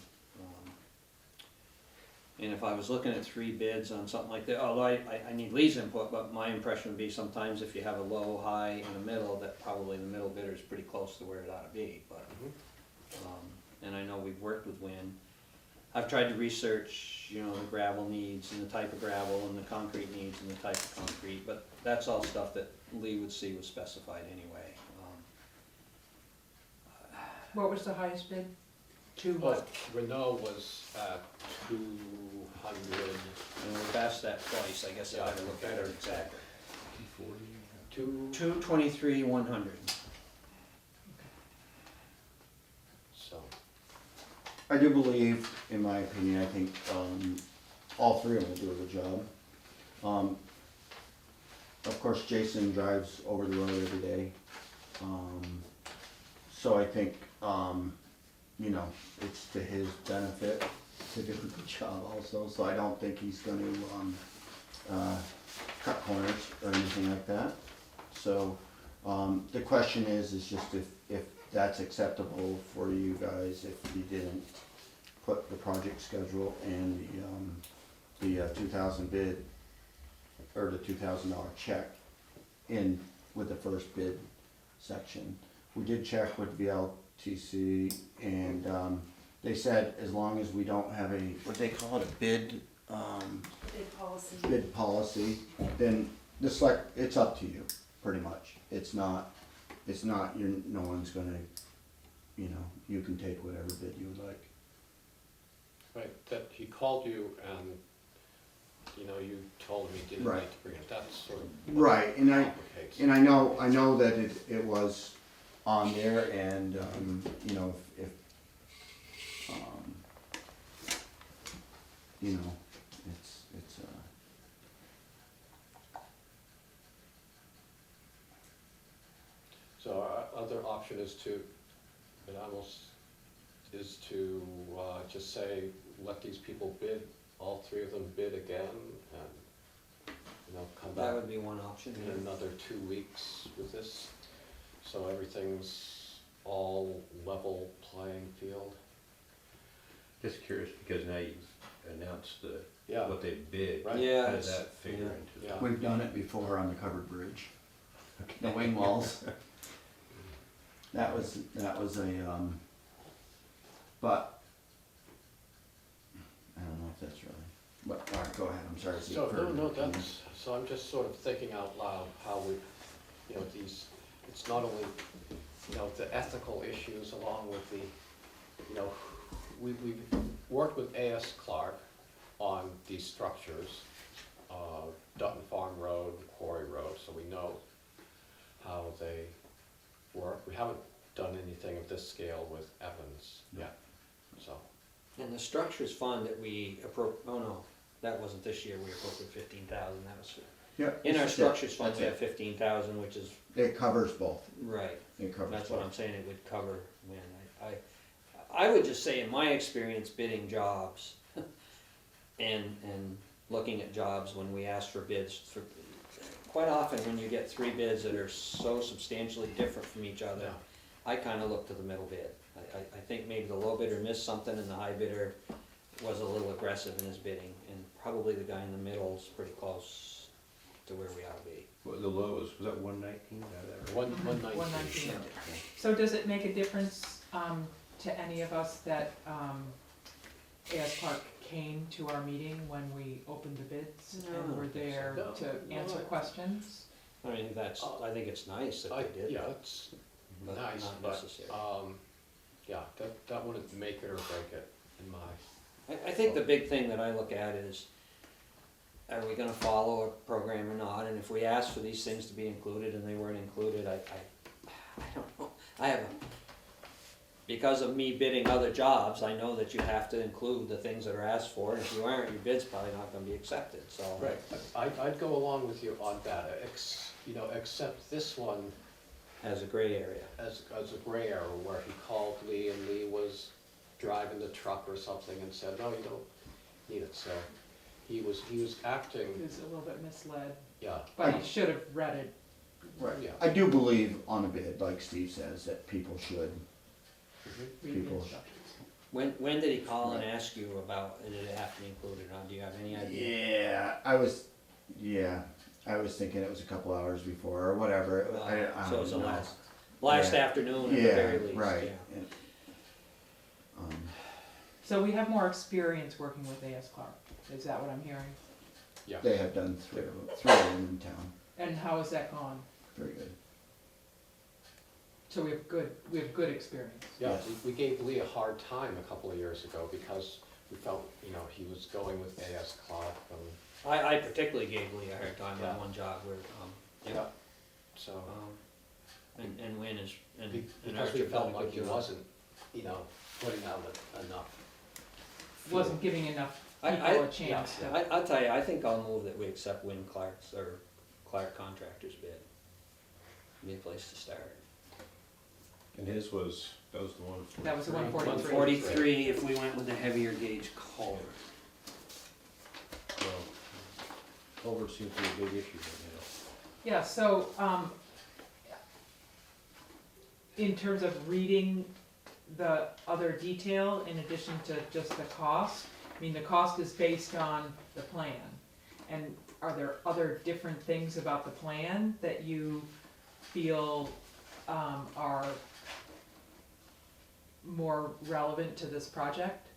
D: And if I was looking at 3 bids on something like that, although I need Lee's input, but my impression would be sometimes if you have a low, high, and a middle, that probably the middle bidder is pretty close to where it ought to be, but, and I know we've worked with Wynn. I've tried to research, you know, the gravel needs and the type of gravel and the concrete needs and the type of concrete, but that's all stuff that Lee would see was specified anyway.
C: What was the highest bid? Two
A: Well,
C: what?
A: Renault was at 200,
D: And we've asked that twice, I guess I better look at it exactly.
A: 2,
D: 223,100.
A: so,
I: I do believe, in my opinion, I think, all 3 of them will do a good job. Of course, Jason drives over the road every day. So I think, you know, it's to his benefit to do a good job also, so I don't think he's gonna, cut corners or anything like that. So, the question is just if that's acceptable for you guys, if you didn't put the project schedule and the 2,000 bid, or the $2,000 check in with the first bid section. We did check with VLTC, and they said as long as we don't have a, what they call it, a bid,
F: Bid policy.
I: bid policy, then it's up to you, pretty much. It's not, no one's gonna, you know, you can take whatever bid you would like.
A: right, that he called you and, you know, you told him he didn't
I: Right.
A: need to bring it, that's sort of.
I: Right, and
A: complicates.
I: I know that it was on there, and, you know, if, you know, it's,
A: So our other option is to, it almost is to just say, let these people bid, all 3 of them bid again, and, you know, come
D: That
A: back
D: would be one option.
A: in another 2 weeks with this, so everything's all level playing field.
E: Just curious, because now you've announced
A: Yeah,
E: what they bid.
A: Right.
D: Yeah,
E: How does
D: it's-
E: that figure
D: yeah.
E: into
A: Yeah.
E: that?
I: we've done it before on the covered bridge, the wing walls. That was a, but, I don't know if that's really, but, all right, go ahead, I'm sorry. Steve,
A: so,
I: for-
A: no, so I'm just sort of thinking out loud how we, you know, it's not only, you know, the ethical issues along with the, you know, we've worked with A.S. Clark on these structures, Dutton Farm Road, Quarry Road, so we know how they work. We haven't done anything of this scale with Evans yet, so.
D: And the structures fund that we that wasn't this year, we appropriated 15,000, that was,
I: Yeah.
D: in our
I: that's it,
D: structures fund,
I: that's
D: we have
I: it.
D: 15,000, which is,
I: It covers both,
D: right,
I: it covers both.
D: that's what I'm saying, it would cover when, I would just say, in my experience bidding jobs, and looking at jobs when we ask for bids, quite often when you get 3 bids that are so substantially different from each other,
A: Yeah.
D: I kinda look to the middle bid. I think maybe the low bidder missed something and the high bidder was a little aggressive in his bidding, and probably the guy in the middle's pretty close to where we ought to be.
E: Well, the lowest, was that 119?
A: One
C: Mhm,
A: 119.
C: 119. So does it make a difference, to any of us that, A.S. Clark came to our meeting when we opened the bids
D: No, I
C: and
D: don't
C: were
D: think so.
C: there
A: No,
C: to
A: no,
C: answer
A: I-
C: questions?
D: I mean, I think it's nice that they did,
A: Yeah, it's
D: but
A: nice,
D: not
A: but,
D: necessary.
A: yeah, that wouldn't make it or break it in my,
D: I think the big thing that I look at is, are we gonna follow a program or not? And if we ask for these things to be included and they weren't included, I don't know. I have because of me bidding other jobs, I know that you have to include the things that are asked for, and if you aren't, your bid's probably not gonna be accepted, so.
A: right, I'd go along with you on that, except this one
D: Has a gray area.
A: as a gray area where he called Lee and Lee was driving the truck or something and said, no, you don't need it, so he was acting,
C: He was a little bit misled,
A: yeah,
C: but he should have read it.
I: Right.
A: Yeah.
I: I do believe on a bid, like Steve says, that people should,
C: Read the
I: People-
C: instructions.
D: When did he call and ask you about, did it have to be included or not? Do you have any idea?
I: yeah, I was thinking it was a couple hours before or whatever. I
D: So it was the
I: don't know.
D: last
I: Yeah.
D: afternoon at the
I: Yeah,
D: very least,
I: right.
D: yeah.
I: And,
C: So we have more experience working with A.S. Clark, is that what I'm hearing?
A: yeah.
I: They have done three of them in town,
C: And how has that gone?
I: very good.
C: So we have good experience.
A: Yeah,
I: Yes.
A: we gave Lee a hard time a couple of years ago because we felt, he was going with A.S. Clark and,
D: I particularly gave Lee a hard time
A: Yeah.
D: on one job where,
A: yeah, so.
D: and Wynn is, and
A: Because we
D: Archer
A: felt
D: done a
A: like
D: good
A: he
D: job.
A: wasn't, putting out enough.
C: Wasn't giving enough
D: I-
C: people a chance to.
D: I'll tell you, I think I'll move that we accept Wynn Clark's, or Clark Contractors bid. Be a place to start.
E: And his was, that was the one.
C: That was the 143.
D: 143 if we went with the heavier gauge culvert.
E: Well, culvert seems to be a big issue right
C: Yeah, so, in terms of reading the other detail, in addition to just the cost, I mean, the cost is based on the plan. And are there other different things about the plan that you feel, are more relevant to this project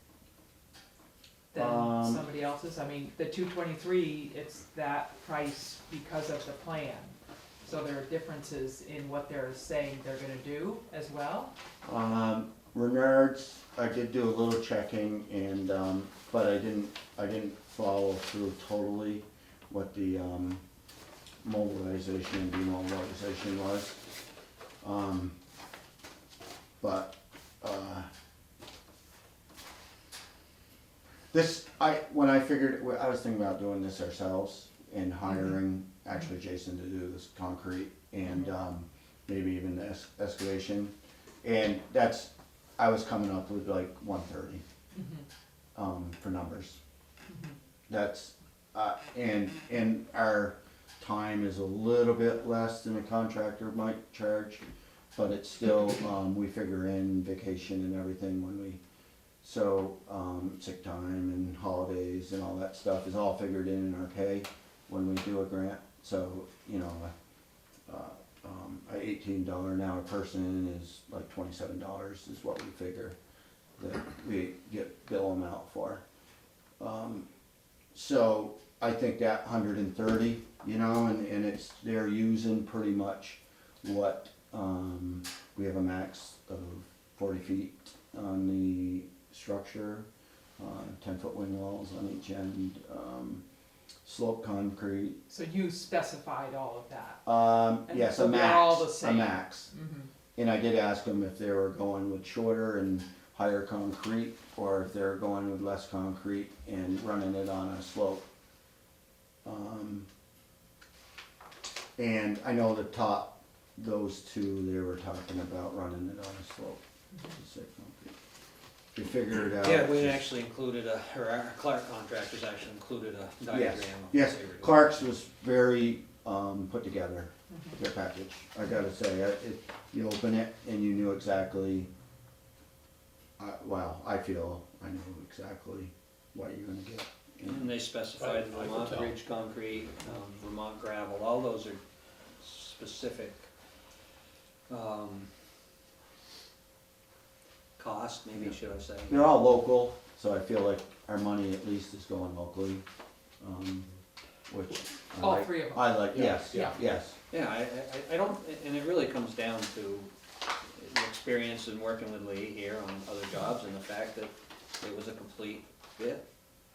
C: than somebody else's? I mean, the 223, it's that price because of the plan. So there are differences in what they're saying they're gonna do as well?
I: Renard's, I did do a little checking and, but I didn't follow through totally what the, mobilization and demobilization was. But, when I figured, I was thinking about doing this ourselves and hiring actually Jason to do this concrete and, maybe even the excavation. And I was coming up with like 130, for numbers. That's, and our time is a little bit less than a contractor might charge, but it's still, we figure in vacation and everything when we, so, sick time and holidays and all that stuff is all figured in our pay when we do a grant. So, a $18 an hour person is like $27 is what we figure that we bill them out for. So I think that 130, and they're using pretty much what, we have a max of 40 feet on the structure, 10-foot wing walls on each end, slope concrete.
C: So you specified all of that? And
I: Yes,
C: so
I: a
C: they're all
I: max,
C: the
I: a
C: same.
I: max.
C: Mhm.
I: And I did ask them if they were going with shorter and higher concrete, or if they're going with less concrete and running it on a slope. And I know the top, those two, they were talking about running it on a slope. Just say concrete. We figured it out.
D: Yeah, we actually included our Clark Contractors actually included a diagram of what
I: Yes,
D: they were doing.
I: Clark's was very, put together, their package. I gotta say, you open it and you knew exactly, I feel I know exactly what you're gonna get.
D: And they specified the
A: I can
D: Vermont
A: tell.
D: Ridge concrete, Vermont gravel, all those are specific, cost, maybe should I say.
I: They're all local, so I feel like our money at least is going locally, which I
C: All
I: like.
C: three of them?
I: I like,
A: Yeah,
I: yes,
C: yeah.
I: yes.
D: Yeah, I don't, and it really comes down to the experience in working with Lee here on other jobs and the fact that it was a complete fit.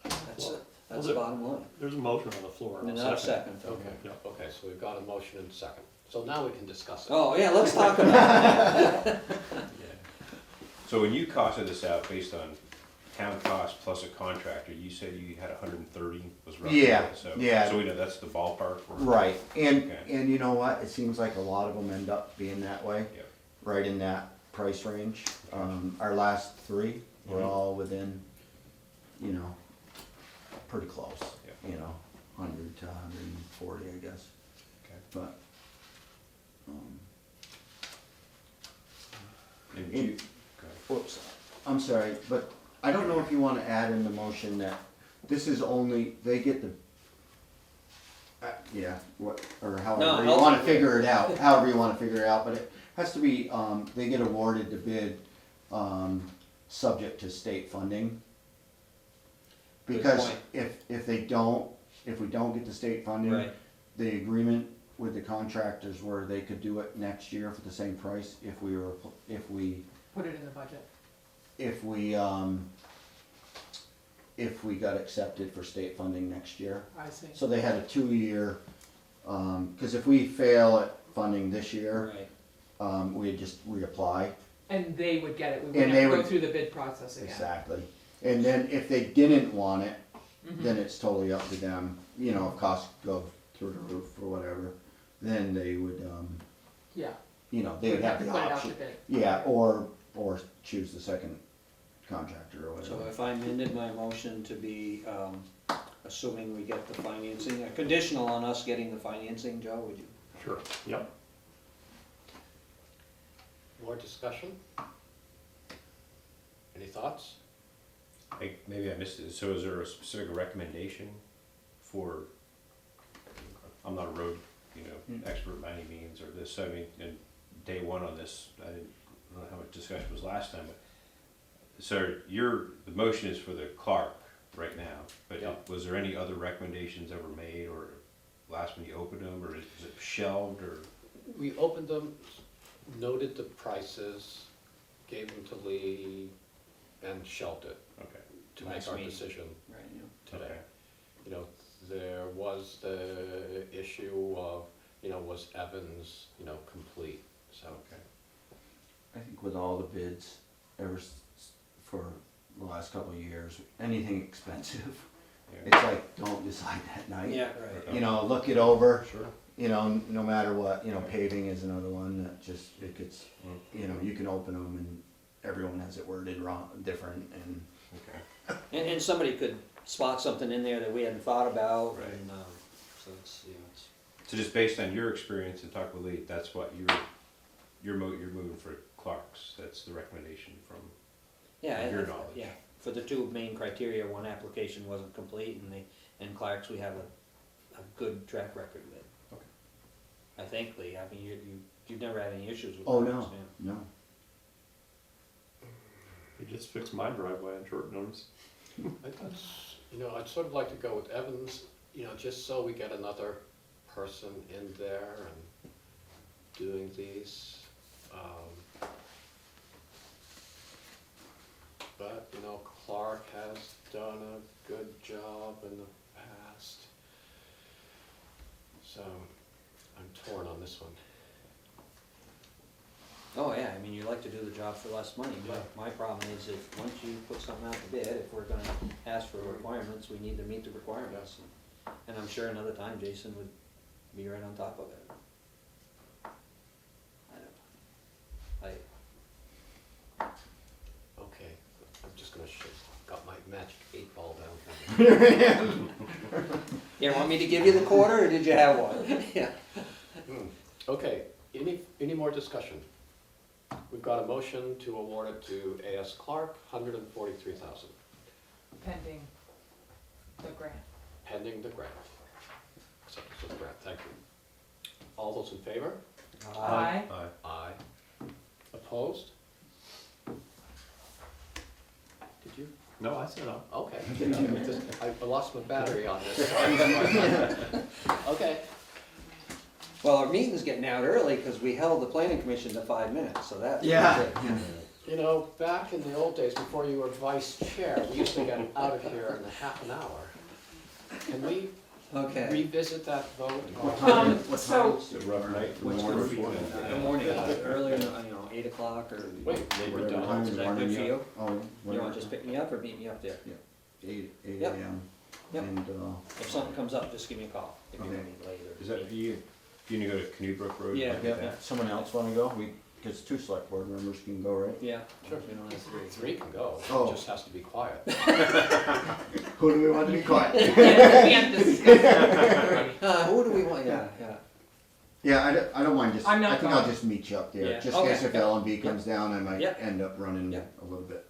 D: That's it, that's the bottom line.
B: There's a motion on the floor.
D: And
B: I'll
D: not a second.
A: Okay,
B: Yeah.
A: okay, so we've got a motion and a second. So now we can discuss it.
D: Oh, yeah, let's talk about it.
E: So when you costed this out based on town cost plus a contractor, you said you had 130 was roughly.
I: Yeah,
E: So,
I: yeah.
E: So we know that's the ballpark. For,
I: Right, and,
E: Okay.
I: and you know what, it seems like a lot of them end up being that way,
E: Yep.
I: right in that price range. Our last three were
E: Mhm.
I: all within, you know, pretty close,
E: Yep.
I: you know, 100 to 140, I guess,
E: Okay.
I: but,
E: And
I: In-
E: you, okay.
I: whoops, I'm sorry, but I don't know if you wanna add in the motion that this is only, they get the, yeah, what, or however you
D: I'll
I: wanna
D: take it.
I: figure it out, however you wanna figure it out, but it has to be, they get awarded the bid, subject to state funding.
D: Good
I: Because
D: point.
I: if we don't get the state funding,
D: Right,
I: the agreement with the contractors were they could do it next year for the same price if we
C: Put it in the budget.
I: if we got accepted for state funding next year.
C: I see.
I: So they had a 2-year, cause if we fail at funding this year,
D: right.
I: we'd just reapply.
C: And they would get it, we
I: And
C: wouldn't
I: they
C: have to go
I: would-
C: through the bid process again.
I: Exactly. And then if they didn't want it,
C: Mhm.
I: then it's totally up to them. You know, if costs go through the roof or whatever, then they would,
C: Yeah.
I: you know, they would have the
C: Put it out to
I: option.
C: bid.
I: Yeah, or choose the second contractor or
D: So
I: whatever.
D: if I amended my motion to be, assuming we get the financing, a conditional on us getting the financing, Joe, would you?
B: Sure, yep.
A: More discussion? Any thoughts?
E: Maybe I missed it. So is there a specific recommendation for, I'm not a road, expert by any means, or this, so I mean, in day one on this, I don't know how much discussion was last time, but, so the motion is for the clerk right now, but
A: Yeah.
E: was there any other recommendations ever made, or last when you opened them, or is it shelved, or?
A: We opened them, noted the prices, gave them to Lee, and shelved it
E: Okay,
A: to make
D: Last
A: our
D: meeting.
A: decision
D: Right,
A: today.
E: okay,
A: You know, there was the issue of, was Evans, complete, so.
E: okay.
I: I think with all the bids for the last couple of years, anything expensive,
E: Yeah.
I: it's like, don't decide that night.
D: yeah, right.
I: You know, look it over,
E: Sure.
I: no matter what, paving is another one that just, it gets,
E: Mm.
I: you can open them and everyone has it worded wrong, different, and
E: Okay.
D: And somebody could spot something in there that we hadn't thought about,
E: Right.
D: and, so it's, it's.
E: So just based on your experience and talk with Lee, that's what you're moving for Clark's, that's the recommendation from
D: Yeah,
E: your
D: and-
E: knowledge.
D: Yeah, for the two main criteria, one application wasn't complete, and Clark's we have a good track record with.
E: Okay.
D: I think, Lee, I mean, you've never had any issues with
I: oh,
D: Clark's,
I: no,
D: yeah.
I: no.
B: They just fixed my driveway on short notice.
A: I'd sort of like to go with Evans, just so we get another person in there and doing these. But, Clark has done a good job in the past. So, I'm torn on this one.
D: Oh, yeah, I mean, you like to do the job for less money, but my problem is if, once you put something out to bid, if we're gonna ask for requirements, we need to meet the requirements. And I'm sure another time Jason would be right on top of it.
A: Okay, I'm just gonna got my magic 8-ball down here.
D: You want me to give you the quarter, or did you have one? Yeah.
A: Okay, any more discussion? We've got a motion to award it to A.S. Clark, $143,000,
C: Pending the grant.
A: pending the grant. Acceptance of the grant, thank you. All those in favor?
C: Aye.
E: Aye.
A: Aye. Opposed? Did you?
B: No, I said aye.
A: Okay. I lost my battery on this. Okay.
D: Well, our meeting's getting out early because we held the planning commission to 5 minutes, so that's
I: Yeah.
D: good.
A: You know, back in the old days, before you were vice chair, we used to get out of here in a half an hour. Can we
D: Okay.
A: revisit that vote?
C: So,
E: It's a rough night for
D: What's
E: morning.
D: good for you? In the morning, earlier, 8 o'clock or,
A: Wait,
I: Whatever
A: we're done.
I: time
D: is
I: you
D: that
I: want
D: good
I: me
D: for
I: up.
D: you?
I: Oh,
D: You
I: whatever.
D: want to just pick me up or meet me up there?
I: 8
D: Yep.
I: a.m.
D: Yep.
I: And,
D: If something comes up, just give me a call, if you
I: Okay.
D: want me later.
E: Is that, you gonna go to Canoe Brook Road?
D: Yeah.
E: Look at
I: yeah,
E: that?
I: someone else wanna go? Because 2 select board members can go, right?
D: Yeah.
A: Sure.
D: We don't have 3.
A: Three can go,
I: Oh.
A: it just has to be quiet.
I: Who do we want to be quiet?
C: we can't discuss that.
D: Who do we want? Yeah, yeah.
I: Yeah, I don't mind just,
C: I'm not
I: I think I'll
C: going.
I: just meet you up there,
D: Yeah,
I: just in case
D: okay.
I: if L&B comes down, I might
D: Yep.
I: end up running
D: Yep.
I: a little bit.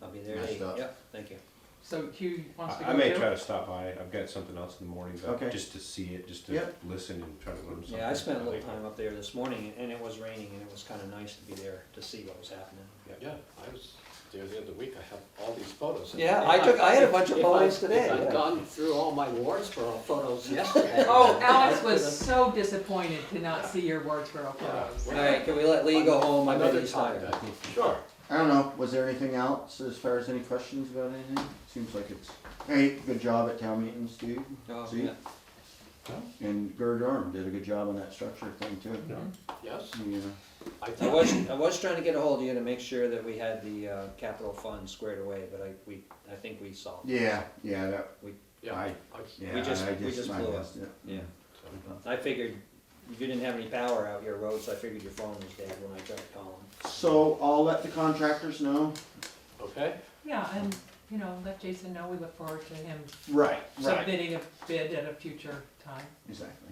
D: I'll be there at
I: Messed
D: 8.
I: up.
D: Yep, thank you.
C: So Hugh wants to go
E: I
C: too?
E: may try to stop by, I've got something else in the morning, but
I: Okay.
E: just to see it, just to
I: Yep.
E: listen and try to learn something.
D: Yeah, I spent a little time up there this morning and it was raining and it was kind of nice to be there to see what was happening.
A: Yeah, I was there the other week, I have all these photos.
D: Yeah,
A: If
D: I had a bunch of
A: if
D: photos
A: I-
D: today,
A: If I'd
D: yeah.
A: gone through all my Wardsboro photos yesterday.
C: Oh, Alex
A: I
C: was
A: could've-
C: so disappointed to not see your Wardsboro
A: Yeah.
C: photos.
D: All right, can we let Lee go home? I'm
A: Another
D: really
A: time
D: tired.
A: then. Sure.
I: I don't know, was there anything else as far as any questions about anything? Seems like it's, hey, good job at town meetings, Steve.
D: Oh,
I: See?
D: yeah.
I: And Gerd Arm did a good job on that structure thing too.
A: Yes,
I: Yeah.
A: I
D: I
A: think,
D: was trying to get a hold of you to make sure that we had the capital fund squared away, but I think we solved it.
I: Yeah, that,
A: yeah,
I: I-
A: I-
I: yeah,
D: We just-
I: I
D: we just
I: I
D: blew it.
I: missed it.
D: Yeah. I figured you didn't have any power out your road, so I figured your phone was dead when I tried to call him.
I: So I'll let the contractors know.
A: okay,
C: Yeah, and, let Jason know we look forward to him
I: Right,
C: submitting a bid at a future time.
I: Exactly.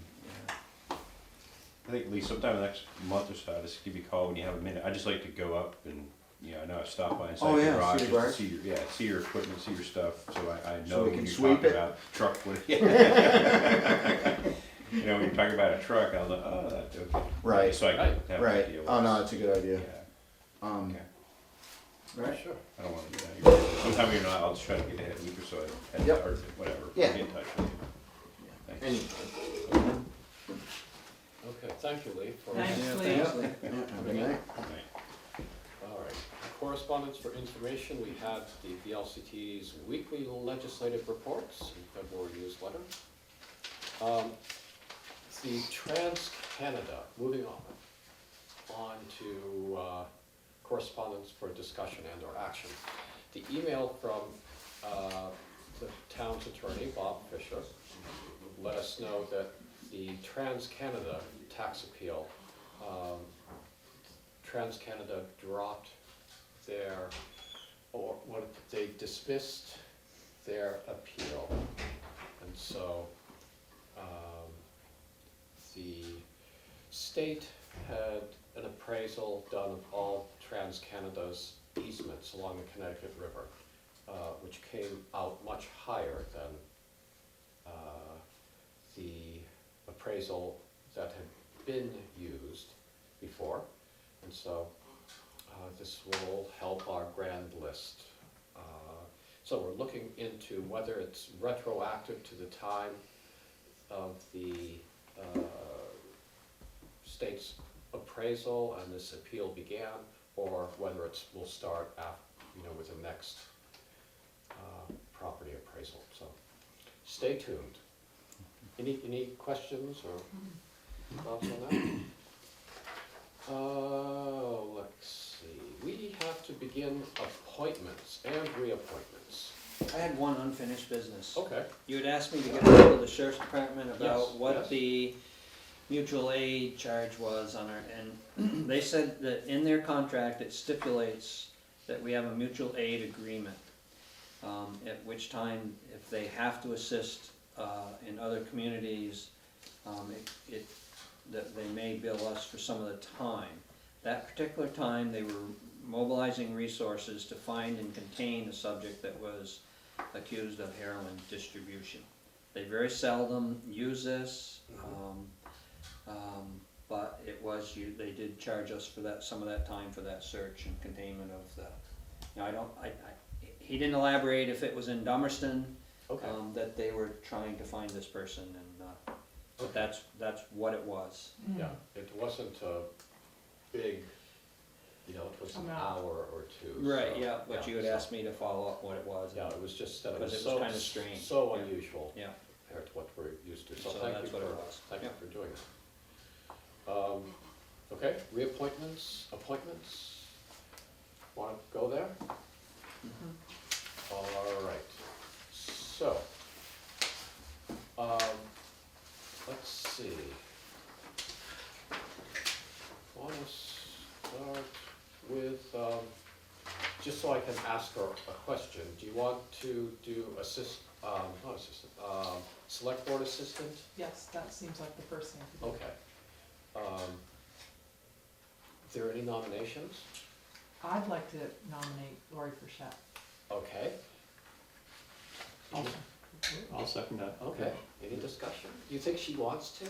E: I think, Lee, sometime in the next month or so, I'll just give you a call when you have a minute. I'd just like to go up and, I know I stopped by inside
I: Oh,
E: the
I: yeah,
E: garage,
I: see
E: just
I: the
E: to
I: garage.
E: see your, see your equipment, see your stuff, so I
I: So
E: know
I: we
E: when
I: can
E: you
I: sweep
E: talk
I: it?
E: about truck, when when you're talking about a truck, I'll know, oh, that's okay.
I: Right,
E: So I can have an
I: right.
E: idea.
I: Oh, no, that's a good idea.
E: Yeah,
I: Okay. Right.
A: sure.
E: I don't wanna do that. Sometime you're not, I'll just try to get ahead a week or so ahead,
I: Yep.
E: or whatever.
I: Yeah.
E: I'll get in touch with you. Thanks.
A: Okay, thank you, Lee. for-
C: Thanks,
D: Yeah,
C: Lee.
D: thanks, Lee.
I: Yeah, have a good night.
A: All right, correspondence for information, we had the VLCT's weekly legislative reports in February newsletter. The Trans-Canada, moving on to correspondence for discussion and or action. The email from the town's attorney, Bob Fisher, let us know that the Trans-Canada tax appeal, Trans-Canada dropped their, or what, they dismissed their appeal. And so, the state had an appraisal done of all Trans-Canada's easements along the Connecticut River, which came out much higher than the appraisal that had been used before. And so this will help our grand list. So we're looking into whether it's retroactive to the time of the state's appraisal and this appeal began, or whether it will start with the next property appraisal. So stay tuned. Any questions or thoughts on that? Let's see. We have to begin appointments and reappointments.
D: I had one unfinished business.
A: Okay.
D: You had asked me to get a hold of the sheriff's department
A: Yes,
D: about what
A: yes.
D: the mutual aid charge was on our, and they said that in their contract, it stipulates that we have a mutual aid agreement. At which time, if they have to assist in other communities, that they may bill us for some of the time. That particular time, they were mobilizing resources to find and contain a subject that was accused of heroin distribution. They very seldom use this, but it was, they did charge us for that, some of that time for that search and containment of the, he didn't elaborate if it was in Dummerston,
A: Okay.
D: that they were trying to find this person, and but that's what it was.
A: Yeah, it wasn't a big, you know, it was an
C: Amount.
A: hour or two.
D: Right,
A: so,
D: yeah, but you had
A: so-
D: asked me to follow up what it was.
A: Yeah, it was just that it
D: Because
A: was
D: it was
A: so,
D: kinda strange.
A: so
D: Yeah.
A: unusual
D: Yeah,
A: compared to what we're used to, so
D: So
A: thank
D: that's
A: you
D: what it
A: for,
D: was.
A: thank you
D: Yeah.
A: for doing that. Okay, reappointments, appointments, wanna go there? All right, so, let's see. Want to start with, just so I can ask her a question, do you want to do not assistant, select board assistant?
C: Yes, that seems like the first thing to do.
A: Okay. Are there any nominations?
C: I'd like to nominate Lori Frechette.
A: Okay,
B: I'll second that.
A: okay, any discussion? Do you think she wants to?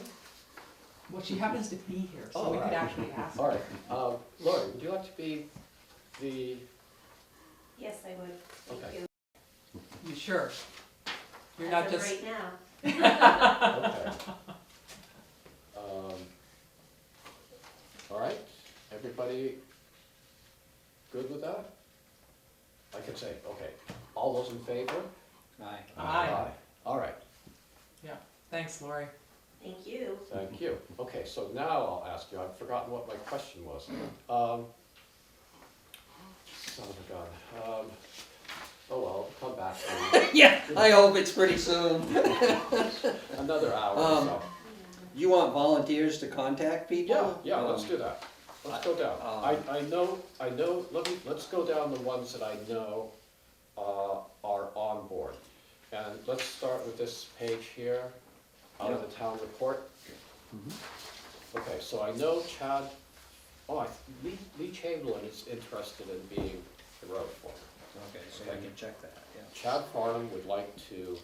C: Well, she happens to be here, so
A: Oh,
C: we could
A: right.
C: actually ask
A: All
C: her.
A: right, Lori, would you like to be the,
F: Yes, I would. Thank
A: Okay.
F: you.
C: You sure? You're
F: As
C: not
F: of
C: just,
F: right now.
A: okay. All right, everybody good with that? I can say, okay, all those in favor?
D: aye.
C: Aye.
A: All right,
C: Thanks, Lori.
F: Thank you.
A: thank you. Okay, so now I'll ask you, I've forgotten what my question was. Son of a gun. Oh well, come back to
D: Yeah, I hope it's pretty soon.
A: another hour or so.
D: You want volunteers to contact people?
A: Yeah, let's do that. Let's go down. I know, let's go down the ones that I know are on board. And let's start with this page here, out of the town report. Okay, so I know Chad, Lee Chamberlain is interested in being the road foreman.
D: Okay, so I can check that, yeah.
A: Chad Farnham would like to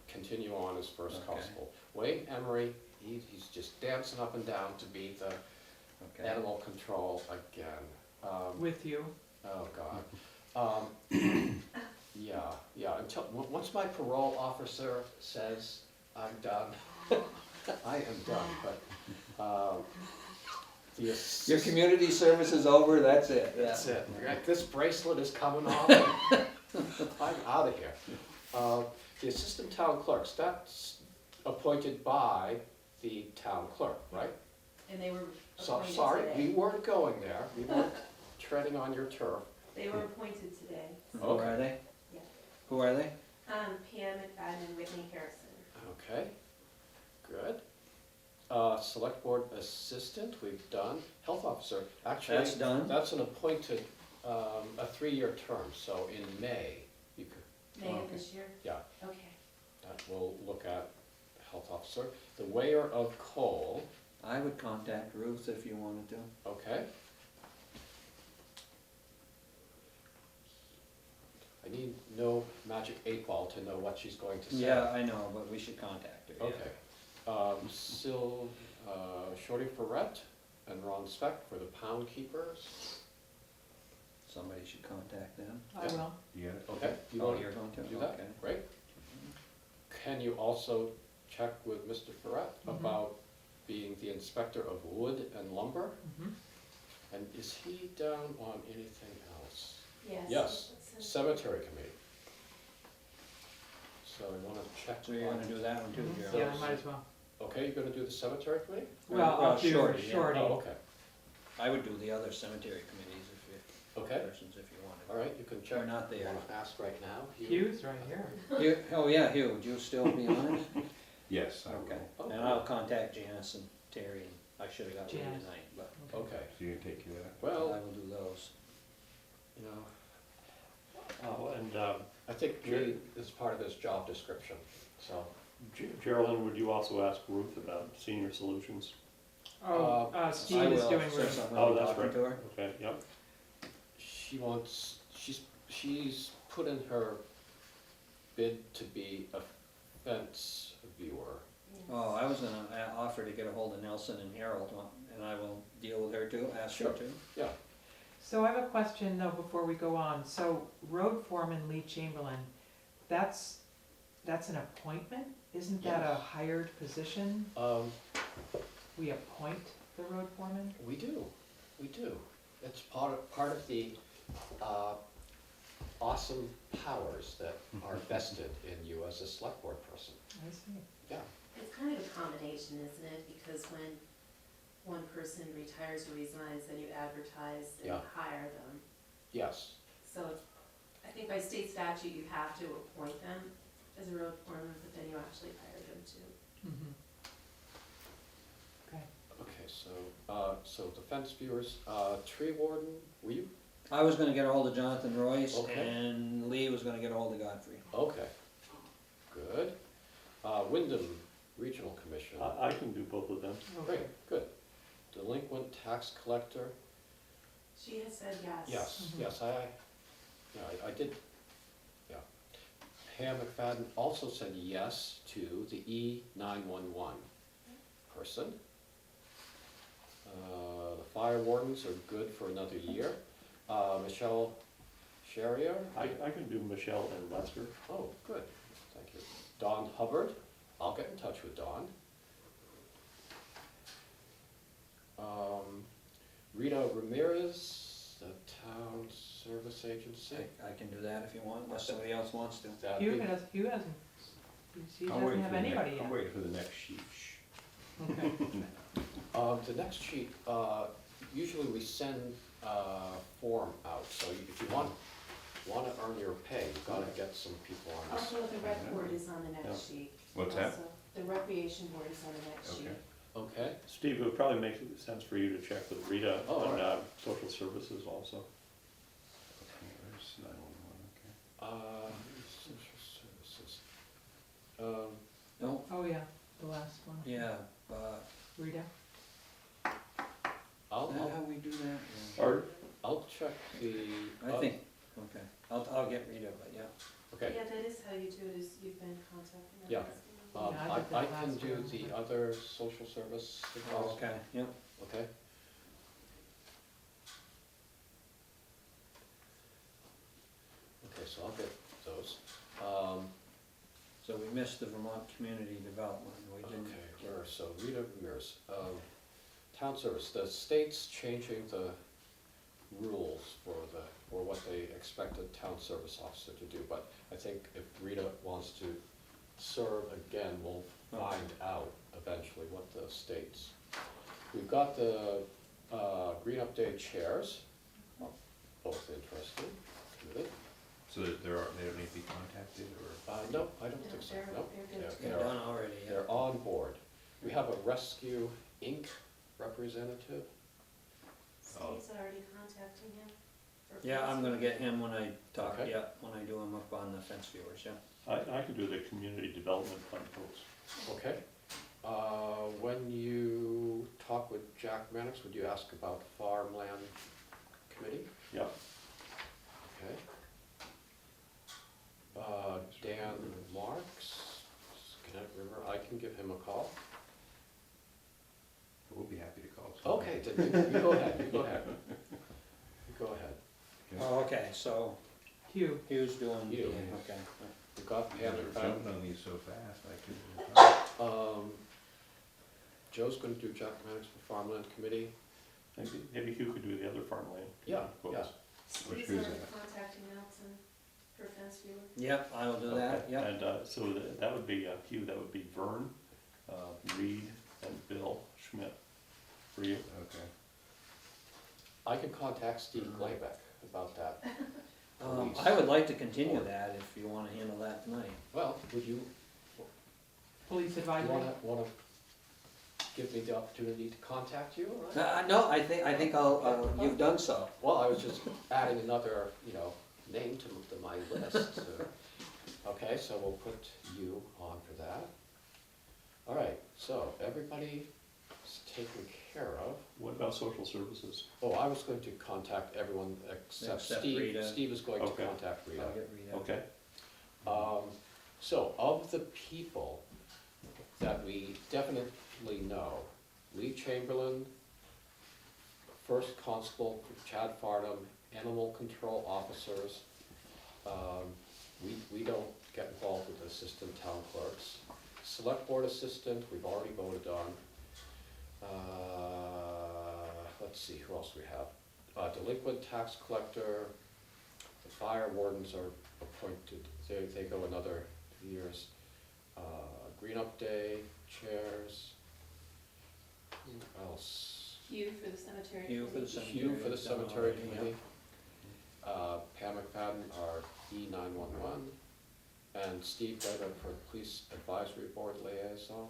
A: continue on as first
D: Okay.
A: constable. Wayne Emery, he's just dancing up and down to be the
D: Okay.
A: animal control again.
C: With you.
A: Oh, God. Yeah, until, once my parole officer says I'm done, I am done, but, the
D: Your
A: assist,
D: community service is over, that's it.
A: that's it. Right, this bracelet is coming off, I'm out of here. The assistant town clerks, that's appointed by the town clerk, right?
F: And they were
A: So,
F: appointed
A: sorry, we
F: today.
A: weren't going there, we weren't treading on your turf.
F: They were appointed today.
D: Who
A: Okay.
D: are they?
F: Yeah.
D: Who are they?
F: Pam McFadden and Whitney Harrison.
A: Okay, good. Select board assistant, we've done. Health officer, actually,
D: That's done.
A: that's an appointed, a 3-year term, so in May, you could,
F: May of
D: Okay.
F: this year?
A: yeah,
F: Okay.
A: that we'll look at health officer. The weigher of coal,
D: I would contact Ruth if you wanted to.
A: okay. I need no magic 8-ball to know what she's going to say.
D: Yeah, I know, but we should contact her, yeah.
A: Okay. Shorty Ferret and Ron Speck for the pound keepers.
D: Somebody should contact them.
C: I will.
E: You got it?
A: Okay, you
D: Oh,
A: want
D: you're
A: to
D: going to?
A: do that?
D: Okay.
A: Great. Can you also check with Mr. Ferret about being the inspector of wood and lumber?
C: Mhm.
A: And is he down on anything else?
F: Yes.
A: Yes.
F: It's a-
A: Cemetery committee. So I want to check.
D: So you're
A: on-
D: gonna do that one too,
C: Mhm.
D: Gerald?
C: Yeah, I might as well.
A: Okay, you're gonna do the cemetery committee?
C: Well,
D: Well,
C: I'll do
D: Shorty, yeah.
C: Shorty.
A: Oh, okay,
D: I would do the other cemetery committees if you,
A: okay,
D: persons if you wanted.
A: all right, you can check.
D: They're not there.
A: Want to ask right now? Hugh?
C: Hugh's right here.
D: Hugh, oh yeah, Hugh, would you still be on it?
E: Yes, I
D: Okay,
E: will.
A: Okay.
D: and I'll contact Janice and Terry, and I should've got one
C: Janice.
D: tonight, but
A: Okay,
E: So you can take care of that.
D: I
A: well,
D: will do those.
A: you know,
B: Oh, and
A: I think Lee is part of his job description, so.
B: Geraldine, would you also ask Ruth about senior solutions?
C: Oh,
D: I
C: Steve is
D: will,
C: doing
D: since
C: room.
D: I'm gonna
B: Oh,
D: be
B: that's
D: talking
B: right.
D: to her.
B: Okay, yep.
A: She's put in her bid to be a fence viewer.
D: Oh, I was gonna offer to get a hold of Nelson and Harold, and I will deal with her too, ask her
A: Sure.
D: to.
A: Yeah,
C: So I have a question though before we go on. So road foreman Lee Chamberlain, that's that's an appointment? Isn't that a hired position? We appoint the road foreman?
A: We do. It's part of the awesome powers that are vested in you as a select board person.
C: I see.
A: Yeah,
F: It's kind of a combination, isn't it? Because when one person retires or resigns, then you advertise and
A: Yeah.
F: hire them.
A: yes,
F: So I think by state statute, you have to appoint them as a road foreman, but then you actually hire them too.
C: Mhm. Okay.
A: okay, so the fence viewers, tree warden, were you?
D: I was gonna get ahold of Jonathan Royce,
A: Okay.
D: and Lee was gonna get ahold of Godfrey.
A: Okay, good. Wyndham Regional Commission,
B: I can do both of them.
A: great, good. Delinquent tax collector,
F: She has said yes.
A: yes,
C: Mhm.
A: yes, I did, yeah. Pam McFadden also said yes to the E911 person. The fire wardens are good for another year. Michelle Sherrier?
B: I can do Michelle and Lester.
A: Oh, good, thank you. Don Hubbard, I'll get in touch with Don. Rita Ramirez, the town service agency.
D: I can do that if you want, unless somebody else wants to.
A: That'd
C: Hugh
A: be-
C: hasn't, he
E: I'm
C: doesn't
E: waiting
C: have
E: for the
C: anybody
E: next,
C: yet.
E: I'm waiting for the next sheet.
C: Okay.
A: The next sheet, usually we send a form out, so if you wanna earn your pay, you gotta get some people on this.
F: Also, the rec board is on the next sheet.
E: What's that?
F: Also, the recreation board is on the next sheet.
E: Okay.
A: Okay,
B: Steve, it would probably make sense for you to check with Rita
A: Oh, all
B: on
A: right.
B: social services also.
E: Okay, there's 911, okay.
A: social services.
D: No,
C: Oh, yeah, the last one.
D: yeah,
C: Rita?
D: is that
A: I'll
D: how we do that? Yeah.
B: Or,
A: I'll check the.
D: I think, okay, I'll get Rita, but yeah.
A: Okay,
F: Yeah, that is how you do it, is you've been contacting them.
A: Yeah.
F: you know.
C: Yeah, I did that
A: I can
C: last
A: do
C: year.
A: the other social service
D: Oh,
A: advice.
D: okay, yep.
A: Okay. Okay, so I'll get those.
D: So we missed the Vermont Community Development, we didn't.
A: Okay,
D: get-
A: where, so Rita Ramirez, town service, the state's changing the rules for what they expect a town service officer to do, but I think if Rita wants to serve again, we'll find out eventually what the state's. We've got the, Green Up Day chairs, both interesting, committed.
E: So they don't need to be contacted, or?
A: No, I don't think so,
F: They're-
A: no.
F: they're good to
D: They're
F: go.
D: done already, yeah.
A: They're on board. We have a Rescue Inc. representative.
F: Steve's already contacting him for.
D: Yeah, I'm gonna get him when I talk,
A: Okay.
D: yeah, when I do him up on the fence viewers, yeah.
B: I can do the community development fund folks.
A: Okay. When you talk with Jack Mannix, would you ask about farmland committee?
B: Yeah.
A: Okay. Dan Marks, Connecticut River, I can give him a call.
E: We'll be happy to call.
A: Okay, then you go ahead, you go ahead. You go ahead.
D: Oh, okay, so
C: Hugh,
D: Hugh's doing,
A: Hugh.
D: okay.
A: We've got
E: Yeah,
A: Pam
E: they're jumping
A: McFadden.
E: on these so fast, I couldn't.
A: Joe's gonna do Jack Mannix for farmland committee.
B: Maybe Hugh could do the other farmland.
A: Yeah,
B: folks.
A: yeah.
F: Steve's
E: who's
F: already
E: that?
F: contacting Nelson for fence viewer.
D: Yep, I will do that,
B: Okay,
D: yep.
B: And so that would be, Hugh, that would be Vern, Reed, and Bill Schmidt for you.
E: Okay.
A: I can contact Steve Glaybeck about that. Police.
D: I would like to continue that if you wanna handle that tonight.
A: Well, would you
C: police advisory?
A: wanna give me the opportunity to contact you? or?
D: No, I think you've done so.
A: Well, I was just adding another, name to my list. Okay, so we'll put you on for that. All right, so everybody is taken care of.
B: What about social services?
A: Oh, I was going to contact everyone except
D: Except
A: Steve.
D: Rita.
A: Steve is going to
B: Okay.
A: contact Rita.
D: I'll get Rita.
B: Okay,
A: So of the people that we definitely know, Lee Chamberlain, First Constable Chad Farnham, Animal Control Officers, we don't get involved with assistant town clerks. Select board assistant, we've already voted on. Let's see, who else we have? Delinquent tax collector, the fire wardens are appointed, they go another 2 years. Green up day, chairs, who else?
F: You for the cemetery.
D: You for the
F: committee.
D: cemetery.
A: Hugh for the cemetery
D: Yeah.
A: committee. Pam McFadden, our E911, and Steve Vedder for police advisory board liaison.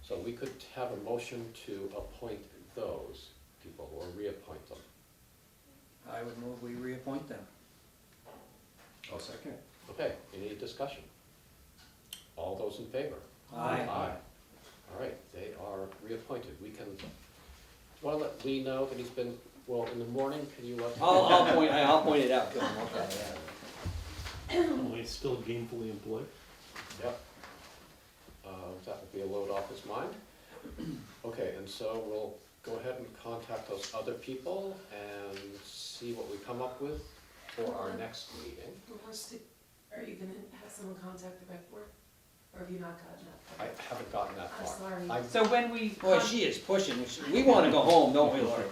A: So we could have a motion to appoint those people or reappoint them.
D: I would move we reappoint them.
E: I'll second.
A: Okay, any discussion? All those in favor?
D: Aye.
A: All right, they are reappointed. We can, do you wanna let Lee know that he's been, well, in the morning, can you let?
D: I'll point it out to them, okay, yeah.
B: Well, he's still gainfully employed.
A: Yep. That will be a load off his mind. Okay, and so we'll go ahead and contact those other people and see what we come up with for our next meeting.
F: Are you gonna have someone contact the rec board? Or have you not gotten that
A: I
F: far?
A: haven't gotten that
F: I'm
A: far.
F: sorry.
A: I-
C: So when we,
D: Boy, she is pushing, we wanna go home, don't we, Lori?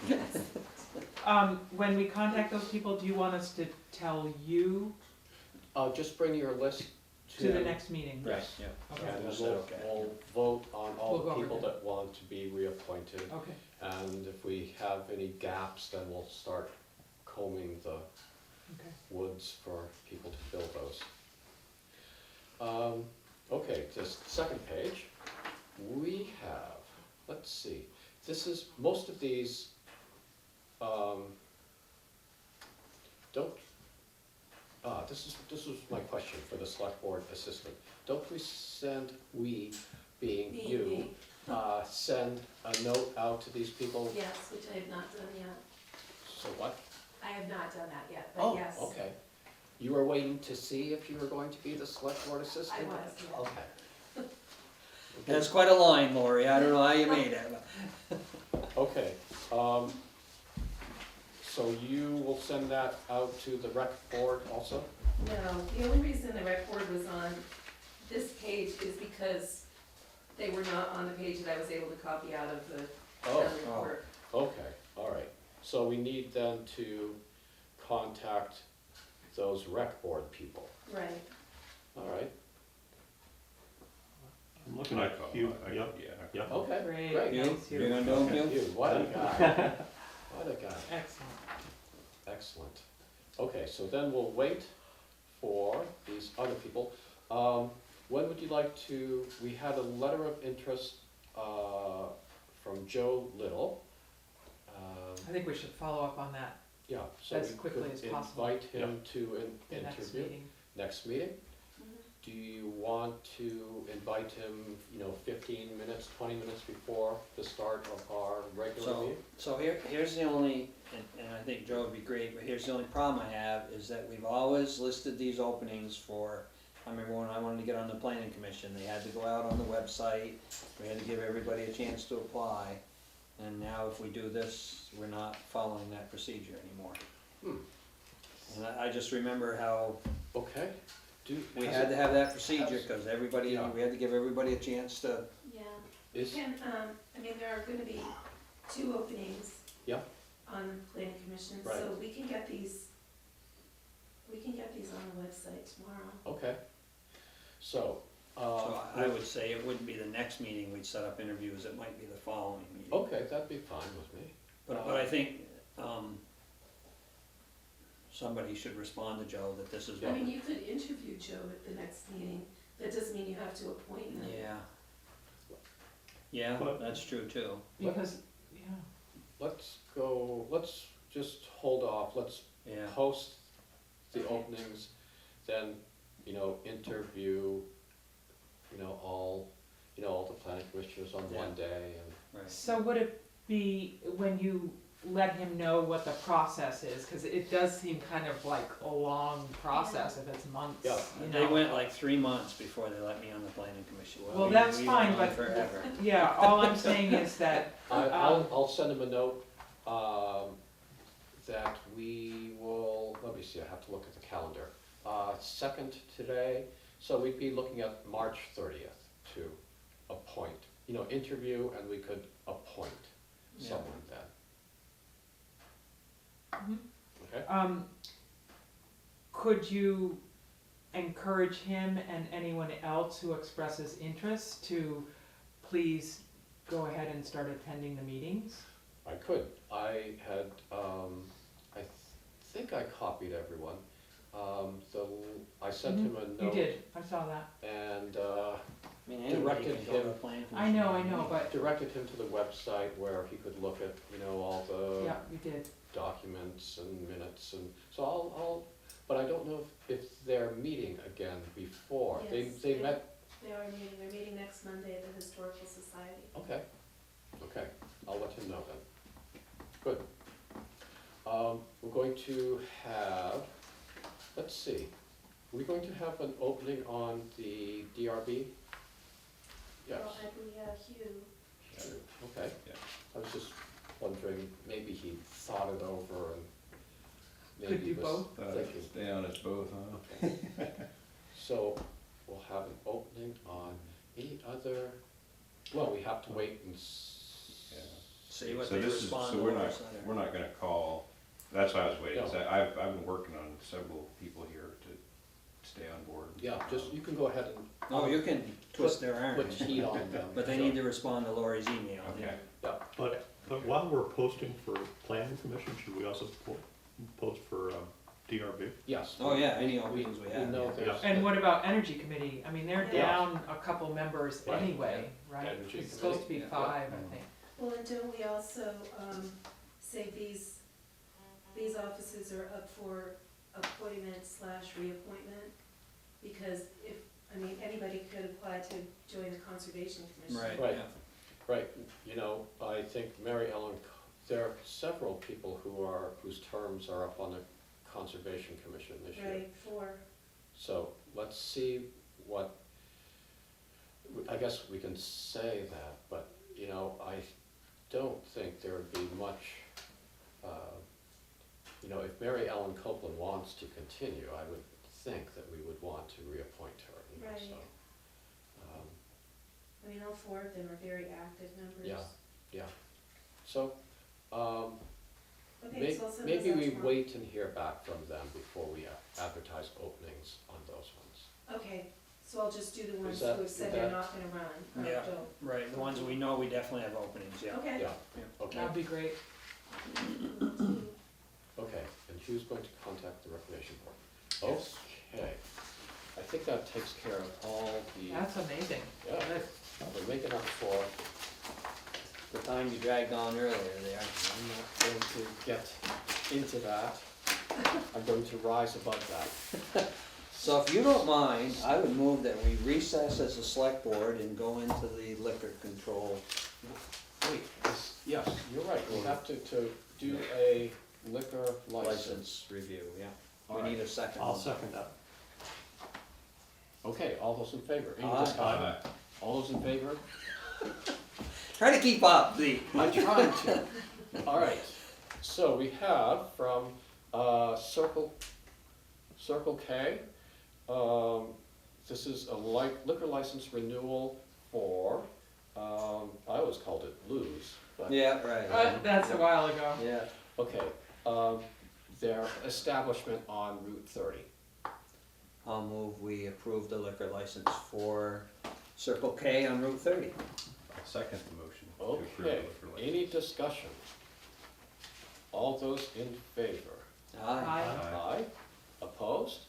C: when we contact those people, do you want us to tell you
A: Just bring your list
C: to the next meeting?
A: Yes.
D: Yeah.
C: Okay,
A: And
D: We'll
A: then
D: say okay.
A: we'll vote on all
C: We'll go
A: the
C: over
A: people
C: that.
A: that want to be reappointed.
C: okay,
A: And if we have any gaps, then we'll start combing the
C: okay.
A: woods for people to fill those. Okay, this second page, we have, let's see, this is, most of these, this was my question for the select board assistant. Don't we send, we, being
F: Me,
A: you,
F: me.
A: send a note out to these people?
F: Yes, which I have not done yet.
A: So what?
F: I have not done that yet, but
A: Oh,
F: yes.
A: okay. You were waiting to see if you were going to be the select board assistant?
F: I was, yeah.
A: Okay.
D: That's quite a line, Lori, I don't know how you made it, but.
A: Okay, so you will send that out to the rec board also?
F: No, the only reason the rec board was on this page is because they were not on the page that I was able to copy out of the
A: Oh,
F: town report.
A: okay, all right. So we need then to contact those rec board people,
F: Right.
A: all right?
B: I'm looking at Hugh, yep,
E: Yeah.
B: yep.
A: Okay,
C: Great,
A: great.
D: You,
C: thanks,
D: you're
C: Hugh.
D: gonna do them,
A: You,
D: Hugh?
A: what a guy, what a guy.
C: Excellent.
A: Excellent. Okay, so then we'll wait for these other people. When would you like to, we had a letter of interest from Joe Little.
C: I think we should follow up on that
A: Yeah, so
C: as
A: we
C: quickly
A: could
C: as possible.
A: invite him to an
C: the next
A: interview.
C: meeting.
A: Next meeting?
F: Mhm.
A: Do you want to invite him, 15 minutes, 20 minutes before the start of our regular
D: So,
A: meeting?
D: so here's the only, and I think Joe would be great, but here's the only problem I have, is that we've always listed these openings for, I remember when I wanted to get on the planning commission, they had to go out on the website, we had to give everybody a chance to apply, and now if we do this, we're not following that procedure anymore.
A: Hmm.
D: And I just remember how
A: Okay.
D: we had to have that procedure, cause everybody,
A: Yeah.
D: we had to give everybody a chance to,
F: Yeah.
A: Is,
F: And, there are gonna be 2 openings.
A: Yeah.
F: On the planning commission,
A: Right.
F: so we can get these on the website tomorrow.
A: okay. So,
D: so I would say it wouldn't be the next meeting we'd set up interviews, it might be the following meeting.
A: okay, that'd be fine with me.
D: But I think, somebody should respond to Joe that this is
F: I
D: what.
F: mean, you could interview Joe at the next meeting, that doesn't mean you have to appoint him.
D: Yeah. Yeah,
B: But-
D: that's true too.
C: Because, yeah,
A: Let's just hold off, let's
D: Yeah.
A: post the
F: Okay.
A: openings, then, interview, all the planning commissioners on one day and,
D: Right.
C: so would it be when you let him know what the process is, cause it does seem kind of like a long process if it's months,
A: Yeah.
D: They went like 3 months before they let me on the planning commission.
C: Well, that's
D: we
C: fine,
D: went on
C: but-
D: Forever.
C: Yeah, all I'm saying is that,
A: I'll send him a note, that we will, let me see, I have to look at the calendar. 2nd today, so we'd be looking at March 30th to appoint, interview, and we could appoint
D: Yeah.
A: someone then.
C: Mhm.
A: Okay?
C: Could you encourage him and anyone else who expresses interest to please go ahead and start attending the meetings?
A: I could. I had, think I copied everyone. So I sent him a
C: You
A: note.
C: did, I saw that.
A: And
D: I mean, anybody
A: Directed
D: can go to
A: him-
D: a planning
C: I
D: commission.
C: know, but,
A: directed him to the website where he could look at, all the
C: yeah, you did.
A: documents and minutes, and so I'll, but I don't know if they're meeting again before.
F: Yes,
A: They met,
F: they're meeting next Monday at the Historical Society.
A: okay, I'll let him know then. Good. We're going to have, let's see, we're going to have an opening on the DRB? Yes.
F: Well, I believe, Hugh.
A: Sure, okay.
E: Yeah.
A: I was just wondering, maybe he thought it over and
C: Could
A: maybe
C: do
A: was
C: both.
A: thinking.
E: Stay on us both, huh?
A: Okay. So we'll have an opening on any other, well, we have to wait and
E: Yeah.
D: See what
E: So
D: they
E: this is,
D: respond
E: so
D: to.
E: we're not gonna call, that's why I was waiting, 'cause
A: No.
E: I've been working on several people here to stay on board.
A: Yeah, just, you can go ahead and.
D: No, you can twist their arm,
A: Put heat on them.
D: but they need to respond to Lori's email.
E: Okay.
B: But while we're posting for planning commission, should we also post for DRB?
A: Yes.
D: Oh, yeah, any openings we have.
A: know
D: yeah.
A: there's.
C: And what about energy committee? I mean, they're
F: Yeah.
C: down a couple members
A: Right.
C: anyway, right?
A: Energy
C: It's supposed to be
D: committee,
C: 5, I think.
F: Well, and don't we also, say these offices are up for appointment/reappointment? Because anybody could apply to join the Conservation Commission.
D: Right,
A: Right.
D: yeah.
A: Right, I think Mary Ellen, there are several people whose terms are up on the Conservation Commission this year.
F: Right, 4.
A: So let's see what, I guess we can say that, but, I don't think there would be much, if Mary Ellen Copeland wants to continue, I would think that we would want to reappoint her,
F: Right.
A: so.
F: All 4 of them are very active members.
A: Yeah. So,
F: Okay, so I'll send
A: maybe
F: those out
A: we
F: tomorrow.
A: wait and hear back from them before we advertise openings on those ones.
F: Okay, so I'll just do the ones who
A: that-
F: have said
A: is
F: they're
A: that-
F: not gonna run, or
D: Yeah.
F: don't.
D: Right, the ones we know we definitely have openings, yeah.
F: Okay.
A: Yeah, okay,
C: That'd be great.
A: okay, and who's going to contact the Recreation Board? Okay, I think that takes care of all the,
C: That's amazing.
A: yeah,
C: Good.
A: we're making up for,
D: The time you dragged on earlier there.
A: I'm not going to get into that. I'm going to rise above that.
D: So if you don't mind, I would move that we recess as a select board and go into the liquor control.
A: Wait, yes, you're right, we have to do a liquor license.
D: License review, yeah.
A: All
D: We
A: right.
D: need a second.
B: I'll second that.
A: Okay, all those in favor? Any
D: Aye.
A: discussion?
E: Aye.
A: All those in favor?
D: Try to keep up, Lee.
A: I'm trying to. All right, so we have from Circle K, this is a liquor license renewal for, I always called it Lou's, but,
D: Yeah, right.
C: That's a while ago.
D: Yeah.
A: okay. Their establishment on Route 30.
D: I'll move we approve the liquor license for Circle K on Route 30.
E: I'll second the motion to approve the
A: Okay,
E: liquor license.
A: any discussion? All those in favor?
D: Aye.
C: Aye.
A: Aye. Opposed?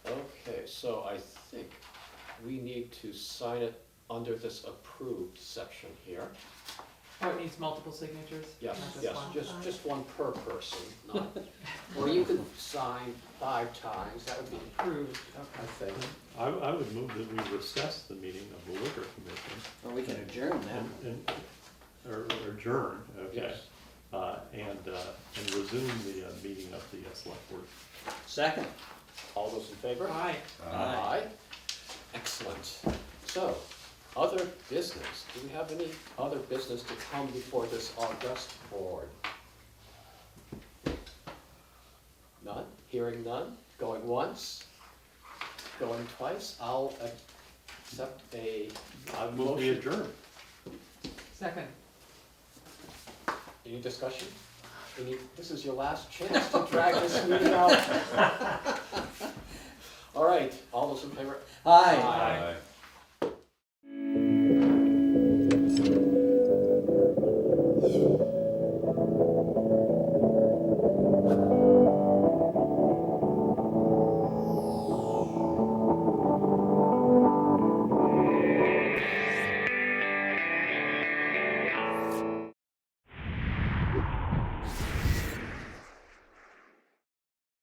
A: Okay, so I think we need to sign it under this approved section here.
C: Oh, it needs multiple signatures?
A: Yes,
C: Not just
A: yes,
C: one?
A: just one per person, not, or you could sign 5 times, that would be,
C: Approved,
A: I
C: okay.
A: think.
B: I would move that we recess the meeting of the liquor commission
D: Or we can adjourn now.
B: or adjourn, okay?
A: Yes.
B: And resume the meeting of the select board.
D: Second.
A: All those in favor?
C: Aye.
D: Aye.
A: Excellent. So, other business, do we have any other business to come before this august board? None? Hearing none? Going once, going twice, I'll accept a
B: I move we
A: motion.
B: adjourn.
C: Second.
A: Any discussion? This is your last chance to drag this meeting out. All right, all those in favor?
D: Hi.
A: Aye.
E: Aye.